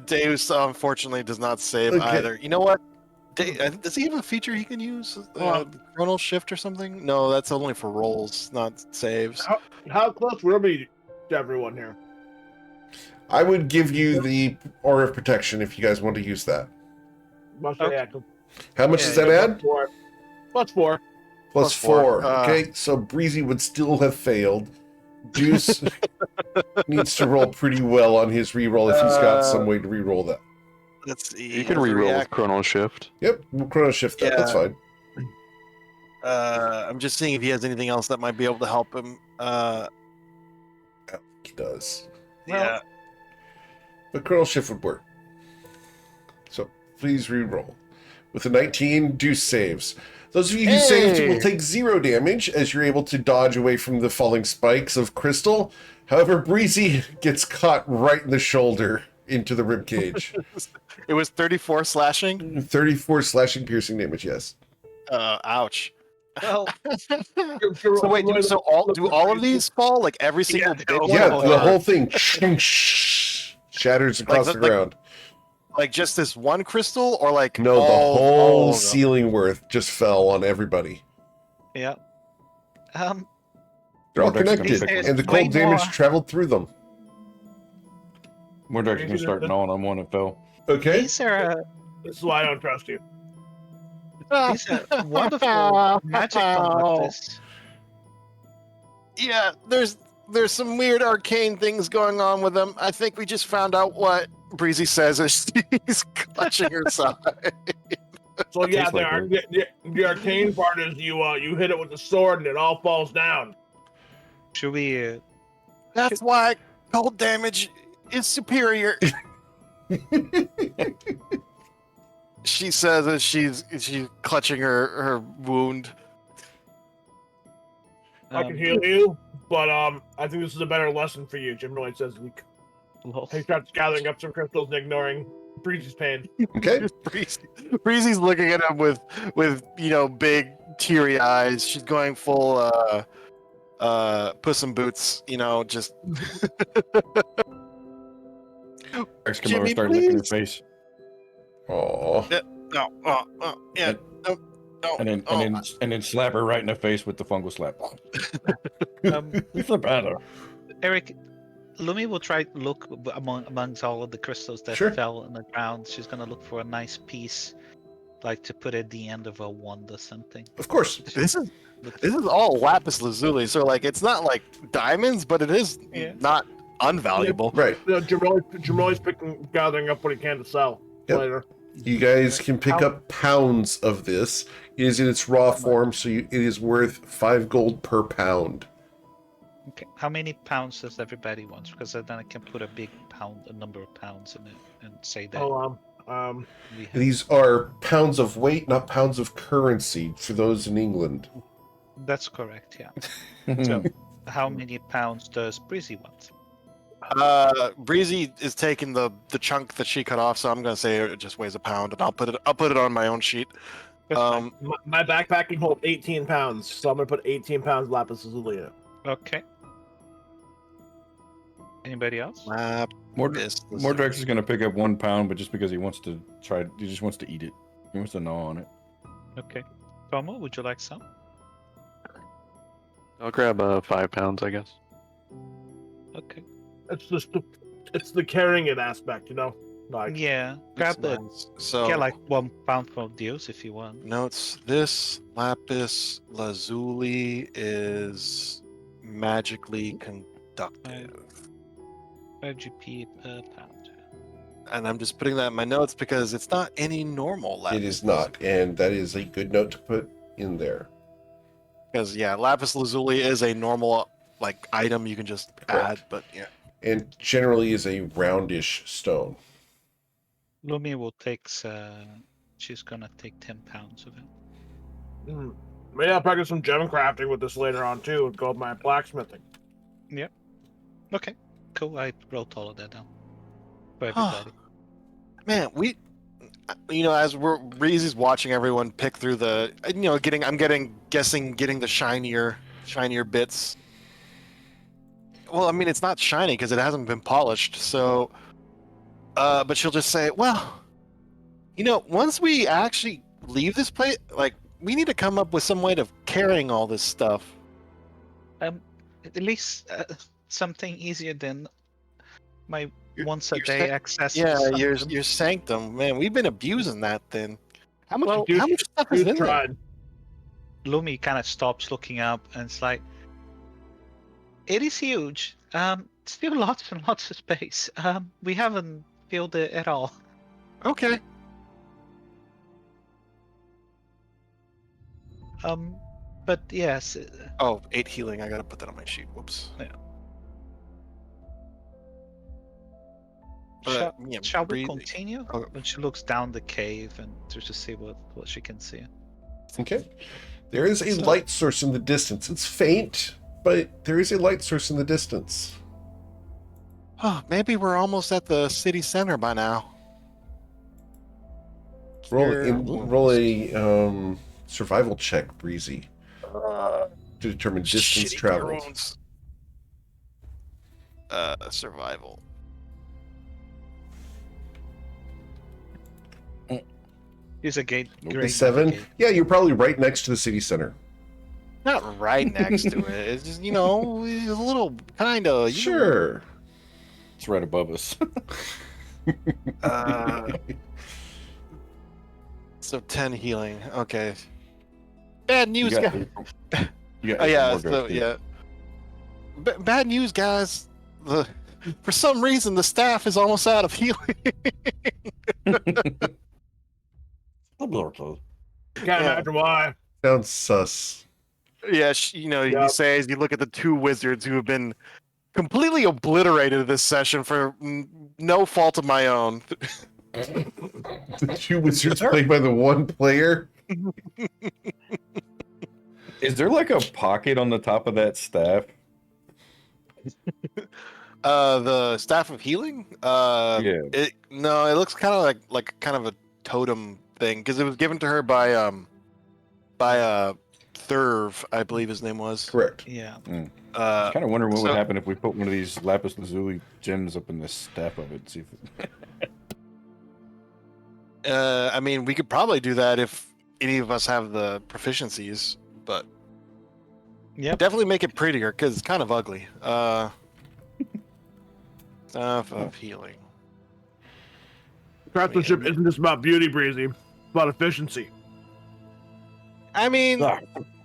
Deus unfortunately does not save Okay. either. You know what? Does he have a feature he can use? Chronal shift or something? No, that's only for rolls, not saves. How close will we to everyone here? I would give you the Aura of Protection if you guys want to use that. Must Okay. add. How much does that add? Plus 4. Plus Plus 4. four. Okay, so Breezy would still have failed. Deuce needs to roll pretty well on his reroll if he's got some way to reroll that. Let's see. You can reroll with Chrono Shift. Yep, we'll chrono shift that. That's Yeah. fine. I'm just seeing if he has anything else that might be able to help him. He does. Yeah. But chrono shift would work. So please reroll. With a 19, Deuce saves. Those of you who saved will take 0 damage as you're able to dodge away from the falling spikes of crystal. However, Breezy gets caught right in the shoulder into the ribcage. It was 34 slashing. 34 slashing piercing damage, yes. Ouch. Well, So wait, do all of these fall? Like every single big one? Yeah, Or, the whole thing shatters across Like the the- ground. like just this one crystal, or like No, the all whole of them? ceiling worth just fell on everybody. yeah. They're all Well, that's gonna connected, pick and the way cold damage more. traveled through them. Mordrek's gonna start gnawing on one that fell. Okay? These are This is why I don't trust you. these are wonderful magic conductors. Yeah, there's some weird arcane things going on with them. I think we just found out what Breezy says as she's clutching her side. So yeah, Tastes like the arcane part is you hit it with the sword and it all falls down. Should we? That's why cold damage is superior. She says as she's clutching her wound. I can heal you, but I think this is a better lesson for you. Jim Lloyd says Lol. he starts gathering up some crystals and ignoring Breezy's pain. Okay? Breezy's looking at him with big teary eyes. She's going full Puss in Boots. You know, just Rex come over Jimmy, and start licking her please. face. Oh, Yeah. No. And then slap her right in the face with the fungal slap. Um, It's a better. Eric, Lumi will try to look amongst all of the crystals that Sure. fell on the ground. She's gonna look for a nice piece, like to put at the end of a wand or something. of course. This is all lapis lazuli, so like it's not like diamonds, but it is Yeah. not unvaluable. Right. Jamroy's gathering up what he can to sell Yep. later. You guys can pick up pounds of this. It is in its raw form, so it is worth 5 gold per pound. Okay. How many pounds does everybody want? Because then I can put a number of pounds in it, and say that we have. These are pounds of weight, not pounds of currency for those in England. That's correct. Yeah. So, how many pounds does Breezy want? Breezy is taking the chunk that she cut off, so I'm gonna say it just weighs a pound, and I'll put it on my own sheet. That's fine. My backpack can hold 18 pounds, so I'm gonna put 18 pounds of lapis lazuli in it. Okay. Anybody else? Mordrex is gonna pick up 1 pound, but just because he wants to try, he just wants to eat it. He wants to gnaw on it. Okay. Tomo, would you like some? I'll grab 5 pounds, I guess. Okay. It's just it's the carrying it aspect, you know. Like Yeah. Grab the. So Get like 1 pound for deals if you want. notes. This lapis lazuli is magically conductive. 5 GP per pound. And I'm just putting that in my notes because it's not any normal lapis. It is not, and that is a good note to put in there. Because yeah, lapis lazuli is a normal like item you can just add, but yeah. And generally is a roundish stone. Lumi will take. She's gonna take 10 pounds of it. maybe I'll practice some gem crafting with this later on too, and go with my blacksmithing. Okay. Cool. I wrote all of that down for everybody. Man, as Breezy's watching everyone pick through the, getting the shinier bits. Well, I mean, it's not shiny because it hasn't been polished. So, but she'll just say, well, once we actually leave this place, like, we need to come up with some way of carrying all this stuff. At least something easier than my once a day access. to Yeah, something. your sanctum, man. We've been abusing that thing. How much? Well, how much stuff is in there? tried. Lumi kind of stops looking up and it's like, it is huge. Still lots and lots of space. We haven't filled it at all. Okay. But yes. Oh, 8 healing. I gotta put that on my sheet. Whoops. Yeah. But, Shall we breathe- continue? Okay. When she looks down the cave and to see what she can see. Okay. There is a light source in the distance. It's faint, but there is a light source in the distance. Oh, maybe we're almost at the city center by now. Roll a survival check, Breezy, to determine distance Shitty traveled. drones. Survival. He's a gate. A Great 7? gate. Yeah, you're probably right next to the city center. Not right next to it. It's just, it's a little kind of. Sure. It's right above us. So 10 healing. Okay. Bad news, You got guys. You got Oh, yeah. Mordrex, So, too. yeah. Bad news, guys. For some reason, the staff is almost out of healing. It'll be okay. Can't imagine why. Sounds sus. Yeah, you Yep. say as you look at the 2 wizards who have been completely obliterated this session for no fault of my own. The 2 wizards played by the 1 player. Is there like a pocket on the top of that staff? The staff of healing. Yeah. It looks kind of like kind of a totem thing because it was given to her by Thurv, I believe his name was. Correct. Yeah. I was kind of wondering what would so- happen if we put one of these lapis lazuli gems up in the staff of it. See if it... I mean, we could probably do that if any of us have the proficiencies, but Yep. definitely make it prettier because it's kind of ugly. Stuff of healing. Craftsmanship isn't just about beauty, Breezy. It's about efficiency. I mean, Yeah,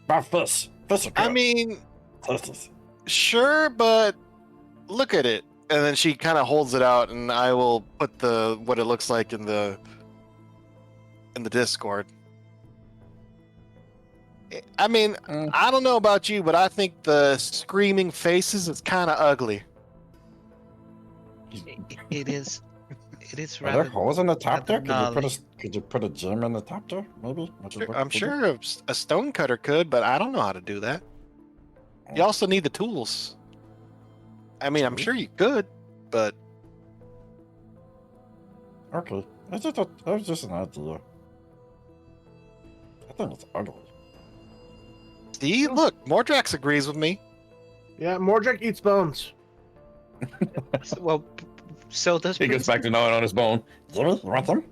about fish. Fish are good. I mean, Tasty. sure, but look at it. And then she kind of holds it out, and I will put the what it looks like in the Discord. I mean, I don't know about you, but I think the screaming faces is kind of ugly. It is. It is Are there rather. holes in the top there? rather Could you put a gem in the top there? Maybe. Would you look I'm for sure a stonecutter could, but I don't know how to do that. You also need the tools. I mean, I'm sure you could, but that? Okay. That was just an idea. I think it's ugly. see, look, Mordrax agrees with me. Yeah, Mordrak eats bones. Well, so does. He goes back to gnawing on his bone. Jimmy, you want some?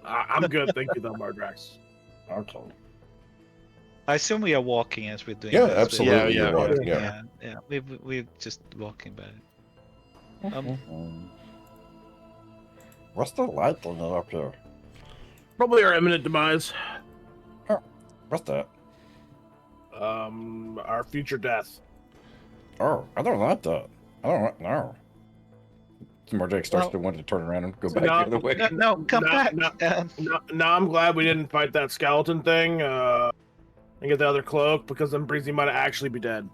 I'm good, thank you, though, Mordrax. Okay. I assume we are walking as we're doing. Yeah, this. absolutely. Yeah, you're yeah, right, yeah. Yeah. We're just walking by. What's the light thing up here? Probably our imminent demise. What's that? Our future death. Oh, I don't like that. I don't like no. Mordek starts to want to turn around and go back the other way. No, come back. No, I'm glad we didn't fight that skeleton thing. And get the other cloak because then Breezy might actually be dead.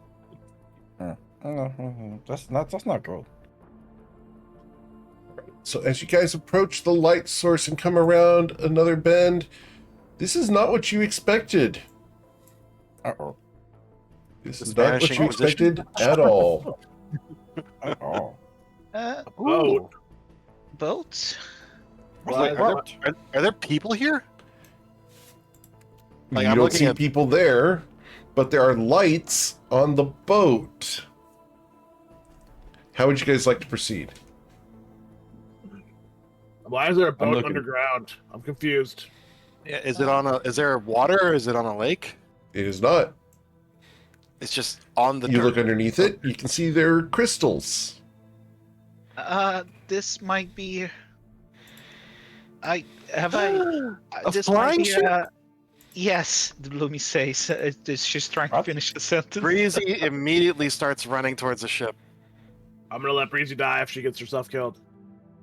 That's not good. So as you guys approach the light source and come around another bend, this is not what you expected. Uh-oh. This The is not what Vanishing you Magician? expected at all. Uh-oh. Boat. Boats. Well, Are there people here? Like, You I'm don't looking see at- people there, but there are lights on the boat. How would you guys like to proceed? Why is there a boat looking. underground? I'm confused. Is it on a? Is there water? Or is it on a lake? It is not. It's just on the. You dirt. look underneath it, you can see there are crystals. This might be. This might flying be. ship? Yes, Lumi says. She's trying to What? finish the sentence. Breezy immediately starts running towards the ship. I'm gonna let Breezy die if she gets herself killed.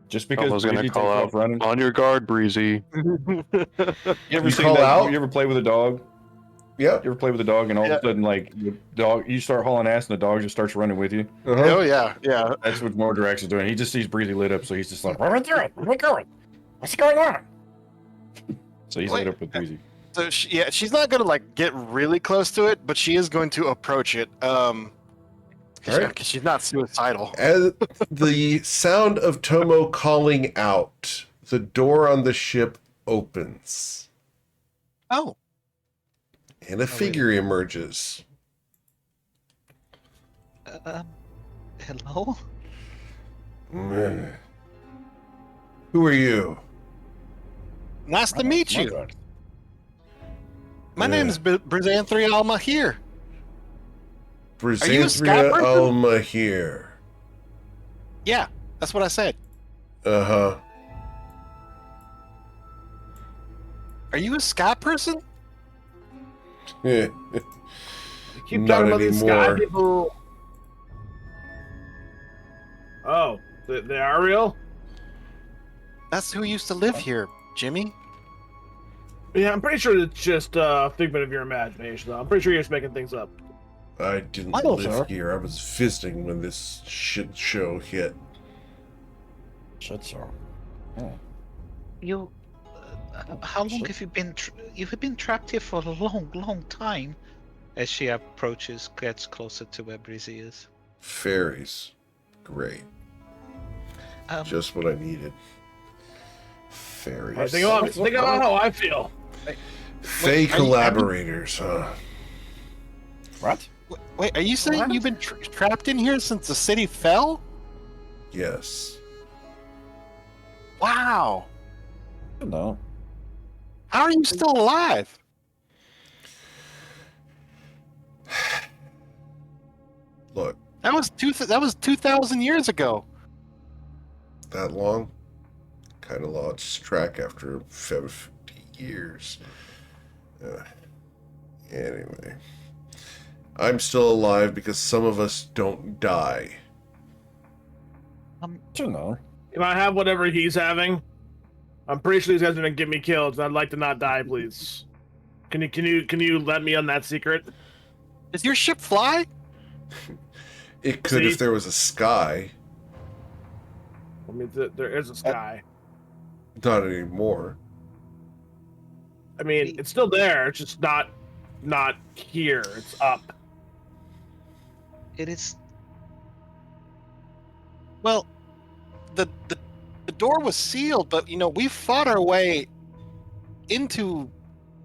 Just because I was gonna Breezy call takes out off running. on your guard, Breezy. You ever You seen call that? out? You ever play with a dog? Yeah. You ever play with a dog and all Yeah. of a sudden, like, the dog, you start hauling ass and the dog just starts running with you? Uh-huh. Oh yeah, yeah. That's what Mordrax is doing. He just sees Breezy lit up, so he's just like, where are we doing? Where are we going? What's going on? So he's Wait. lit up with Breezy. So she's not gonna like get really close to it, but she is going to approach it. Alright. Because she's not suicidal. As the sound of Tomo calling out, the door on the ship opens Oh, and a figure emerges. Hello. Mm. Who are you? nice to meet you. Mordek. My Yeah. name is Brizanthri Alma here. you a Brizanthria sky person? Alma here. Yeah, that's what I said. Uh-huh. Are you a sky person? Yeah. You keep Not talking about these sky anymore. people. Oh, they are real? That's who used to live here, Jimmy. Yeah, I'm pretty sure it's just a figment of your imagination, though. I'm pretty sure you're just making things up. I didn't What? live Sir? here. I was visiting when this shit show hit. Shit show. You. How long have you been? You have been trapped here for a long, long time. As she approaches, gets closer to where Breezy is. Fairies. Great. Just what I needed. Fairies. Think about how I feel. Fey Wait, are you- collaborators, huh? What? Wait, are you saying you've been trapped in here since the city fell? Yes. Wow. No. How are you still alive? Look, That was 2,000 years ago. that long? Kind of lost track after 50 years. Anyway. I'm still alive because some of us don't die. You know. Can I have whatever he's having? I'm pretty sure these guys are gonna get me killed. So I'd like to not die, please. Can you let me on that secret? Does your ship fly? It could See? if there was a sky. I mean, there is a sky. Not anymore. I mean, it's still there. It's just not here. It's up. It is. Well, the door was sealed, but we fought our way into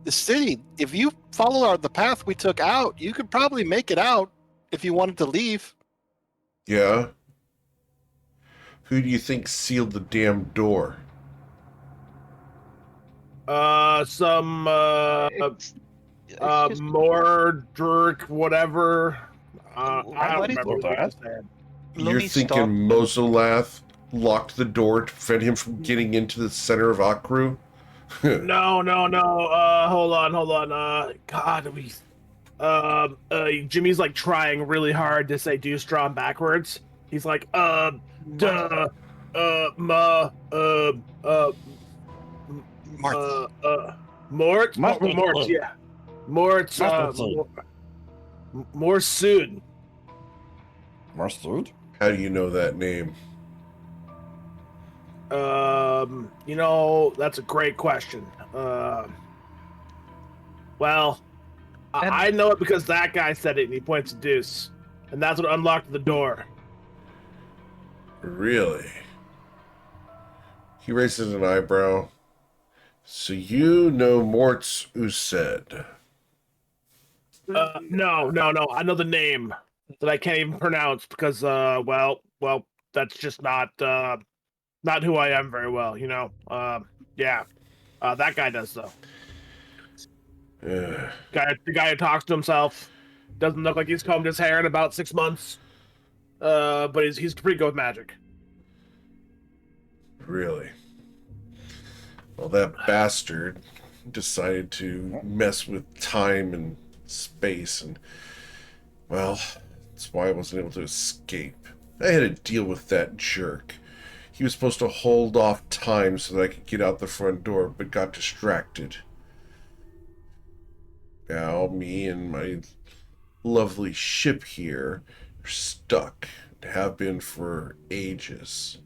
the city. If you follow the path we took out, you could probably make it out if you wanted to leave. Yeah? Who do you think sealed the damn door? Some It's just- more jerk, whatever. I What don't is remember what that? he said. You're Lumi thinking stopped. Mosolath locked the door to prevent him from getting into the center of Akru? No. Hold on. Jimmy's like trying really hard to say "do strong" backwards. He's like, Mort, yeah, Mort, more soon. Marsud? How do you know that name? That's a great question. Well, I know it because that guy said it, and he points to Deuce, and that's what unlocked the door. Really? He raises an eyebrow. So you know Mort's Used. No. I know the name that I can't even pronounce because, well, that's just not who I am very well, Yeah. That guy does though. Uh, The guy who talks to himself doesn't look like he's combed his hair in about 6 months. But he's pretty good with magic. really? Well, that bastard decided to mess with time and space, and, well, that's why I wasn't able to escape. I had to deal with that jerk. He was supposed to hold off time so that I could get out the front door, but got distracted. Now, me and my lovely ship here are stuck, and have been for ages.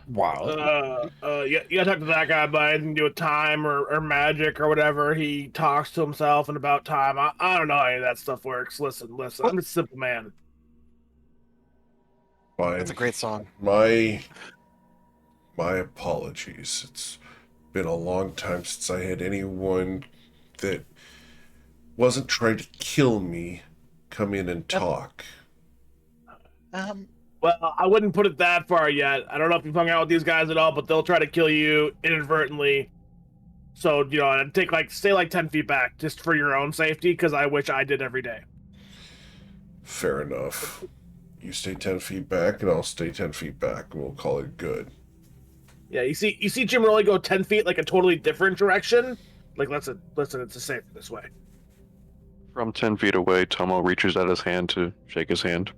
Wow. You gotta talk to that guy about anything to do with time or magic or whatever. He talks to himself and about time. I don't know how any of that stuff works. Listen. I'm a simple man. Fine. That's a great song. My apologies. It's been a long time since I had anyone that wasn't trying to kill me come in and talk. Well, I wouldn't put it that far yet. I don't know if you've hung out with these guys at all, but they'll try to kill you inadvertently. So, I'd stay like 10 feet back just for your own safety, because I wish I did every day. Fair enough. You stay 10 feet back, and I'll stay 10 feet back, and we'll call it good. Yeah, you see Jim Rowley go 10 feet like a totally different direction? Like, listen, it's safe this way. From 10 feet away, Tomo reaches out his hand to shake his hand.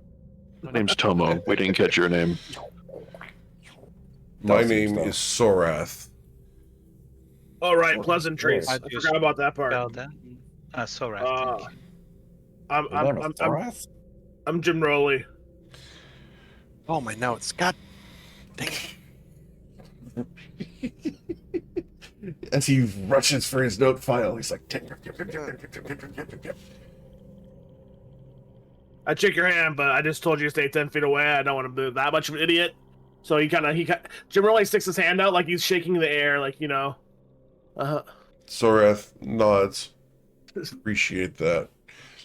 My name's Tomo. We didn't catch your name. My Awesome name stuff. is Sorath. All right, pleasantries. I I just forgot about that part. Spell that. So right. Uh, Thank you. Your name is Thoras? I'm Jim Rowley. Oh, my notes. God dang it. As he rushes for his note file, he's like, I check your hand, but I just told you to stay 10 feet away. I don't want to be that much of an idiot. So Jim Rowley sticks his hand out like he's shaking the air, like, Sorath nods. Appreciate that.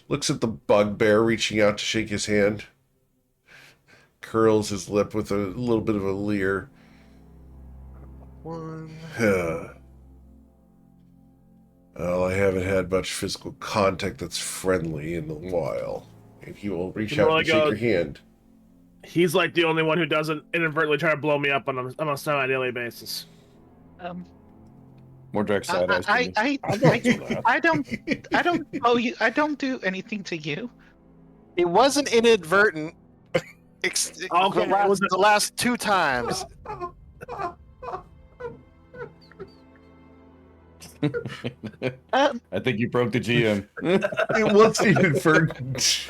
Looks at the bugbear reaching out to shake his hand. Curls his lip with a little bit of a leer. One. Well, I haven't had much physical contact that's friendly in a while. And he will reach out and shake your hand. He's like the only one who doesn't inadvertently try to blow me up on a semi-daily basis. More direct side eyes. I don't do that. I don't owe you. I don't do anything to you. It wasn't inadvertent. Okay, The last 2 times. I think you broke the GM. It wasn't inadvertent.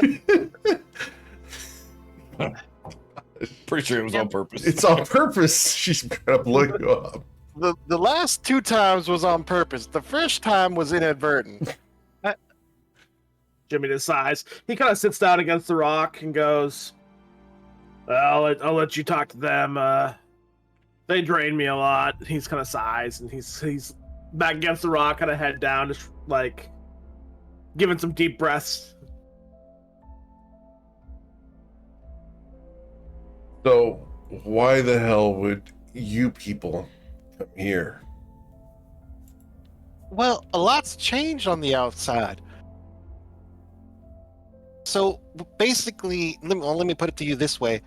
Pretty sure it was on purpose. It's on purpose. She's gonna blow you up. The last 2 times was on purpose. The first time was inadvertent. Jimmy decides. He kind of sits down against the rock and goes, "Well, I'll let you talk to them. They drain me a lot." He's kind of sighs, and he's back against the rock, kind of head down, just like giving some deep breaths. So, why the hell would you people come here? Well, a lot's changed on the outside. So basically, let me put it to you this way: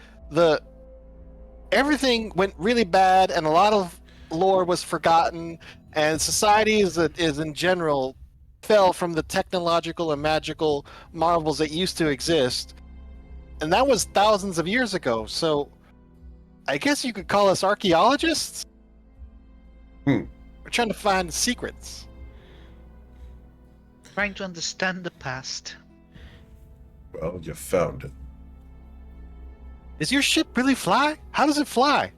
everything went really bad, and a lot of lore was forgotten, and society is in general fell from the technological and magical marvels that used to exist, and that was thousands of years ago. So, I guess you could call us archaeologists. We're trying to find secrets. Trying to understand the past. Well, you found it. Does your ship really fly? How does it fly?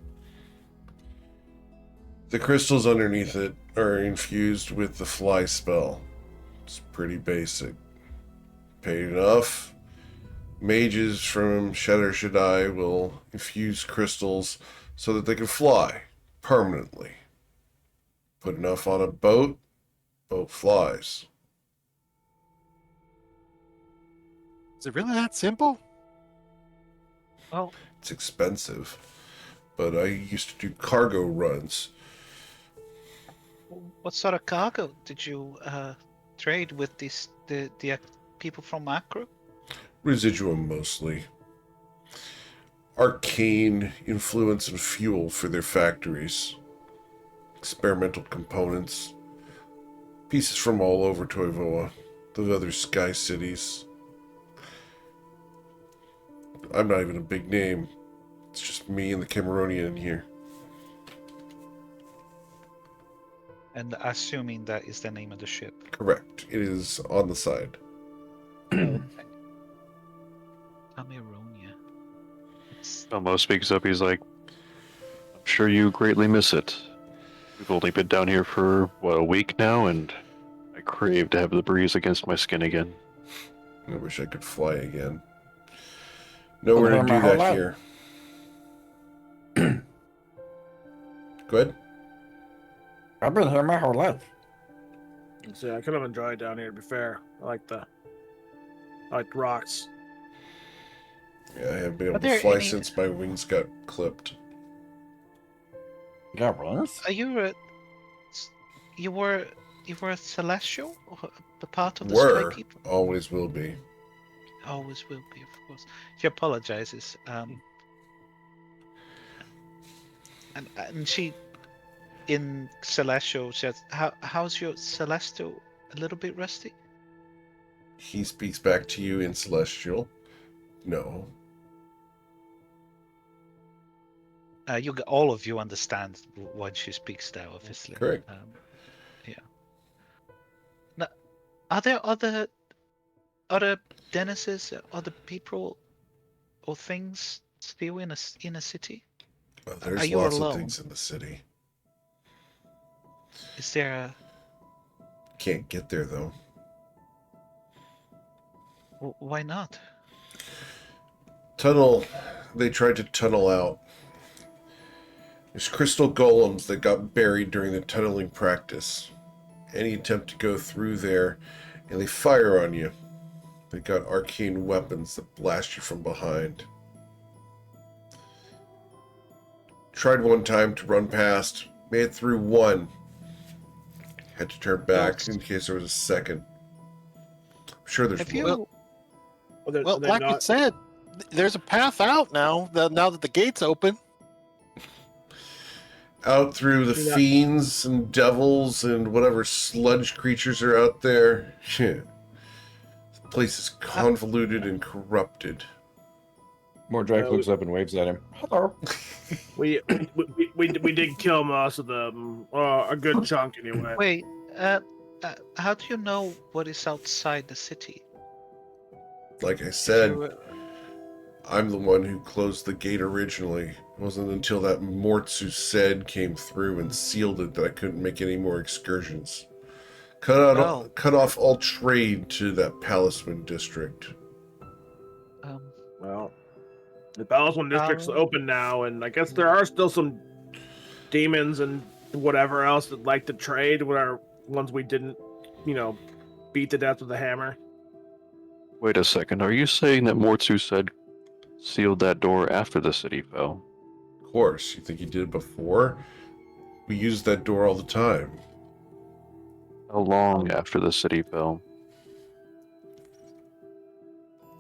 The crystals underneath it are infused with the fly spell. It's pretty basic. Paid enough, mages from Shatter Shaddai will infuse crystals so that they can fly permanently. Put enough on a boat flies. Is it really that simple? Well, It's expensive, but I used to do cargo runs. what sort of cargo did you trade with the people from Macro? Residuum mostly. Arcane influence and fuel for their factories. Experimental components. Pieces from all over Toivoa, the other sky cities. I'm not even a big name. It's just me and the Cameronian here. And assuming that is the name of the ship. Correct. It is on the side. Cameronia. Elmo speaks up. He's like, I'm sure you greatly miss it. We've only been down here for, what, a week now, and I crave to have the breeze against my skin again. I wish I could fly again. Nowhere to do that here. Good? I've been here my whole life. So I could have enjoyed down here. To be fair, I like the rocks. Yeah, I haven't been able Are to there fly any- since my wings got clipped. You got wings? Are you were a celestial, or the part of the Were. sky people? Always will be. Always will be, of course. She apologizes. And she, in celestial, says, "How's your celestial? A little bit rusty." He speaks back to you in Celestial. No. All of you understand when she speaks there, obviously. Correct. Yeah. Now, are there other denizens, other people, or things still in a city? Well, Are there's you lots alone? of things in the city. Is there a? Can't get there, though. Why not? Tunnel. They tried to tunnel out. There's crystal golems that got buried during the tunneling practice. any attempt to go through there, and they fire on you. They got arcane weapons that blast you from behind. Tried one time to run past, made it through one. Had to turn back in case there was a second. I'm sure there's Have more. you? Well, like you said, there's a path out now. Now that the gate's open. Out through the Yeah. fiends and devils and whatever sludge creatures are out there. The place is convoluted and corrupted. Mordrak looks up and waves at him. Hello. We did kill most of them, a good chunk anyway. Wait. How do you know what is outside the city? Like I said, You, I'm the one who closed the gate originally. It wasn't until that Mortsu said came through and sealed it that I couldn't make any more excursions. Cut off all trade to that Palisman district. Well, the Palisman district's open now, and I guess there are still some demons and whatever else that like to trade with our ones we didn't, beat to death with a hammer. Wait a second. Are you saying that Mortsu said sealed that door after the city fell? Of course, you think he did it before? We use that door all the time. How long after the city fell?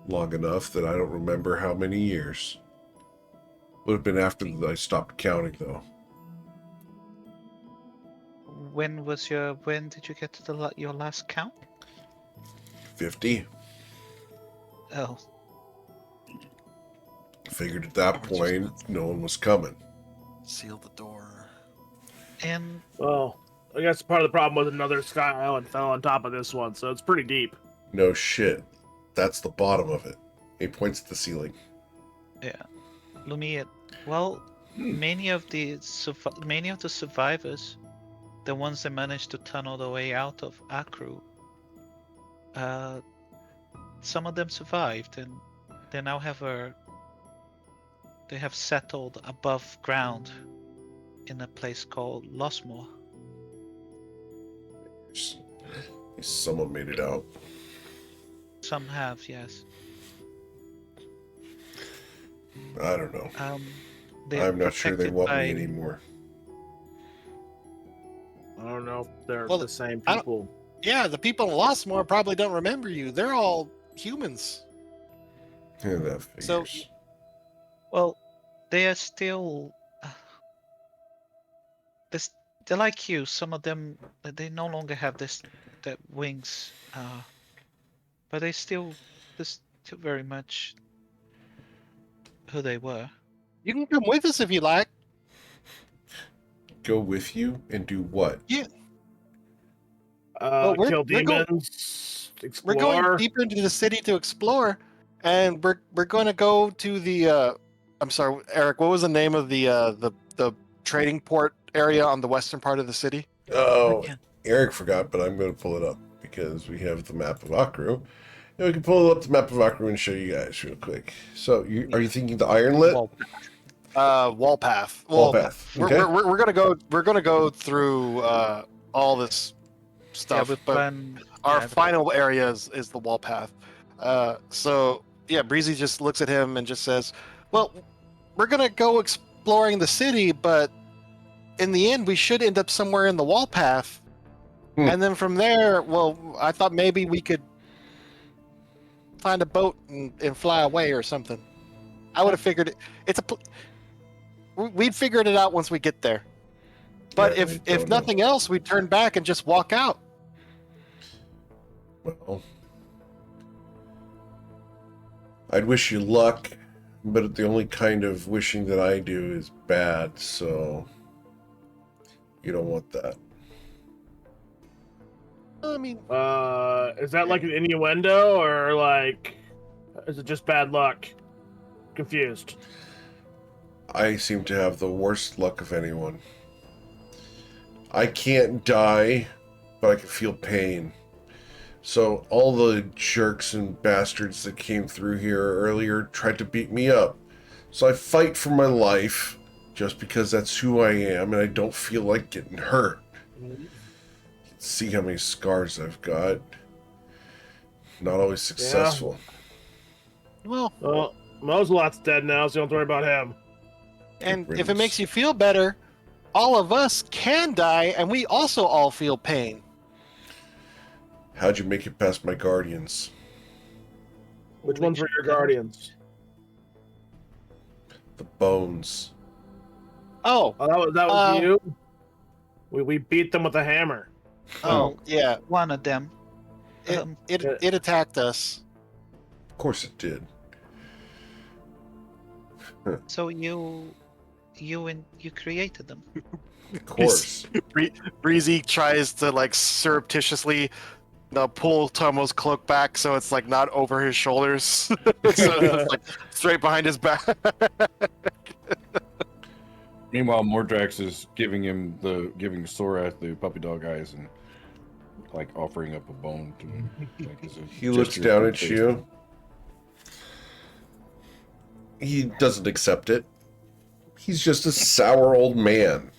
Long enough that I don't remember how many years. Would have been after I stopped counting, though. when did you get to your last count? 50. Oh, Figured at that point, no one was coming. Seal the door. and Well, I guess part of the problem was another Sky Island fell on top of this one, so it's pretty deep. No shit. That's the bottom of it. He points at the ceiling. Lumiere. Well, many of the survivors, the ones that managed to tunnel their way out of Akru, some of them survived, and they now they have settled above ground in a place called Losmore. Someone made it out. Some have, yes. I don't know. They're I'm not sure they protected want by- me anymore. I don't know if they're Well, the same I don't- people. Yeah, the people in Lostmore probably don't remember you. They're all humans. Yeah, that figures. So- Well, they are still. They're like you. Some of them, they no longer have the wings, but they're still very much who they were. You can come with us if you like. Go with you and do what? Well, we're- Kill we're going- demons, We're explore. going deeper into the city to explore, and we're going to go to the. I'm sorry, Eric. What was the name of the trading port area on the western part of the city? Oh, Yeah. Eric forgot, but I'm going to pull it up because we have the map of Akru. And we can pull up the map of Akru and show you guys real quick. So, are you thinking the Ironlit? Wallpath. Wallpath. Okay. We're gonna go. We're gonna go through all this stuff, we but plan. our yeah, final area is the Wallpath. So yeah, Breezy just looks at him and just says, "Well, we're gonna go exploring the city, but in the end, we should end up somewhere in the Wallpath, and then from there, well, I thought maybe we could find a boat and fly away or something. I would have figured it. We'd figured it out once we get there. But Yeah, I if don't know. nothing else, we'd turn back and just walk out. Well, I'd wish you luck, but the only kind of wishing that I do is bad, so you don't want that. I mean, Is that like an innuendo, or like, is it just bad luck? Confused. I seem to have the worst luck of anyone. I can't die, but I can feel pain. So all the jerks and bastards that came through here earlier tried to beat me up. So I fight for my life just because that's who I am and I don't feel like getting hurt. See how many scars I've got. Not always successful. Well, Well, Moselot's dead now, so you don't have to worry about him. and Good if it makes riddance. you feel better, all of us can die, and we also all feel pain. How'd you make it past my guardians? Which ones were your guardians? The bones. Oh, Oh, that was Uh, you? We beat them with a hammer. oh, yeah. One of them. It, Um, it attacked us. Of course it did. So you created them. Of course. Breezy tries to like surreptitiously pull Tomo's cloak back so it's like not over his shoulders, so it's like straight behind his back. Meanwhile, Mordrax is giving Sorath the puppy dog eyes and like offering up a bone to him. Like, as a He looks gesture down of at faith. you. He doesn't accept it. He's just a sour old man.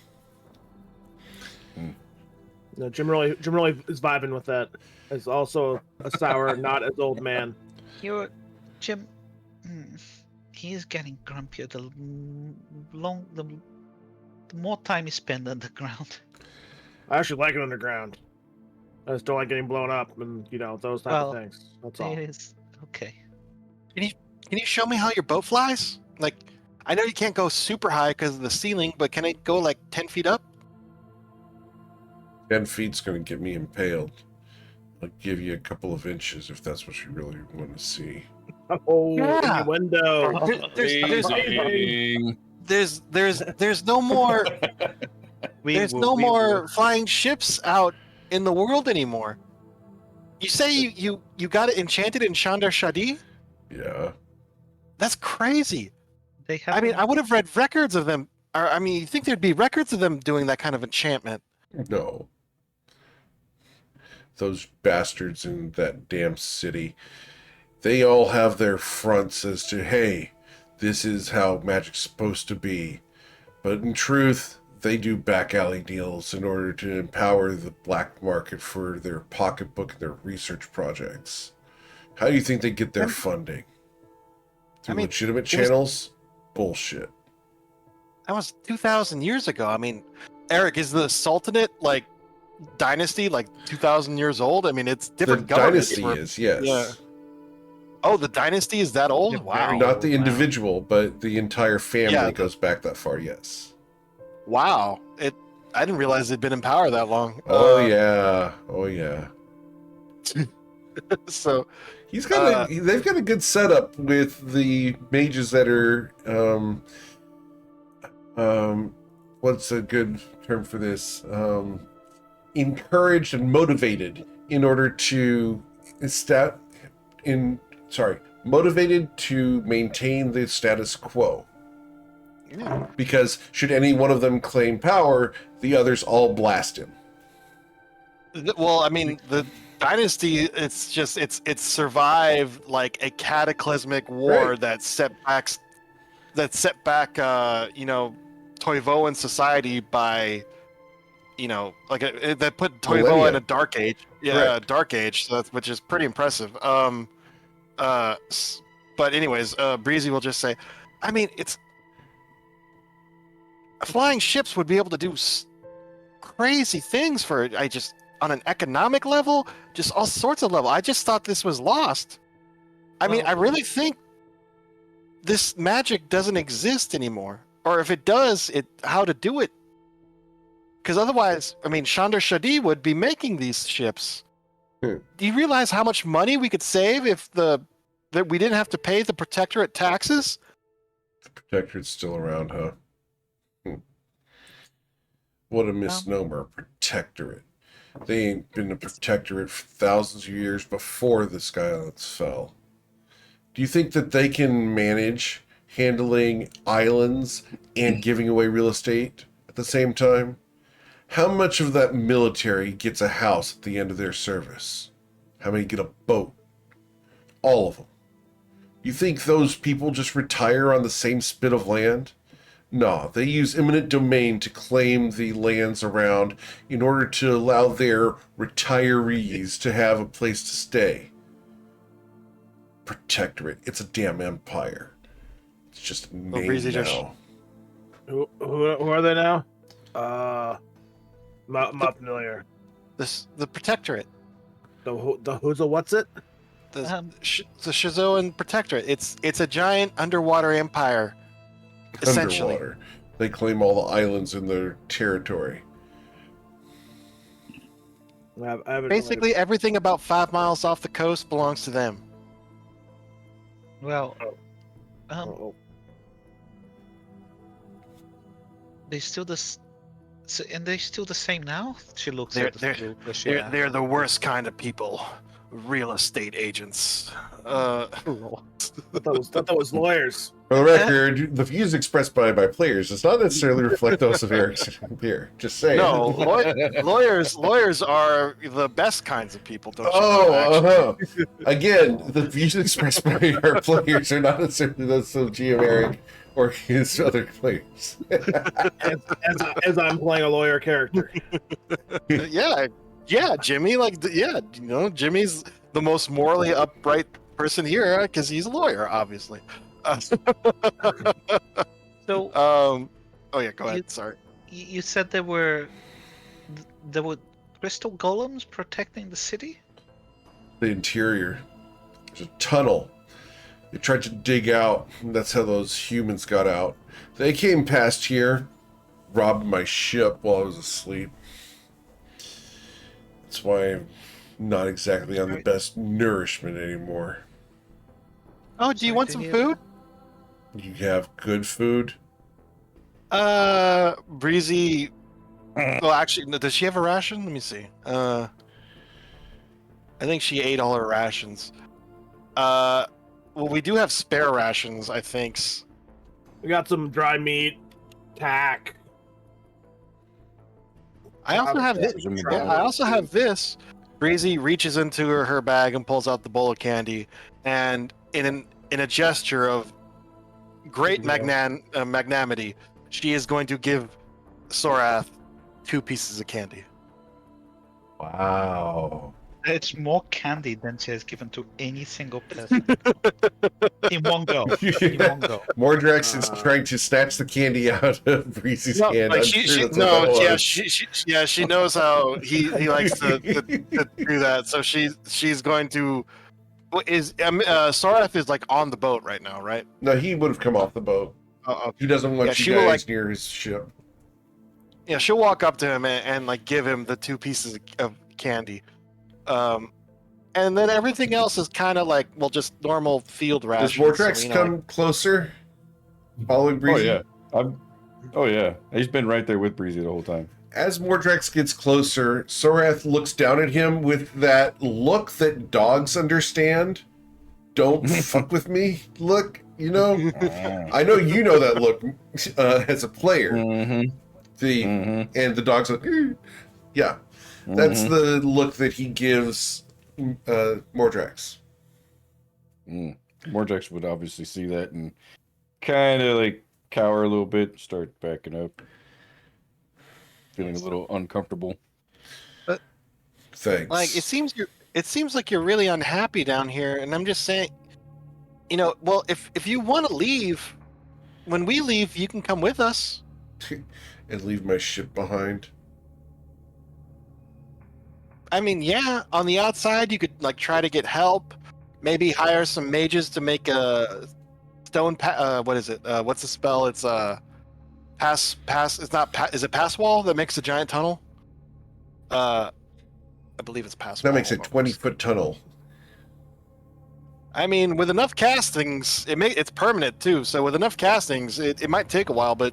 No, Jim really is vibing with that. Is also a sour, not as old man. You're Jim. He's getting grumpier the more time he spends underground. I actually like it underground. I just don't like getting blown up and those type of things. That's all. It is okay. Can you show me how your boat flies? Like, I know you can't go super high because of the ceiling, but can it go like 10 feet up? 10 feet's going to get me impaled. I'll give you a couple of inches if that's what you really want to see. Oh, Yeah. innuendo. There's no more there's no more flying ships out in the world anymore. You say you got it enchanted in Chandar Shadi? Yeah. That's crazy. They have. I mean, I would have read records of them. Or, I mean, you think there'd be records of them doing that kind of enchantment? No. Those bastards in that damn city. They all have their fronts as to, hey, this is how magic's supposed to be. But in truth, they do back alley deals in order to empower the black market for their pocketbook and their research projects. How do you think they get their funding? Through legitimate channels? Bullshit. That was 2,000 years ago. I mean, Eric, is the Sultanate like dynasty like 2,000 years old? I mean, it's different The governments. dynasty is, yes. Yeah. Oh, the dynasty is that old? Yeah, Wow. very Not the old now. individual, but the entire family Yeah, goes back that far, yes. Wow. I didn't realize they'd been in power that long. Oh, yeah. Oh, yeah. So They've got a good setup with the mages that are what's a good term for this? Encouraged and motivated in order to motivated to maintain the status quo. yeah. Because should any one of them claim power, the others all blast him. Well, I mean, the dynasty, it's survived like a cataclysmic war Right. that set back Toivoan society by that put Toivoa Millennia. in a dark age. Yeah, Correct. a dark age. So which is pretty impressive. But anyways, Breezy will just say, I mean, it's flying ships would be able to do crazy things for on an economic level, just all sorts of level. I just thought this was lost. I mean, I really think this magic doesn't exist anymore, or if it does, how to do it. Because otherwise, I mean, Chandar Shadi would be making these ships. Hmm. Do you realize how much money we could save if that we didn't have to pay the protectorate taxes? The Protectorate's still around, huh? What a misnomer, Protectorate. They ain't been a protectorate for thousands of years before the Skylands fell. Do you think that they can manage handling islands and giving away real estate at the same time? How much of that military gets a house at the end of their service? How many get a boat? All of them. You think those people just retire on the same spit of land? No, they use eminent domain to claim the lands around in order to allow their retirees to have a place to stay. Protectorate. It's a damn empire. It's just a name Breezy just- now. Who are they now? Not familiar. The Protectorate. The who's a what's it? The Shazoan Protectorate. It's a giant underwater empire. Essentially. Underwater. They claim all the islands in their territory. I haven't Basically, everything about 5 miles off the coast belongs to them. Well, Oh. they still and they still the same now. She looks They're- at the they're- blue question. They're the worst kind of people. Real estate agents. I thought that was lawyers. For the record, the views expressed by players does not necessarily reflect those of Erickson here. Just saying. No, lawyers are the best kinds of people. Don't you Oh, know, actually? Again, the views expressed by our players are not necessarily those of G of Eric or his other players. as I'm playing a lawyer character. Yeah, Jimmy. Jimmy's the most morally upright person here because he's a lawyer, obviously. So Oh yeah, go ahead. Sorry. you said there were crystal golems protecting the city. The interior. There's a tunnel. They tried to dig out, and that's how those humans got out. They came past here, robbed my ship while I was asleep. That's why I'm not exactly on the best nourishment anymore. Oh, do you want some food? You have good food? Breezy. Well, actually, no, does she have a ration? Let me see. I think she ate all her rations. Well, we do have spare rations, I think. We got some dry meat, tack. I also have this. Yeah, I also have this. Breezy reaches into her bag and pulls out the bowl of candy, and in a gesture of great magnanimity, she is going to give Sorath 2 pieces of candy. Wow. It's more candy than she has given to any single person in one go. In one go. Mordrax is trying to snatch the candy out of Breezy's hand. I'm sure that's what that was. she knows how he likes to do that. So she's going to. Sorath is like on the boat right now, right? No, he would have come off the boat. He doesn't want she you will, guys near his ship. Yeah, she'll walk up to him and like give him the 2 pieces of candy. And then everything else is kind of like, well, just normal field Does rations. Mordrax come closer? Following Breezy? Oh yeah. He's been right there with Breezy the whole time. As Mordrax gets closer, Sorath looks down at him with that look that dogs understand. Don't fuck with me look, you know? I know you know that look as a player. Mm-hmm. And the dog's like, yeah. That's the look that he gives Mordrax. Mordrax would obviously see that and kind of like cower a little bit, start backing up, feeling a little uncomfortable. Thanks. Like it seems like you're really unhappy down here, and I'm just saying, well, if you want to leave, when we leave, you can come with us. And leave my ship behind. I mean, yeah, on the outside, you could like try to get help, maybe hire some mages to make a stone. What is it? What's the spell? It's pass. It's not. Is it pass wall that makes a giant tunnel? I believe it's pass. That makes a 20-foot tunnel. I mean, with enough castings, it's permanent too. So with enough castings, it might take a while, but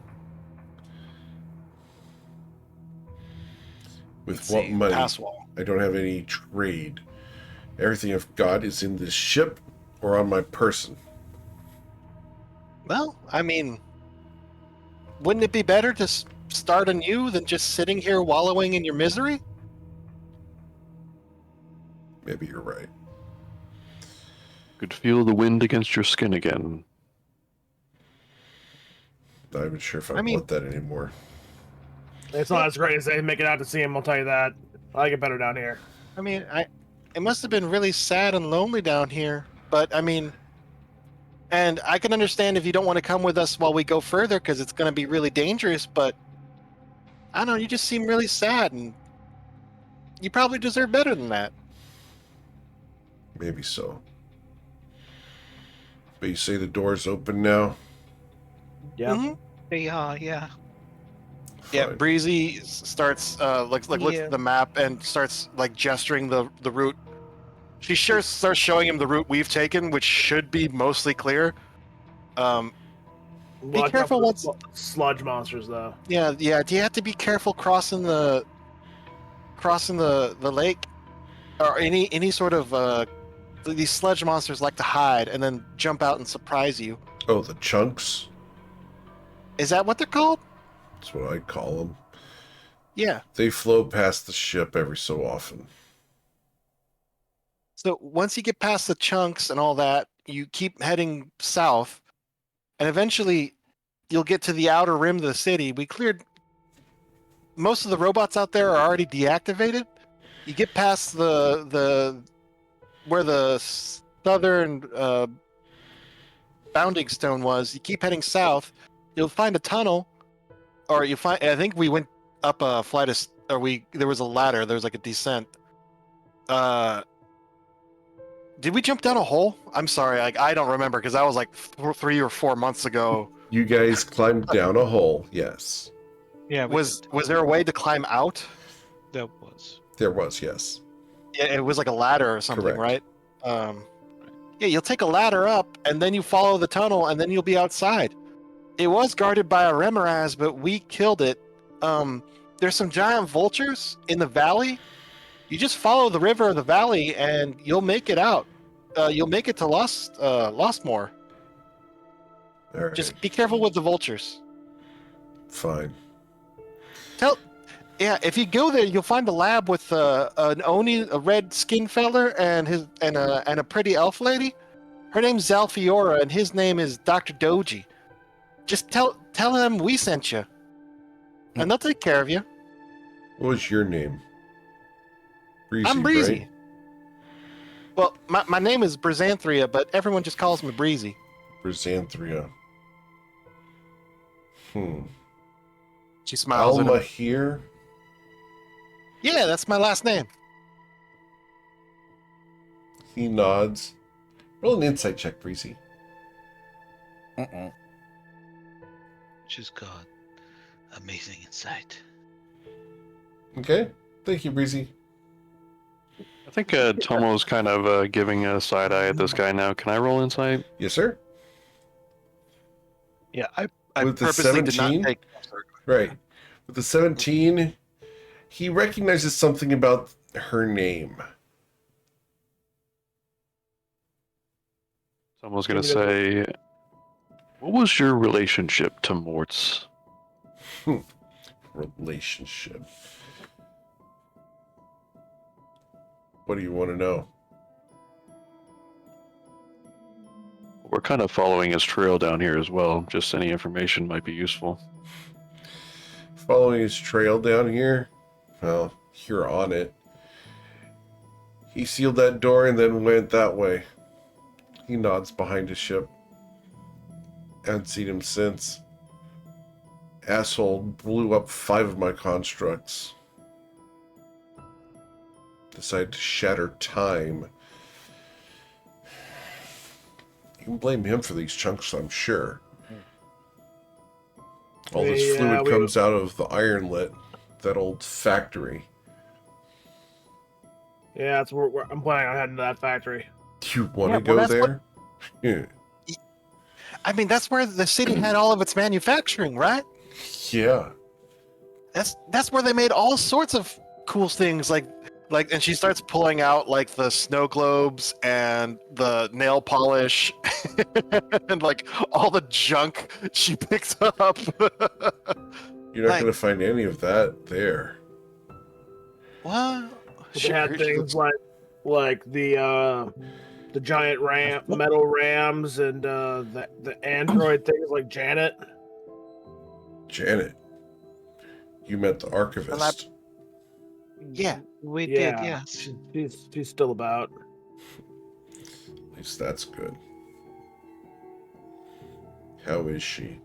With what money? Pass wall. I don't have any trade. Everything I've got is in this ship or on my person. Well, I mean, wouldn't it be better to start anew than just sitting here wallowing in your misery? Maybe you're right. Could feel the wind against your skin again. Not even sure if I, I mean- want that anymore. It's not as great as they make it out to see him. I'll tell you that. I like it better down here. I mean, it must have been really sad and lonely down here. But I mean, and I can understand if you don't want to come with us while we go further because it's going to be really dangerous. But I don't know, you just seem really sad, and you probably deserve better than that. Maybe so. But you say the door's open now? Yeah. Mhm. They are, yeah. Yeah, Fine. Breezy starts looks Yeah. at the map and starts like gesturing the route. She sure starts showing him the route we've taken, which should be mostly clear. Watch out careful for the once- sludge monsters, though. Yeah. Do you have to be careful crossing the lake, or any sort of these sludge monsters like to hide and then jump out and surprise you. Oh, the chunks? Is that what they're called? That's what I call them. Yeah. They float past the ship every so often. So once you get past the chunks and all that, you keep heading south, and eventually you'll get to the outer rim of the city. We cleared most of the robots out there are already deactivated. You get past the where the southern bounding stone was. You keep heading south. You'll find a tunnel, or you find. I think we went up a flight of, there was a ladder. There was like a descent. Did we jump down a hole? I'm sorry, I don't remember because that was like 3 or 4 months ago. You guys climbed down a hole, yes. Yeah, Was there a way to climb out? there was. There was, yes. Yeah, it was like a ladder or something, Correct. right? Yeah, you'll take a ladder up, and then you follow the tunnel, and then you'll be outside. It was guarded by a Remoraz, but we killed it. There's some giant vultures in the valley. You just follow the river of the valley, and you'll make it out. You'll make it to Lostmore. All right, Just be careful with the vultures. fine. Yeah, if you go there, you'll find a lab with an Oni, a red skin feller, and a pretty elf lady. Her name's Zalfiora, and his name is Dr. Doji. Just tell him we sent you, and they'll take care of you. What was your name? Breezy, I'm Breezy. right? Well, my name is Brizanthria, but everyone just calls me Breezy. Brizanthria. She smiles at Alma him. here? Yeah, that's my last name. He nods. Roll an insight check, Breezy. She's got amazing insight. Okay. Thank you, Breezy. I think Tomo's kind of giving a side eye at this guy now. Can I roll insight? Yes, sir. Yeah, I With the purposely did 17? not take. Right. With the 17, he recognizes something about her name. Someone's going to say, what was your relationship to Mortz? Relationship. What do you want to know? We're kind of following his trail down here as well. Just any information might be useful. Following his trail down here? Well, you're on it. He sealed that door and then went that way. He nods behind his ship. Haven't seen him since. Asshole blew up 5 of my constructs. Decided to shatter time. You can blame him for these chunks, I'm sure. All this Yeah, fluid we- comes out of the ironlet, that old factory. Yeah, that's where I'm planning on heading to that factory. You want Yeah, to well, go that's there? Yeah. I mean, that's where the city had all of its manufacturing, right? Yeah. That's where they made all sorts of cool things, like, and she starts pulling out like the snow globes and the nail polish and like all the junk she picks up. You're not Like- going to find any of that there. What? They had things like the giant metal rams and the android things like Janet. Janet, you met the archivist. Yeah. We did, Yeah, yes. she's still about. At least that's good. How is she?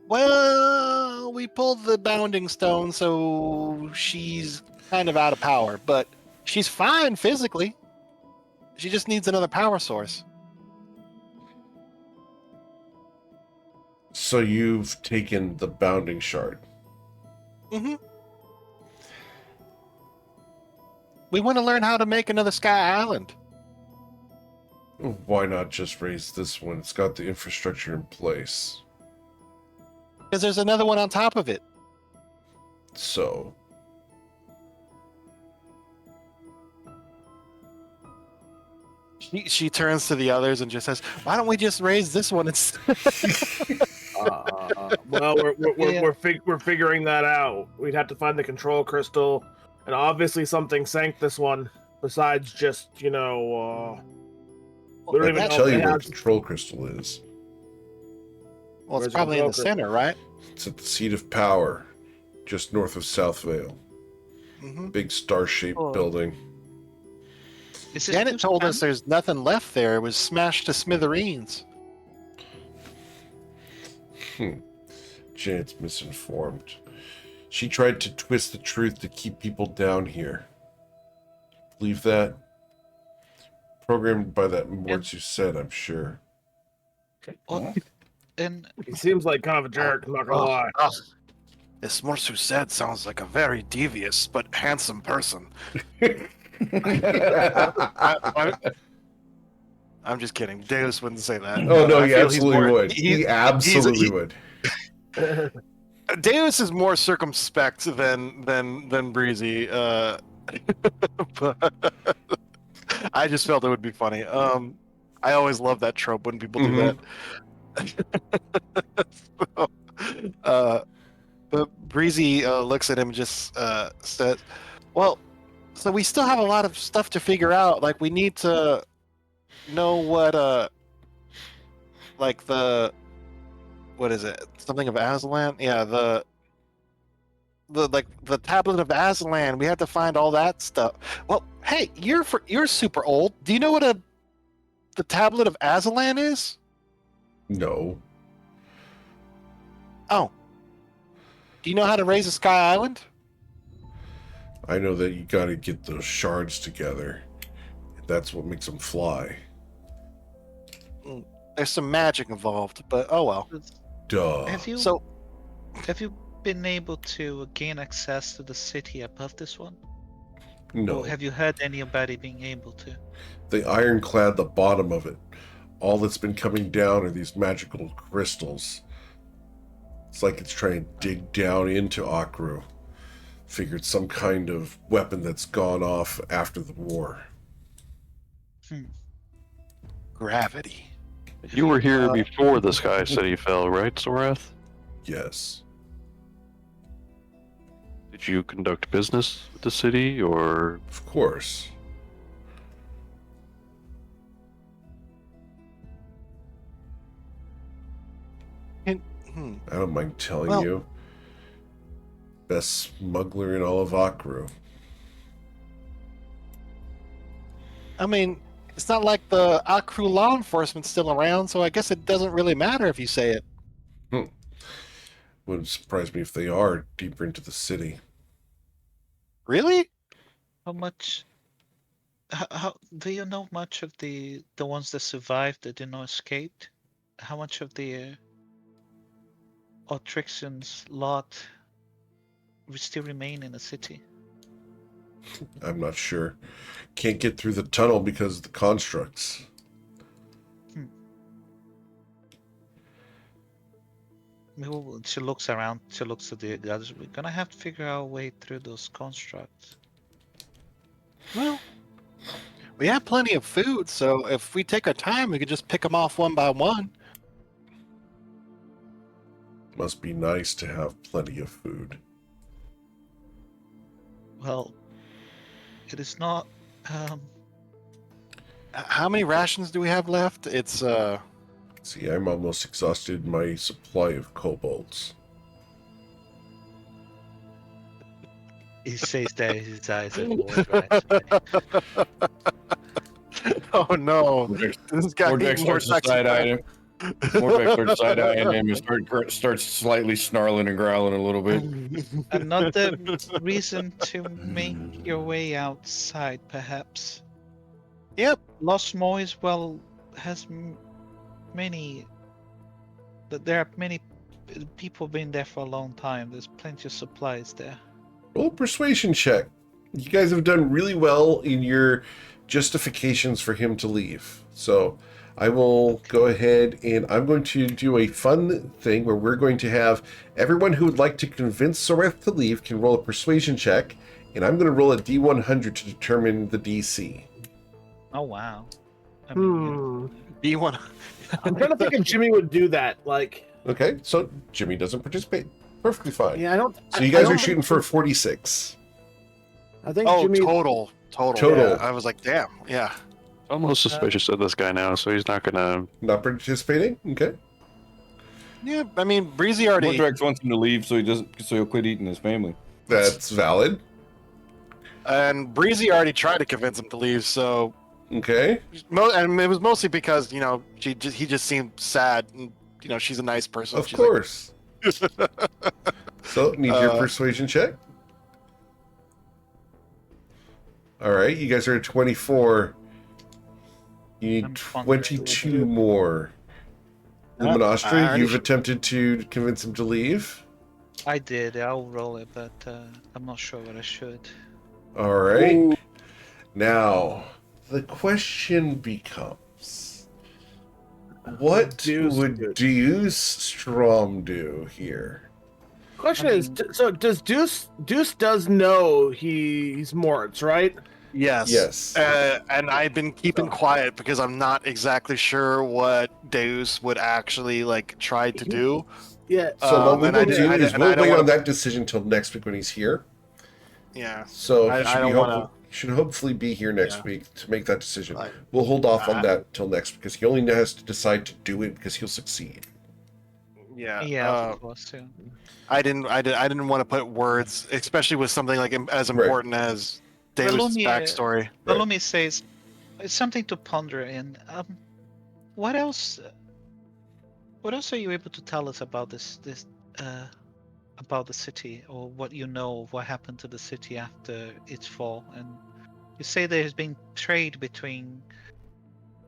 Well, we pulled the bounding stone, so she's kind of out of power, but she's fine physically. She just needs another power source. So you've taken the bounding shard. Mm-hmm. We want to learn how to make another Sky Island. Why not just raise this one? It's got the infrastructure in place. Because there's another one on top of it. So, She turns to the others and just says, "Why don't we just raise this one instead?" Well, we're figuring that out. We'd have to find the control crystal, and obviously something sank this one. Besides just we don't I even can know tell if you it where the has- control crystal is. Well, Where's it's the probably in the control center, right? It's at the seat of power, just north of South Vale. Mm-hmm. Big star-shaped Oh. building. Is it Janet too told us standard? there's nothing left there. It was smashed to smithereens. Janet's misinformed. She tried to twist the truth to keep people down here. Believe that? Programmed by that Mortsu said, I'm sure. Well, and He seems like kind of a jerk. I'm not gonna lie. This Morsu said sounds like a very devious but handsome person. I'm just kidding. Deus wouldn't say that. Oh no, I he feel he's absolutely more- would. he- He absolutely he- would. Deus is more circumspect than Breezy. But I just felt it would be funny. I always love that trope when people do that. But Breezy looks at him and just says, "Well, so we still have a lot of stuff to figure out. Like we need to know what like the what is it? Something of Aslan? Yeah, the tablet of Aslan. We have to find all that stuff. Well, hey, you're super old. Do you know what the tablet of Aslan is? No. Oh. Do you know how to raise a Sky Island? I know that you gotta get those shards together. That's what makes them fly. There's some magic involved, but oh well. Duh. have you So been able to gain access to the city above this one? No. Or have you heard anybody being able to? They ironclad the bottom of it. All that's been coming down are these magical crystals. It's like it's trying to dig down into Akru. Figured some kind of weapon that's gone off after the war. gravity. You were here before the Sky City fell, right, Sorath? Yes. Did you conduct business with the city, or Of course. I don't mind telling Well- you. Best smuggler in all of Akru. I mean, it's not like the Akru law enforcement's still around, so I guess it doesn't really matter if you say it. Wouldn't surprise me if they are deeper into the city. Really? How much? How do you know much of the ones that survived that did not escaped? How much of the Autrixians' lot still remain in the city? I'm not sure. Can't get through the tunnel because of the constructs. She looks around. She looks at the others. We're gonna have to figure out a way through those constructs. Well, we have plenty of food, so if we take our time, we could just pick them off one by one. Must be nice to have plenty of food. Well, it is not. How many rations do we have left? It's See, I'm almost exhausted my supply of kobolds. He says that his eyes are wide, right? Oh no, Mordek this guy Mordek more starts to side eye toxic. him. Mordek starts side eyeing him and starts slightly snarling and growling a little bit. Another reason to make your way outside, perhaps. Yep. Lost Moise, well, has many. There are many people been there for a long time. There's plenty of supplies there. Roll a persuasion check. You guys have done really well in your justifications for him to leave. So I will go ahead and I'm going to do a fun thing where we're going to have everyone who would like to convince Soreth to leave can roll a persuasion check, and I'm going to roll a D100 to determine the DC. Oh wow. I mean, B1. I'm trying to think if Jimmy would do that. Like, Okay, so Jimmy doesn't participate. Perfectly fine. yeah, I don't. So you I guys don't are shooting for 46. I think Oh, Jimmy. total. Total. Yeah, I was like, damn. Yeah. Almost suspicious of this guy now, so he's not gonna. Not participating? Okay. Yeah, I mean, Breezy already. Mordek wants him to leave so he'll quit eating his family. That's valid. And Breezy already tried to convince him to leave, so. Okay. And it was mostly because, he just seemed sad. And, she's a nice person. Of She's course. So, need your Uh, persuasion check. All right, you guys are at 24. You need I'm pondering. 22 more. I Luminostra, already you've sh- attempted to convince him to leave. I did. I'll roll it, but I'm not sure what I should. All right. Now, the question becomes, what Deuce would do? Deuce Strom do here? Question I is, so does Deuce does know he's Moritz, right? Yes. Yes. And I've been keeping quiet because I'm not exactly sure what Deus would actually try to do. Yeah. So what we and will I do did- I is did- and we'll I don't wait wanna- on that decision till next week when he's here. Yeah. So I he should, don't wanna- should hopefully be here next Yeah. week to make that decision. Like, We'll hold off on I- that till next because he only has to decide to do it because he'll succeed. Yeah. Yeah, of course. Yeah. I didn't want to put words, especially with something as important as Deus' Lumi, backstory. Right. Balumi says it's something to ponder in. What else? What else are you able to tell us about this about the city, or what you know of what happened to the city after its fall? And you say there's been trade between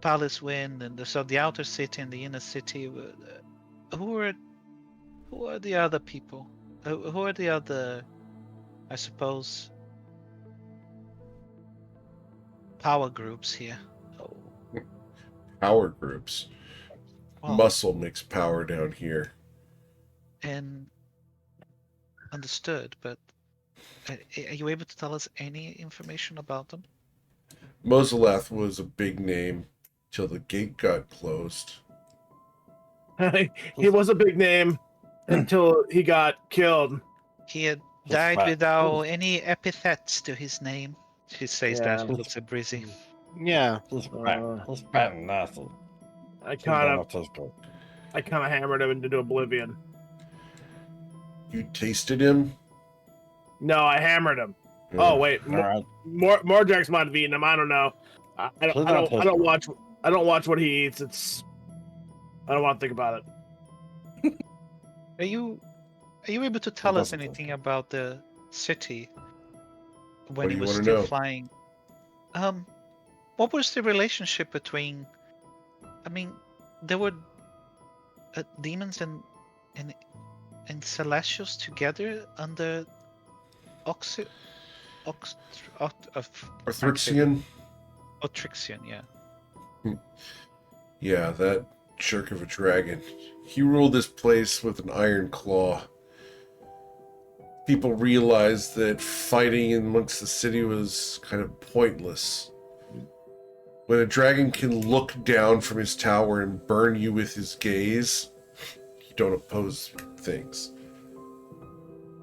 Palace Wind and the outer city and the inner city. Who are the other people? Who are the other? I suppose power groups here. Power groups. Well, Muscle makes power down here. and understood, but are you able to tell us any information about them? Mozelath was a big name till the gate got closed. He was a big name until he got killed. He had He's died fat. without any epithets to his name. She says that. Yeah. She looks at Breezy. Yeah. He's fat. He's fat and nasty. I He's kind gonna of taste good. hammered him into oblivion. You tasted him? No, I hammered him. Yeah. Oh wait, All right. Morjax might have eaten him. I don't know. I don't watch what he eats. I don't want to think about it. Are you able to tell us doesn't anything about the city What when do he you was wanna still know? flying? What was the relationship between? I mean, there were demons and celestials together under Arthrixian? Otrixian, yeah. Yeah, that jerk of a dragon. He ruled this place with an iron claw. People realized that fighting amongst the city was kind of pointless. When a dragon can look down from his tower and burn you with his gaze, you don't oppose things.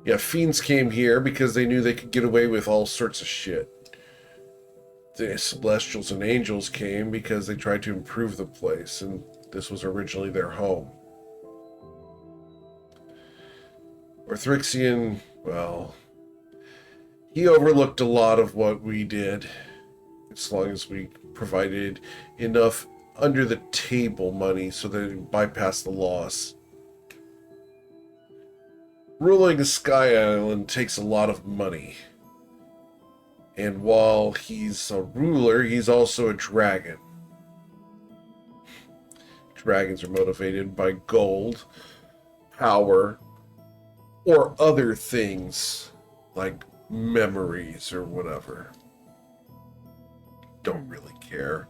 Yeah, fiends came here because they knew they could get away with all sorts of shit. The celestials and angels came because they tried to improve the place, and this was originally their home. Orthrixian, well, He overlooked a lot of what we did, as long as we provided enough under the table money so that it bypassed the laws. Ruling a sky island takes a lot of money. And while he's a ruler, he's also a dragon. Dragons are motivated by gold, power, or other things like memories or whatever. Don't really care.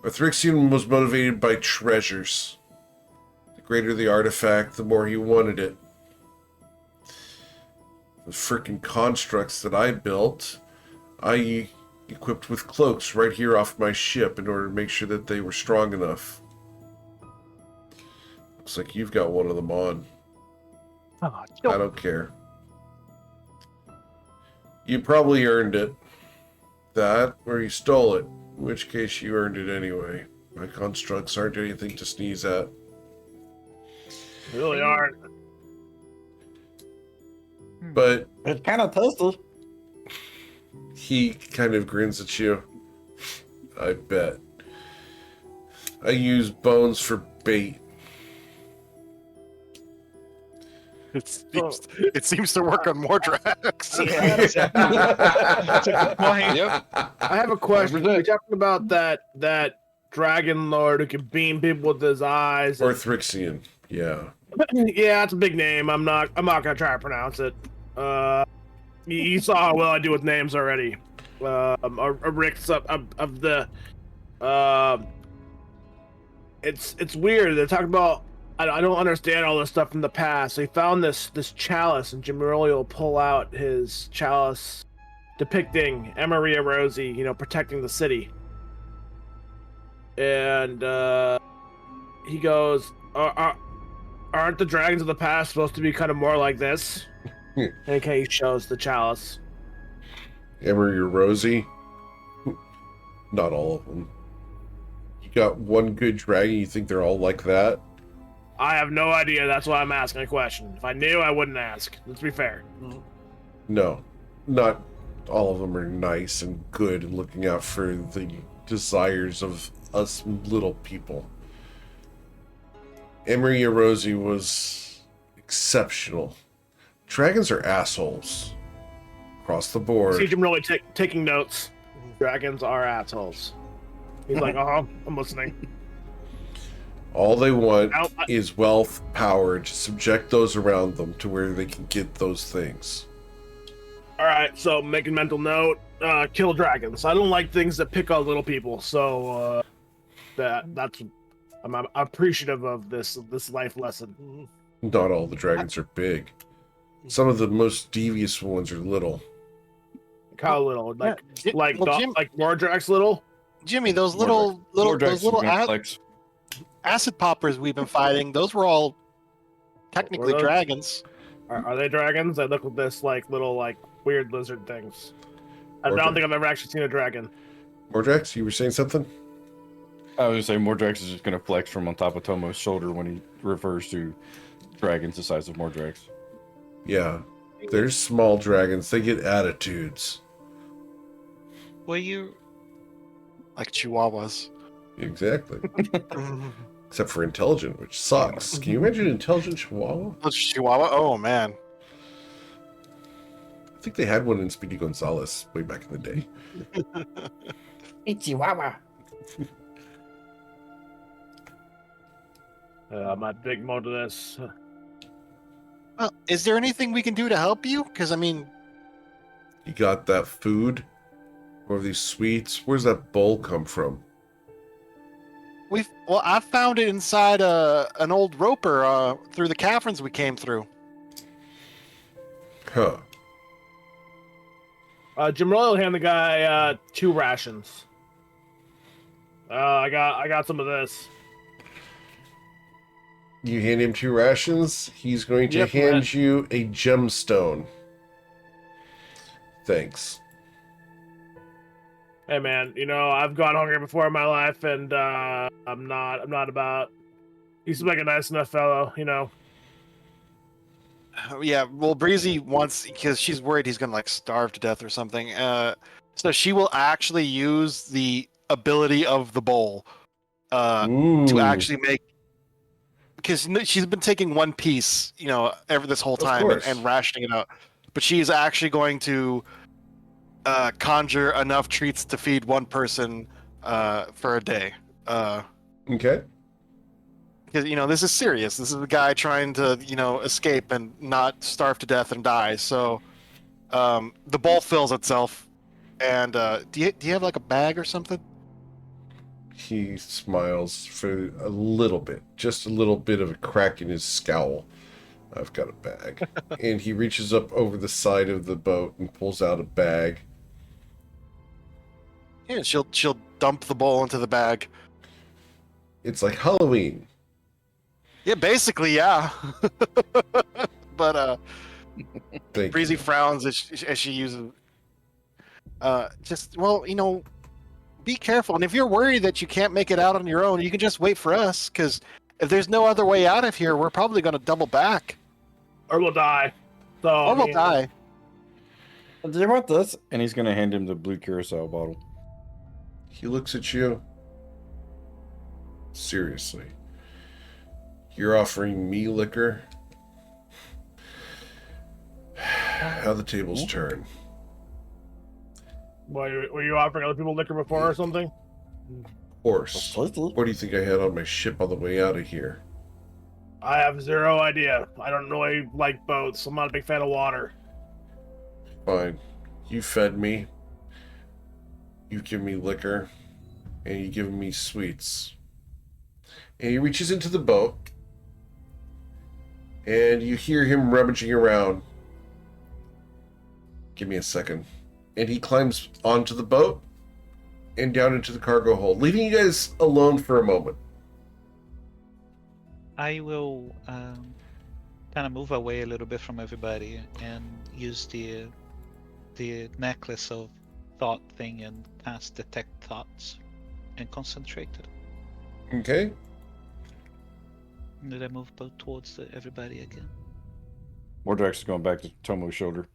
Arthrixian was motivated by treasures. The greater the artifact, the more he wanted it. The frickin' constructs that I built, I equipped with cloaks right here off my ship in order to make sure that they were strong enough. Looks like you've got one of them on. Oh, I don't care. You probably earned it. That, or you stole it. In which case you earned it anyway. My constructs aren't anything to sneeze at. really aren't. But It's kind of tasty. he kind of grins at you. I bet. I use bones for bait. It seems to work on more drags. That's a good point. Yep. I have a question. 100%. You're talking about that dragon lord who can beam people with his eyes. and- Arthrixian, yeah. Yeah, it's a big name. I'm not gonna try to pronounce it. You saw how well I do with names already. A Rick's of the. It's weird. They're talking about. I don't understand all this stuff from the past. They found this chalice, and Jim Rowley will pull out his chalice, depicting Emeria Rosie, protecting the city. And he goes, "Aren't the dragons of the past supposed to be kind of more like this?" And he shows the chalice. Emery or Rosie? Not all of them. You got one good dragon, you think they're all like that? I have no idea. That's why I'm asking a question. If I knew, I wouldn't ask. Let's be fair. No. Not all of them are nice and good and looking out for the desires of us little people. Emery or Rosie was exceptional. Dragons are assholes. Across the See board. Jim really taking notes. Dragons are assholes. He's like, I'm listening. All they want Now, is wealth, power, to subject those around them to where they can get those things. all right, so making mental note. Kill dragons. I don't like things that pick on little people. So that's I'm appreciative of this life lesson. Not all the dragons are big. Some of the most devious ones are little. How little? Like Yeah, Jim- like Mordrax little? Jimmy, those More Drax is gonna flex. acid poppers we've been fighting, those were all technically Were those? dragons. Are they dragons? They look like this little weird lizard things. I Or don't dra- think I've ever actually seen a dragon. Mordrax, you were saying something? I was gonna say Mordrax is just gonna flex from on top of Tomo's shoulder when he refers to dragons the size of Mordrax. Yeah. There's small dragons. They get attitudes. Were you Like chihuahuas. Exactly. Except for intelligent, which sucks. Can you imagine intelligent chihuahua? Oh, chihuahua? Oh, man. I think they had one in Speedy Gonzales way back in the day. Chihuahua. I might dig more to this. Well, is there anything we can do to help you? Because, I mean, You got that food? Or these sweets? Where's that bowl come from? I found it inside an old roper through the caverns we came through. Huh. Jim Roy will hand the guy 2 rations. I got some of this. You hand him 2 rations. He's going to Yep, hand right. you a gemstone. Thanks. Hey man, I've gone hungry before in my life, and I'm not about. You seem like a nice enough fellow, Yeah, well, Breezy wants because she's worried he's gonna like starve to death or something. So she will actually use the ability of the bowl to Ooh, actually make because she's been taking one piece, every this whole Of time course. and rationing it out. But she's actually going to conjure enough treats to feed one person for a day. okay. Because this is serious. This is a guy trying to escape and not starve to death and die. So the bowl fills itself. And do you have like a bag or something? He smiles for a little bit, just a little bit of a crack in his scowl. I've got a bag. And he reaches up over the side of the boat and pulls out a bag. Yeah, she'll dump the bowl into the bag. It's like Halloween. Yeah, basically, yeah. But Thank Breezy you. frowns as she uses. Be careful. And if you're worried that you can't make it out on your own, you can just wait for us. Because if there's no other way out of here, we're probably going to double back, Or we'll die. So or we'll die. Do you want this? And he's gonna hand him the blue curacao bottle. He looks at you. Seriously. You're offering me liquor? How the tables turn. Were you offering other people liquor before or something? Horse. What do you think I had on my ship on the way out of here? I have zero idea. I don't really like boats. I'm not a big fan of water. Fine. You fed me. You give me liquor. And you give me sweets. And he reaches into the boat. And you hear him rummaging around. Give me a second. And he climbs onto the boat and down into the cargo hold, leaving you guys alone for a moment. I will kind of move away a little bit from everybody and use the necklace of thought thing and cast detect thoughts and concentrate it. Okay. And then I move both towards everybody again. Mordrax is going back to Tomo's shoulder.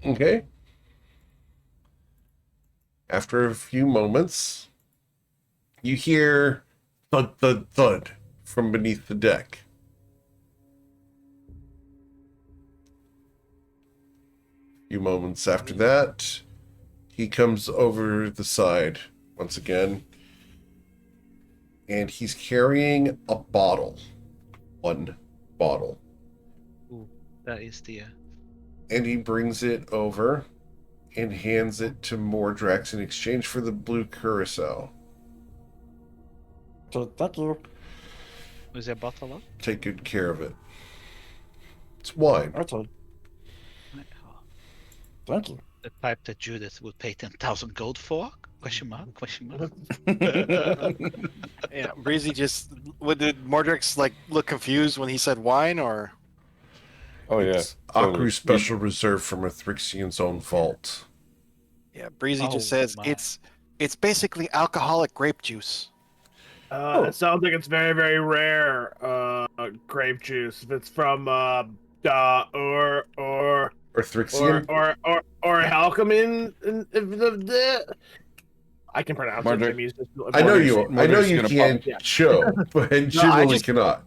Okay. After a few moments, you hear thud, thud, thud from beneath the deck. A few moments after that, he comes over the side once again, and he's carrying a bottle. One bottle. Ooh, that is the. And he brings it over and hands it to Mordrax in exchange for the blue curacao. So thank you. Was there a bottle up? Take good care of it. It's wine. Okay, Oh, thank you. the pipe that Judith would pay 10,000 gold for? Question mark? Question mark? Yeah, Breezy did Mordrex look confused when he said wine, or? Oh yeah. It's totally. Akru's special reserve from a Thrixian's own vault. Yeah, Breezy Oh, just says my. it's basically alcoholic grape juice. It sounds like it's very, very rare grape juice. If it's from or Or Thrixian? Halcomine. I can pronounce Mordred- it. Jimmy's just, I know you Mordrax is gonna can Yeah. show, but generally just- cannot.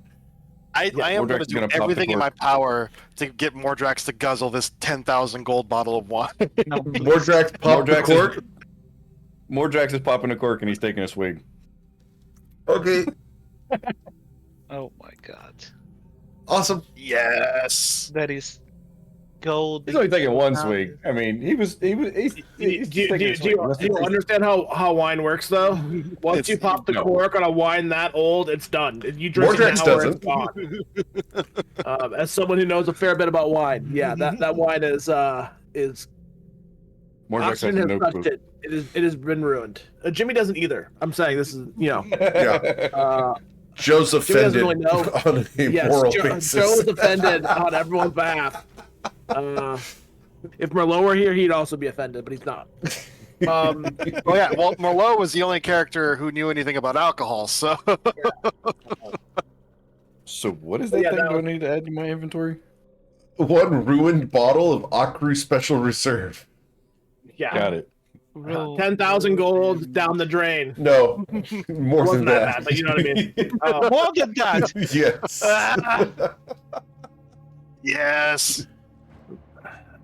I am Mordrex going to is do gonna pop the everything in cork. my power to get Mordrax to guzzle this 10,000 gold bottle of wine. No, please. Mordrax pop the Mordrax cork. is, Mordrax is popping a cork and he's taking a swig. Okay, Oh my god. awesome. Yes. That is gold. He's only taking one swig. I mean, he's Do you understand how wine works though? Once you pop the no. cork on a wine that old, it's done. You drink Mordrax it now or doesn't. it's gone. As someone who knows a fair bit about wine, yeah, that wine is Mordrax oxygen has has no touched clue. it. It has been ruined. Jimmy doesn't either. I'm saying this is Yeah. Joe's Jimmy doesn't offended really know. on a Yes, moral Joe basis. is offended on everyone's behalf. If Merlot were here, he'd also be offended, but he's not. Oh yeah, well, Merlot was the only character who knew anything about alcohol, so So what is that Yeah, thing that do I was- need to add to my inventory? 1 ruined bottle of Akru Special Reserve. Yeah. Got it. 10,000 gold down the drain. No, more than Wasn't that that. bad, but you know what I mean. Oh, More than that. Yes. Ah! Yes.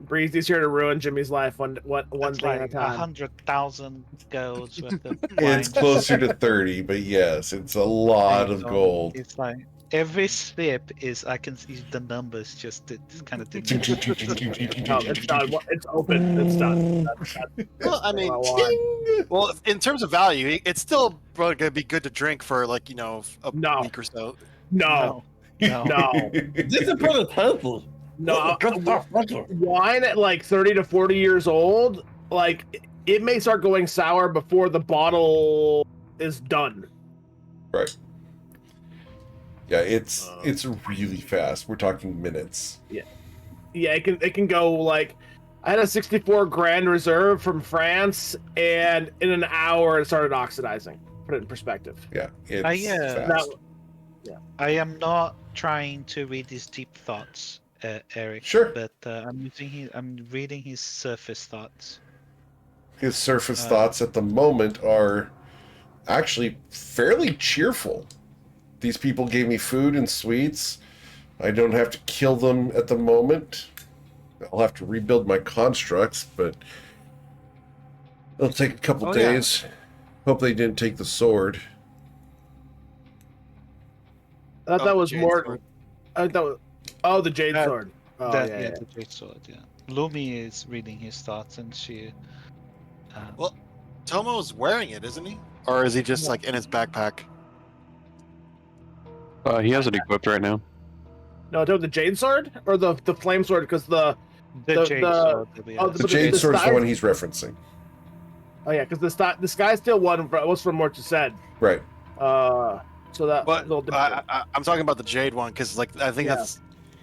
Breezy's here to ruin Jimmy's life one That's thing at a like time. 100,000 golds worth of It's wine. closer to 30, but yes, it's a lot of So gold. It's like every sip is I can see the numbers just it's kind of No, it's done. It's open. It's done. Well, I mean, Well, wine. well, in terms of value, it's still probably gonna be good to drink for like a No. week or so. No, no. no, This is pretty tasty. no. Good stuff. Thank you. Wine at like 30 to 40 years old, like it may start going sour before the bottle is done. Right. Yeah, it's really fast. We're talking minutes. Yeah, it can go like I had a 64 grand reserve from France, and in an hour it started oxidizing. Put it in perspective. Yeah, it's That- fast. I am not trying to read his deep thoughts, Eric. Sure. But I'm reading his surface thoughts. His surface thoughts at the moment are actually fairly cheerful. These people gave me food and sweets. I don't have to kill them at the moment. I'll have to rebuild my constructs, but it'll take a couple Oh, yeah. days. Hope they didn't take the sword. I thought Oh, that was Jade more. Sword. I thought. The jade sword. Oh, That, yeah. the great sword. Yeah. Lumi is reading his thoughts, and she. Well, Tomo's wearing it, isn't he? Or is he just like in his backpack? He has it equipped right now. No, the jade sword or the flame sword because the the jade sword. that we oh, asked. The But Jade the Sword's the size- one he's referencing. oh yeah because the sky steel one was from what you said. Right. So that But little different. I'm talking about the Jade one because, like, I think Yeah. that's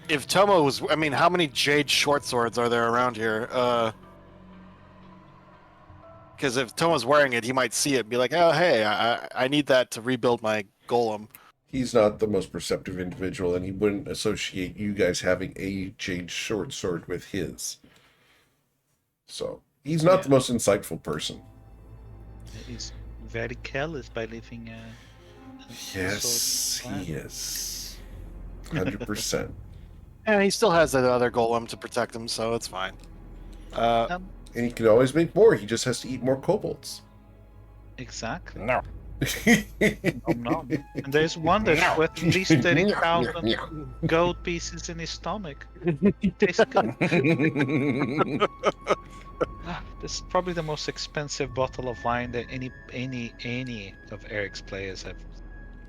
if Tomo was. I mean, how many Jade short swords are there around here? Because if Tomo's wearing it, he might see it and be like, "Oh, hey, I need that to rebuild my golem." He's not the most perceptive individual, and he wouldn't associate you guys having a Jade short sword with his. So he's not the most insightful person. He's very careless by leaving. Yes, sword he is. 100%. And he still has that other golem to protect him, so it's fine. And he can always make more. He just has to eat more kobolds. Exactly. No. Nom nom. And there's one that's worth at least 30,000 gold pieces in his stomach. Tastes good. This is probably the most expensive bottle of wine that any of Eric's players have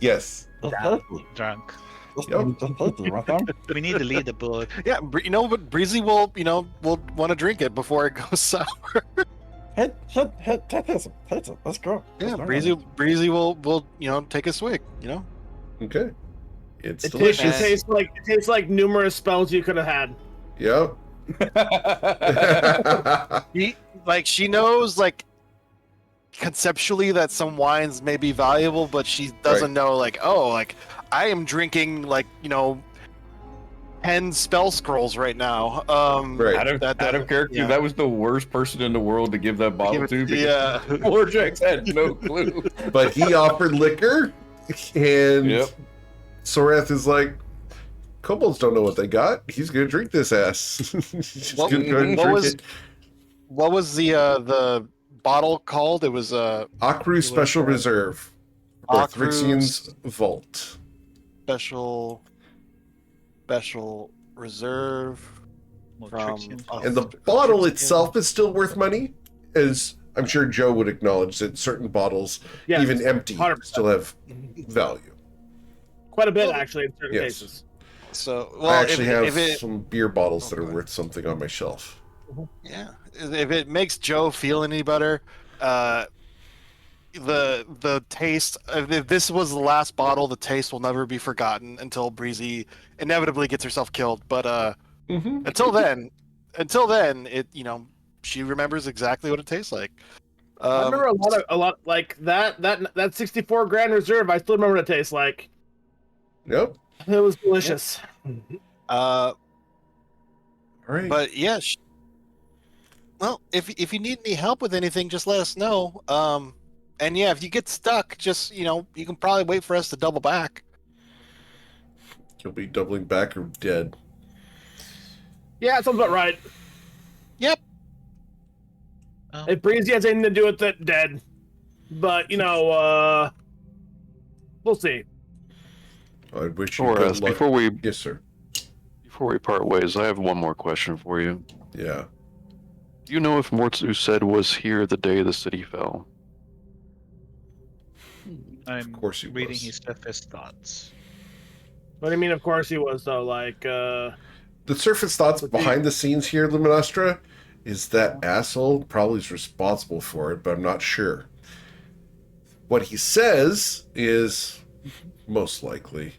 Yes. It's tasty. drunk. It's Yep. tasty, right, Tom? We need to lead the board. Yeah, you know, but Breezy will want to drink it before it goes sour. Hit, taste it. Let's go. Yeah, Let's go. Breezy will take a swig. Okay. It's It delicious. tastes like numerous spells you could have had. Yep. She knows conceptually that some wines may be valuable, but she doesn't know I am drinking 10 spell scrolls right now. Right. Out of character, yeah. that was the worst person in the world to give that bottle to. Because Yeah. Warjax had no clue. But he offered liquor, and Yep. Sorath is like, kobolds don't know what they got. He's gonna drink this ass. He's just What- gonna go ahead and what drink was- it. What was the bottle called? It was Akru Special Reserve. Akru Orthrixian's Vault. special reserve from And the bottle itself is still worth money, as I'm sure Joe would acknowledge that certain bottles, Yeah, even empty, 100%. still have value. Quite a bit Well, actually in certain yes. cases. So I actually have if it some beer bottles that are Okay. worth something on my shelf. yeah, if it makes Joe feel any better, the taste. If this was the last bottle, the taste will never be forgotten until Breezy inevitably gets herself killed. But until then, it she remembers exactly what it tastes like. I remember a lot like that 64 grand reserve. I still remember what it tastes like. Yep. It was delicious. Uh, All right. but yeah. Well, if you need any help with anything, just let us know. And yeah, if you get stuck, just you can probably wait for us to double back. You'll be doubling back or dead. Yeah, sounds about right. Yep. If Breezy has anything to do with it, dead. But we'll see. I wish you Horace, good luck. Yes, sir. before we part ways, I have one more question for you. Yeah. Do you know if Mortzu said was here the day the city fell? I'm course he reading was. his surface thoughts. What do you mean? Of course he was, though. Like, The surface thoughts But behind the scenes here, Luminostra, is that asshole probably is responsible for it, but I'm not sure. What he says is most likely.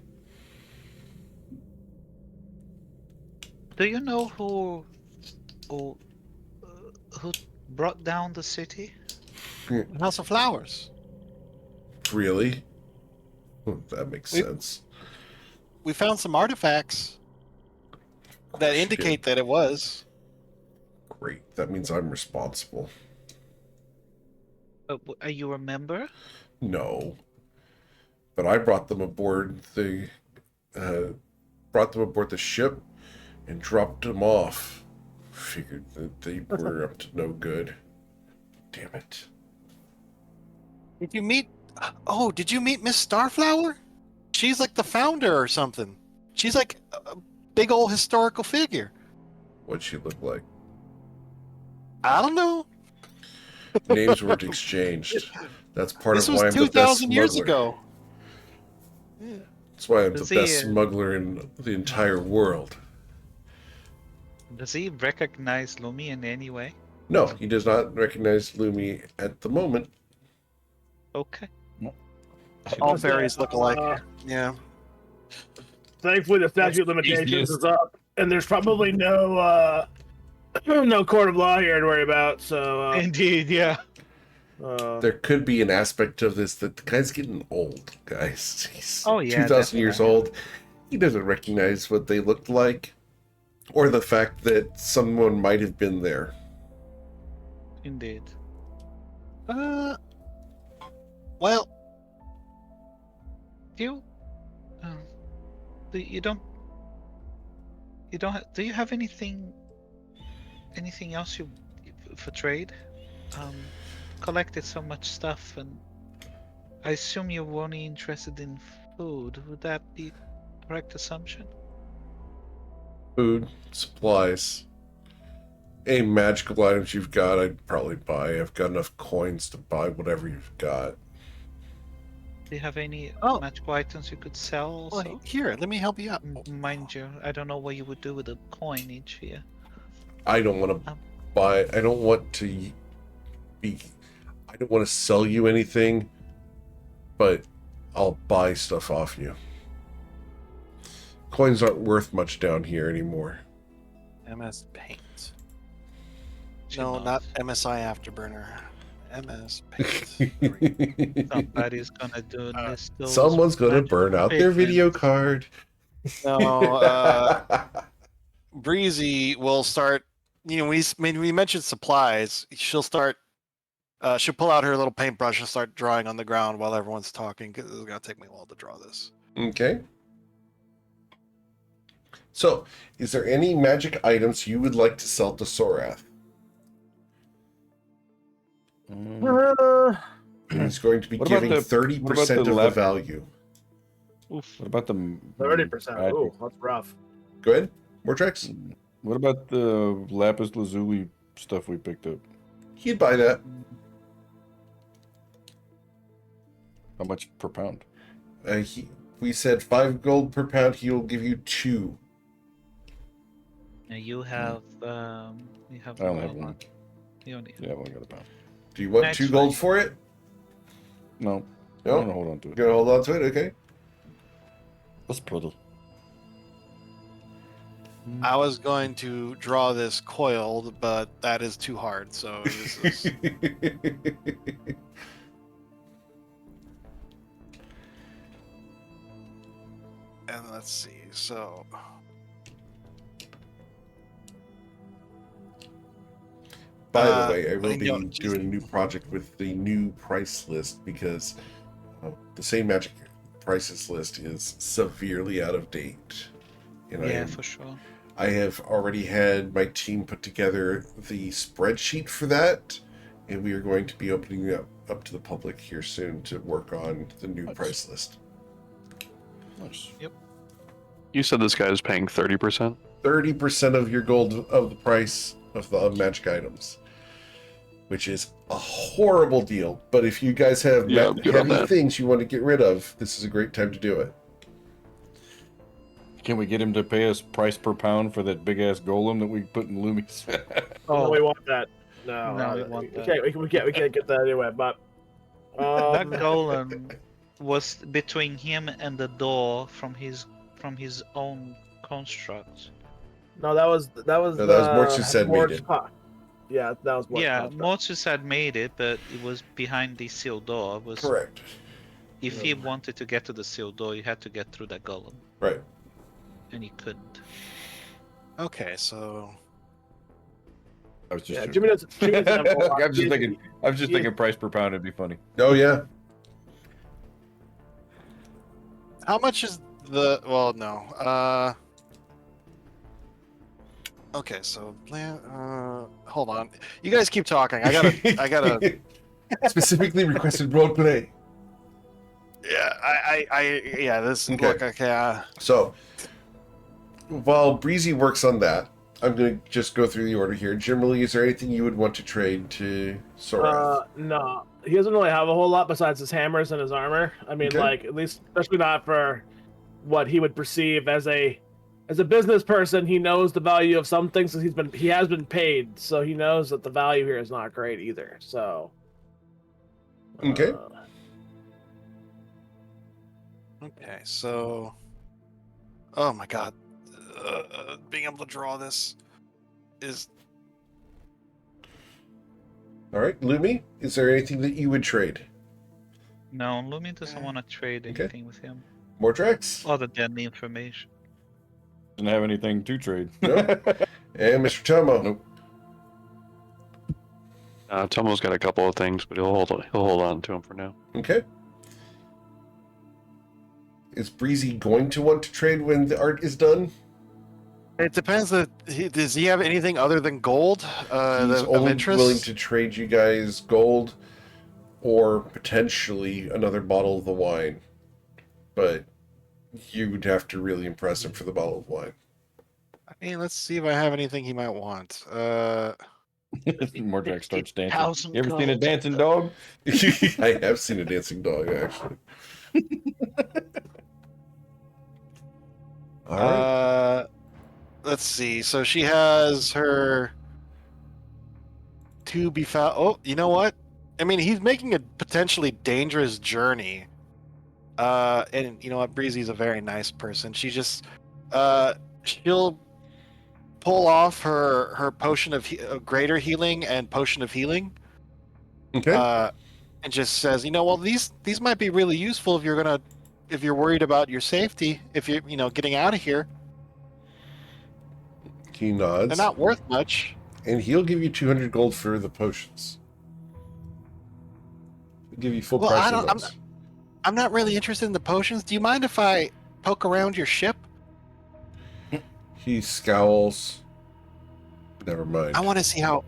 Do you know who brought down the city? House of Flowers. Really? That makes sense. We found some artifacts Of that course you indicate did. that it was. Great. That means I'm responsible. Are you a member? No. But I brought them aboard the ship and dropped them off. Figured that they were up to no good. Damn it. Did you meet? Oh, did you meet Miss Starflower? She's like the founder or something. She's like a big old historical figure. What'd she look like? I don't know. Names weren't exchanged. That's part This of was why I'm the best 2,000 years smuggler. ago. That's why I'm the Does best he, smuggler in the entire world. Does he recognize Lumi in any way? No, he does not recognize Lumi at the moment. Okay. All fairies look alike. Uh, Yeah. Thankfully, the statute of limitations is up, and there's probably no no court of law here to worry about. So, Indeed, yeah. There could be an aspect of this that the guy's getting old, guys. He's Oh, yeah, 2,000 years definitely. old. He doesn't recognize what they looked like, or the fact that someone might have been there. Indeed. Well, You, you don't do you have anything else you for trade? Collected so much stuff, and I assume you're only interested in food. Would that be a correct assumption? Food, supplies, any magical items you've got, I'd probably buy. I've got enough coins to buy whatever you've got. Do you have any Oh. magical items you could sell well, also? here, let me help you out. Mind you, I don't know what you would do with a coinage here. I don't want to Um. buy. I don't want to be. I don't want to sell you anything, but I'll buy stuff off you. Coins aren't worth much down here anymore. MS Paint. Should No, not. not MSI Afterburner. MS Paint. Somebody's gonna do this. Someone's gonna burn out their video card. No, Breezy will start. We mentioned supplies. She'll start. She'll pull out her little paintbrush and start drawing on the ground while everyone's talking. Because it's gonna take me a while to draw this. Okay. So, is there any magic items you would like to sell to Sorath? He's going to be What about giving the- 30% of the lap- value. What about the 30%. magic? Oh, that's rough. Go ahead. More tricks? What about the lapis lazuli stuff we picked up? He'd buy that. How much per pound? We said 5 gold per pound. He will give you 2. Now you have I only have one. You only Yeah, I've only got a pound. Do you want That's 2 gold fine. for it? No. No? I'm gonna hold on to You it. gonna hold on to it? Okay. That's pretty. I was going to draw this coiled, but that is too hard. So this is. And let's see. So By the way, I I will be know- doing a new project with the new price list because the same magic prices list is severely out of date. And Yeah, for sure. I have already had my team put together the spreadsheet for that, and we are going to be opening it up to the public here soon to work on the new price list. Nice. You said this guy is paying 30%? 30% of your gold of the price of the magic items, which is a horrible deal. But if you guys have Yeah, I'm good on heavy that. things you want to get rid of, this is a great time to do it. Can we get him to pay us price per pound for that big ass golem that we put in Lumi's? No, we want that. No, No, we want that. We can't get that anyway. But That golem was between him and the door from his own construct. no, that was No, that was Mortsus had made it. Yeah, that was Mortsus. Yeah, Mortis had made it, but it was behind the sealed door. It was Correct. if he wanted to get to the sealed door, you had to get through that golem, Right. and he couldn't. Okay, so I was just Yeah, joking. Jimmy doesn't have a whole lot. I'm just thinking. I was just Yeah. thinking price per pound would be funny. Oh, yeah. how much is the? Well, no. Okay, so hold on. You guys keep talking. I gotta. Specifically requested roleplay. Yeah, this. Okay. Look, okay. So, while Breezy works on that, I'm going to just go through the order here. Generally, is there anything you would want to trade to Sorath? No, he doesn't really have a whole lot besides his hammers and his armor. I mean, Okay. like at least, especially not for what he would perceive as a business person. He knows the value of some things because he has been paid, so he knows that the value here is not great either. So, Okay. Okay, so. Oh my god. Being able to draw this is. All right, Lumi, is there anything that you would trade? No, Lumi doesn't want to trade Okay. anything with him Mordrax? other than the information. Didn't have anything to trade. No. And Mr. Tomo? Nope. Tomo's got a couple of things, but he'll hold on to them for now. Okay. Is Breezy going to want to trade when the art is done? It depends. Does he have anything other than gold? He's Of only interest? willing to trade you guys gold or potentially another bottle of the wine. But you would have to really impress him for the bottle of wine. I mean, let's see if I have anything he might want. Mordrak starts dancing. 50,000 You ever seen a gold. dancing dog? I have seen a dancing dog, actually. All right. Let's see. So she has her to be found. Oh, you know what? I mean, he's making a potentially dangerous journey. And you know what? Breezy's a very nice person. She just, she'll pull off her potion of greater healing and potion of healing. Okay. And just says, you know, well, these might be really useful if you're worried about your safety, if you're, getting out of here. He nods. They're not worth much. And he'll give you 200 gold for the potions. He'll give you full Well, price on those. I'm not really interested in the potions. Do you mind if I poke around your ship? He scowls. Never mind. I want to see how.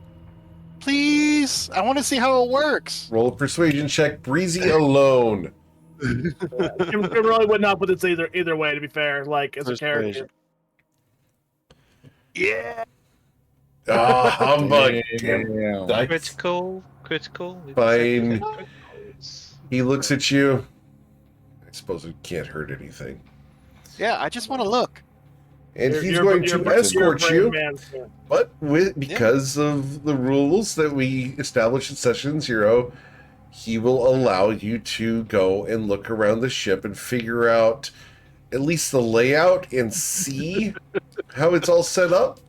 Please, I want to see how it works. Roll a persuasion check. Breezy alone. Jim really wouldn't help with this either way. To be fair, like as a character. Yeah. Ah, humbug. Damn. Dice. Critical. Fine. He looks at you. I suppose it can't hurt anything. Yeah, I just want to look. And You're- he's you're- going you're- to you're a escort brave you. man, yeah. But because of the rules that we established in Session 0, he will allow you to go and look around the ship and figure out at least the layout and see how it's all set up.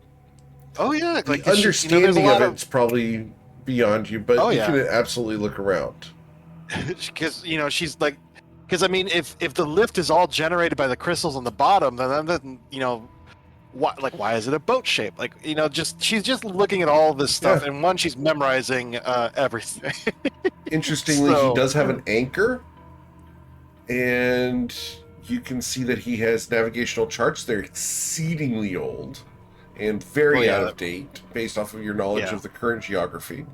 Oh yeah, The like there's understanding a lot of it's probably beyond you, but Oh, you yeah. can absolutely look around. because she's like, Because I mean, if the lift is all generated by the crystals on the bottom, then you know, why is it a boat shape? Like, you know, she's just looking at all this stuff, Yeah. and one, she's memorizing everything. Interestingly, he So- does have an anchor, and you can see that he has navigational charts. They're exceedingly old and very Oh, yeah. out of date based off of your knowledge Yeah. of the current geography.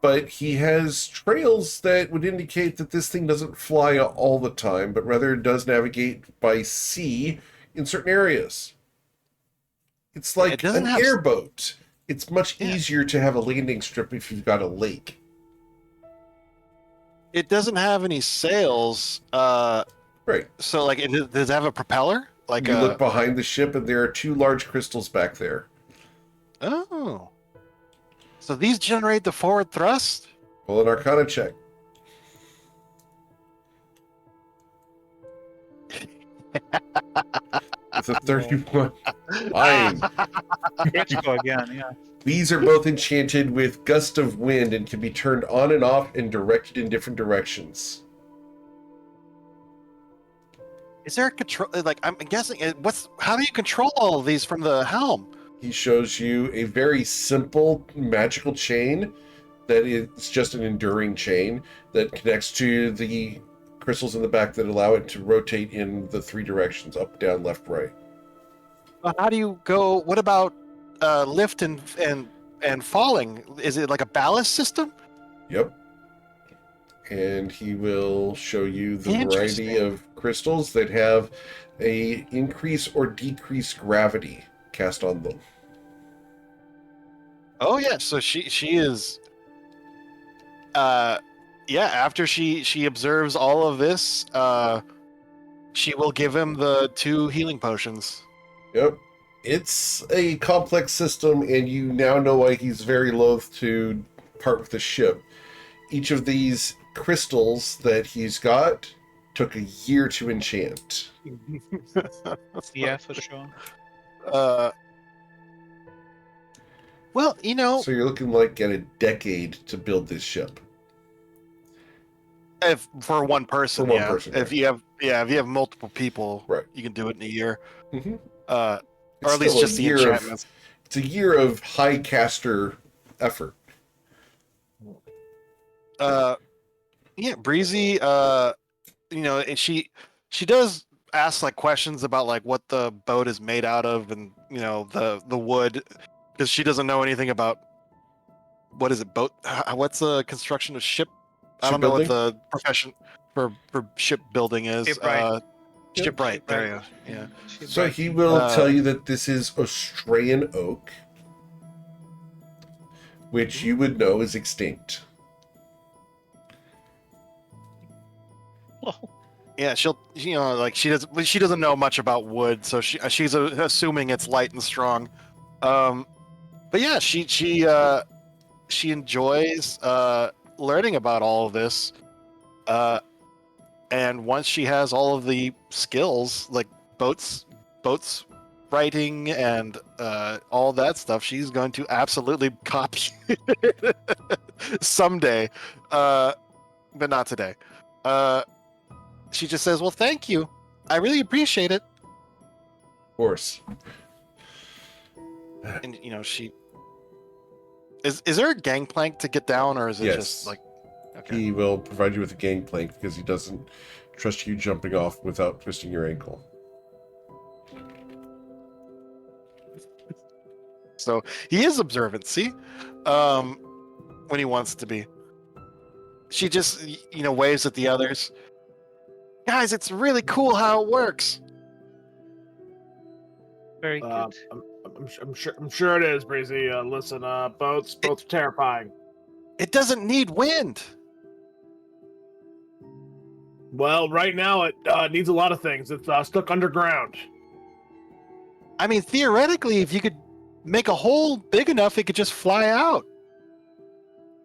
But he has trails that would indicate that this thing doesn't fly all the time, but rather does navigate by sea in certain areas. It's Yeah, like it doesn't an have- airboat. It's much Yeah. easier to have a landing strip if you've got a lake. It doesn't have any sails. Right. So like, does it have a propeller? Like You look behind the ship, and there are 2 large crystals back there. Oh. So these generate the forward thrust? Roll an Arcana check. With a 31. Fine. Critical again, yeah. These are both enchanted with gust of wind and can be turned on and off and directed in different directions. Is there a control? Like, I'm guessing, how do you control all of these from the helm? He shows you a very simple magical chain that is just an enduring chain that connects to the crystals in the back that allow it to rotate in the 3 directions, up, down, left, right. How do you go? What about lift and falling? Is it like a ballast system? Yep. And he will show you the variety Interesting. of crystals that have a increase or decrease gravity cast on them. Oh yeah, so she is. Yeah. After she observes all of this, she will give him the 2 healing potions. Yep. It's a complex system, and you now know why he's very loath to part with the ship. Each of these crystals that he's got took a year to enchant. Yeah, for sure. Well, you know, So you're looking like at a decade to build this ship. if for one person, For one yeah. person, If yeah. you have multiple people, Right. you can do it in a year. Mm-hmm. Or at least just the enchantments. It's a year of high caster effort. Yeah, Breezy, you know, and she does ask like questions about like what the boat is made out of, and you know the wood, because she doesn't know anything about what is it boat. What's the construction of ship? I don't know what Shipbuilding? the profession for shipbuilding is. Shipwright. Shipwright. There you Shipwright. go. Yeah. So he will tell you that this is Australian oak, which you would know is extinct. Yeah, she'll, you know, like she doesn't know much about wood, so she's assuming it's light and strong. But yeah, she enjoys learning about all of this. And once she has all of the skills, like boats writing and all that stuff, she's going to absolutely copy someday, but not today. She just says, "Well, thank you. I really appreciate it." Of course. And you know, she is there a gangplank to get down, or is it Yes. just like okay? He will provide you with a gangplank because he doesn't trust you jumping off without twisting your ankle. So he is observant. See, when he wants to be. She just, you know, waves at the others. Guys, it's really cool how it works. Very good. I'm sure it is, Breezy. Listen, boats are terrifying. It doesn't need wind. Well, right now it needs a lot of things. It's stuck underground. I mean, theoretically, if you could make a hole big enough, it could just fly out.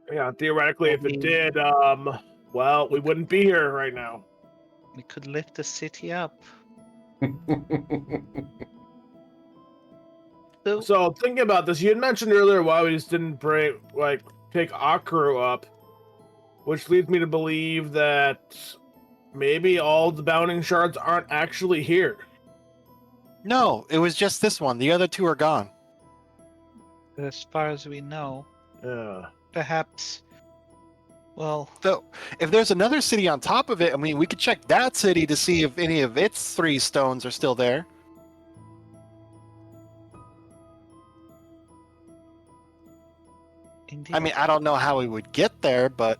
Yeah, theoretically, if it did, well, we wouldn't be here right now. We could lift the city up. So thinking about this, you had mentioned earlier why we just didn't pick Akru up, which leads me to believe that Maybe all the bounding shards aren't actually here. No, it was just this one. The other two are gone. As far as we know, Yeah. perhaps. Well, So, if there's another city on top of it, I mean, we could check that city to see if any of its 3 stones are still there. indeed. I mean, I don't know how we would get there, but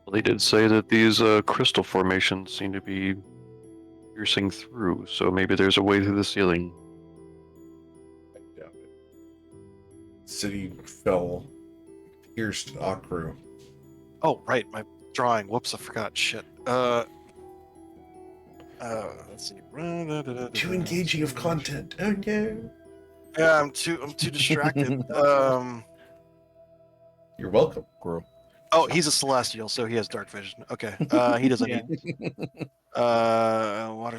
Well, they did say that these crystal formations seem to be piercing through, so maybe there's a way through the ceiling. I doubt it. City fell, pierced Akru. oh, right, my drawing. Whoops, I forgot. Shit. Let's see. Too engaging of content. Oh no. Yeah, I'm too distracted. You're welcome. Grow. Oh, he's a celestial, so he has dark vision. Okay. He doesn't Yeah. need water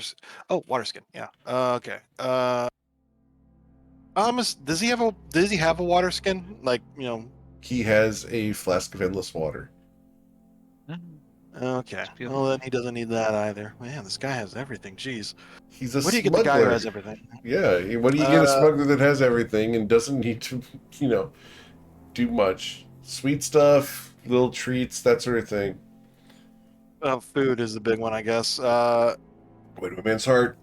skin. Yeah. Okay. Does he have a water skin? Like, He has a flask of endless water. okay. It's beautiful. Well, then he doesn't need that either. Man, this guy has everything. Jeez. He's a Where do you smuggler. get the guy who has everything? Yeah, what do you get a smuggler that has everything and doesn't need to, do much? Sweet stuff, little treats, that sort of thing. Food is the big one, I guess. Wait a man's heart.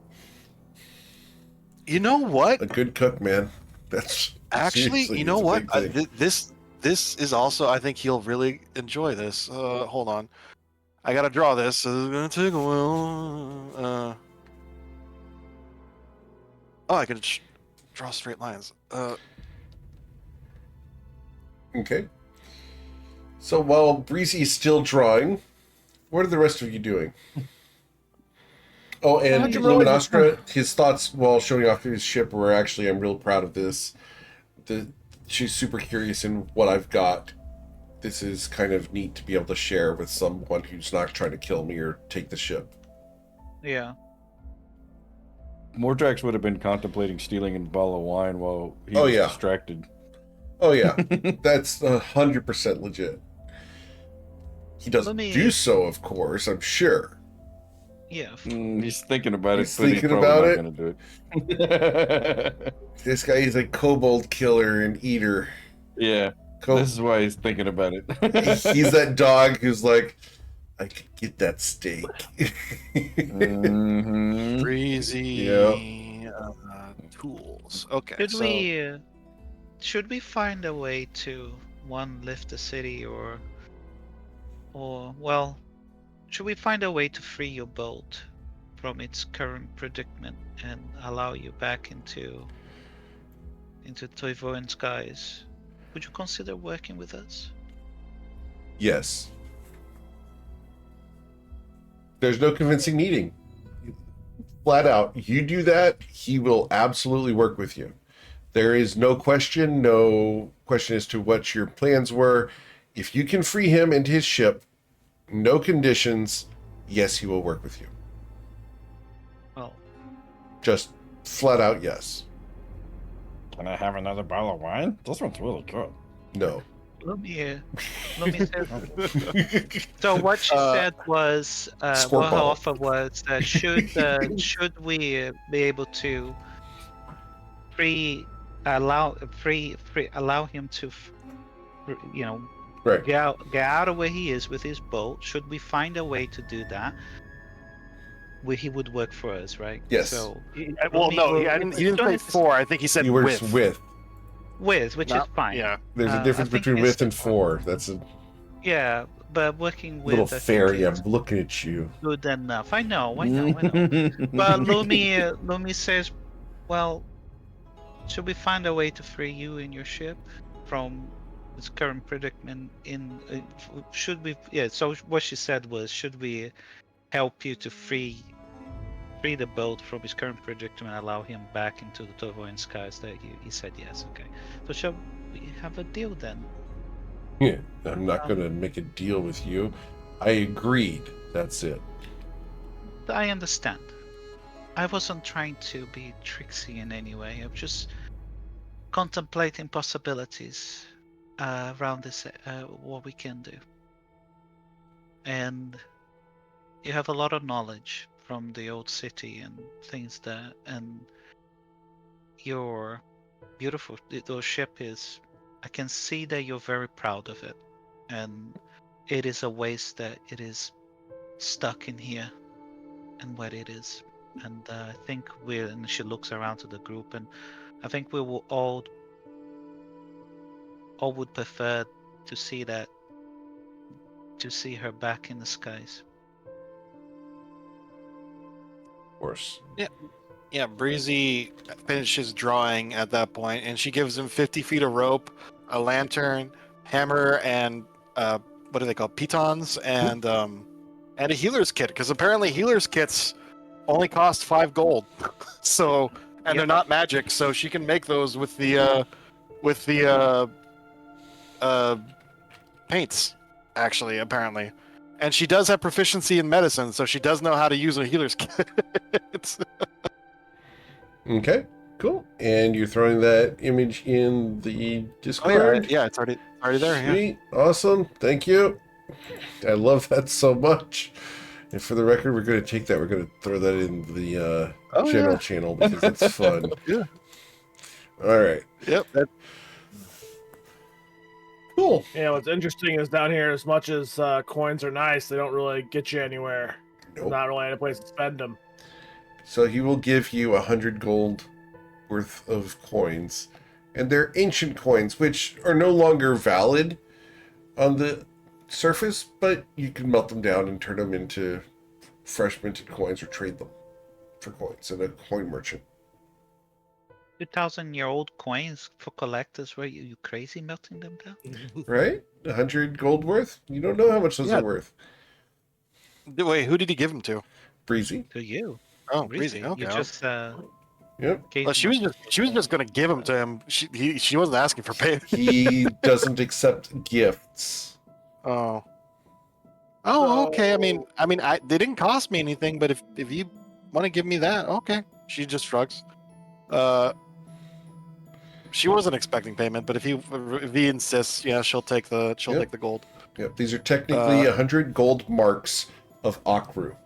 You know what? A good cook, man. That's Actually, seriously, you know it's a what? big thing. This is also. I think he'll really enjoy this. Hold on, I gotta draw this. So it's gonna take a while. Oh, I can draw straight lines. Okay. So while Breezy is still drawing, what are the rest of you doing? Oh, and How'd you roll Luminostra, his thoughts while showing off his ship were actually, I'm real proud of this. She's super curious in what I've got. This is kind of neat to be able to share with someone who's not trying to kill me or take the ship. Yeah. Mordrax would have been contemplating stealing a bottle of wine while he Oh, was yeah. distracted. Oh yeah, that's 100% legit. He doesn't do so, of course, I'm sure. Yeah. He's thinking about He's it, but he's thinking probably about not going to do it. This guy is a kobold killer and eater. Yeah, this is why he's thinking about it. He's that dog who's like, I could get that steak. Mhm. Breezy tools. Okay. Should we find a way to lift the city or well, should we find a way to free your boat from its current predicament and allow you back into Toivoan skies? Would you consider working with us? Yes. There's no convincing meeting. Flat out, you do that, he will absolutely work with you. There is no question as to what your plans were. If you can free him and his ship, no conditions, yes, he will work with you. Well, Just flat out yes. Can I have another bottle of wine? This one's really good. No. let me say. So what she said was, Squirt what her bottle. offer was that should we be able to allow him to, Right. get out of where he is with his boat. Should we find a way to do that, he would work for us, right? Yes. So Well, no, he didn't say for. I think he said He works with. which is fine. Yeah. There's a I difference think between it's with and for. That's a Yeah, but working with little I think, fairy. I'm is looking at you. good enough. I know. But Lumi says, well, should we find a way to free you and your ship from its current predicament? Should we? Yeah. So what she said was, should we help you to free the boat from his current predicament and allow him back into the Tovoan skies? That he said yes. Okay. So shall we have a deal then? Yeah, I'm not going to make a deal with you. I agreed. That's it. I understand. I wasn't trying to be tricksy in any way. I'm just contemplating possibilities. around this, what we can do. And you have a lot of knowledge from the old city and things that, and your beautiful little ship is. I can see that you're very proud of it, and it is a waste that it is stuck in here and what it is. And I think and she looks around to the group, and I think we will all would prefer to see that, to see her back in the skies. Of course. Yeah, Breezy finishes drawing at that point, and she gives him 50 feet of rope, a lantern, hammer, and what do they call pitons, and a healer's kit. Because apparently healer's kits only cost 5 gold. So, and they're not magic, so she can make those with the paints. Actually, apparently, and she does have proficiency in medicine, so she does know how to use a healer's kit. Okay, cool. And you're throwing that image in the Oh Discord? yeah, it's already there. Yeah. Sweet. Awesome. Thank you. I love that so much. And for the record, we're going to take that. We're going to throw that in the general channel because it's fun. Yeah. All right. Yep. Cool. Yeah, what's interesting is down here, as much as coins are nice, they don't really get you anywhere. Nope. Not really any place to spend them. So he will give you 100 gold worth of coins. And they're ancient coins, which are no longer valid on the surface, but you can melt them down and turn them into fresh minted coins or trade them for coins at a coin merchant. 2,000-year-old coins for collectors. Were you crazy melting them down? Right? 100 gold worth? You don't know how much those are worth. Wait, who did he give them to? Breezy. To you. Oh, Breezy. Okay. You just Yep. Well, she was just gonna give them to him. She wasn't asking for payment. He doesn't accept gifts. Oh. Oh, okay. I mean, they didn't cost me anything, but if you want to give me that, okay. She just shrugs. She wasn't expecting payment, but if he insists, yeah, she'll take the gold. Yep. These are technically 100 gold marks of Akru.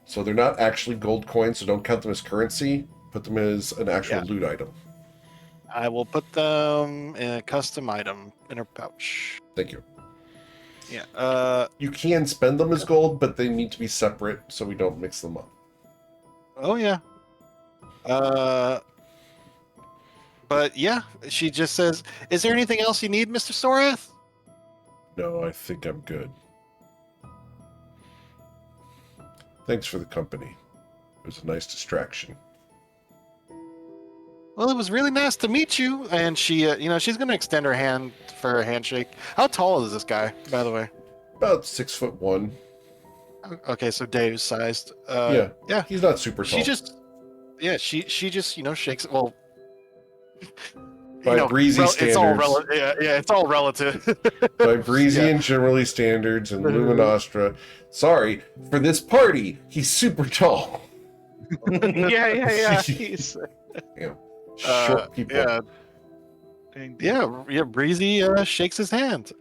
So they're not actually gold coins, so don't count them as currency. Put them as an actual loot item. I will put them in a custom item in her pouch. Thank you. Yeah. You can spend them as gold, but they need to be separate so we don't mix them up. Oh yeah. But yeah, she just says, "Is there anything else you need, Mr. Sorath?" No, I think I'm good. Thanks for the company. It was a nice distraction. Well, it was really nice to meet you. And she, she's going to extend her hand for a handshake. How tall is this guy, by the way? About 6'1". Okay, so Dave's sized. Yeah. He's not super tall. She just shakes. Well, by breezy standards. It's all relative. Yeah, it's all relative. By breezy and generally standards and Luminostra. Sorry, for this party, he's super tall. yeah. He's Short people. Yeah. Breezy shakes his hand.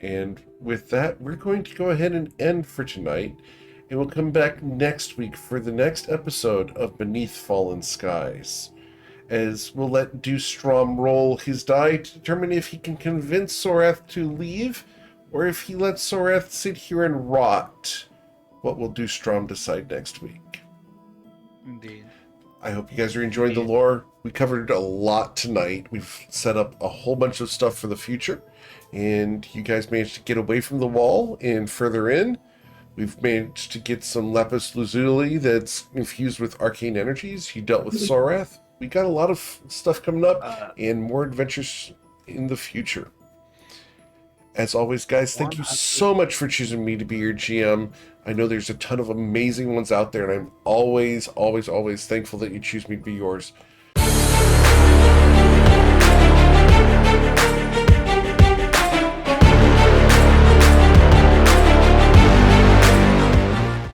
And with that, we're going to go ahead and end for tonight. And we'll come back next week for the next episode of Beneath Fallen Skies. As we'll let Strom roll his die to determine if he can convince Sorath to leave, or if he lets Sorath sit here and rot. What will Strom decide next week? indeed. I hope you guys are enjoying the lore. We covered a lot tonight. We've set up a whole bunch of stuff for the future. And you guys managed to get away from the wall and further in. We've managed to get some lapis lazuli that's infused with arcane energies. You dealt with Sorath. We got a lot of stuff coming up and more adventures in the future. As always, guys, thank you so much for choosing me to be your GM. I know there's a ton of amazing ones out there, and I'm always, always, always thankful that you choose me to be yours.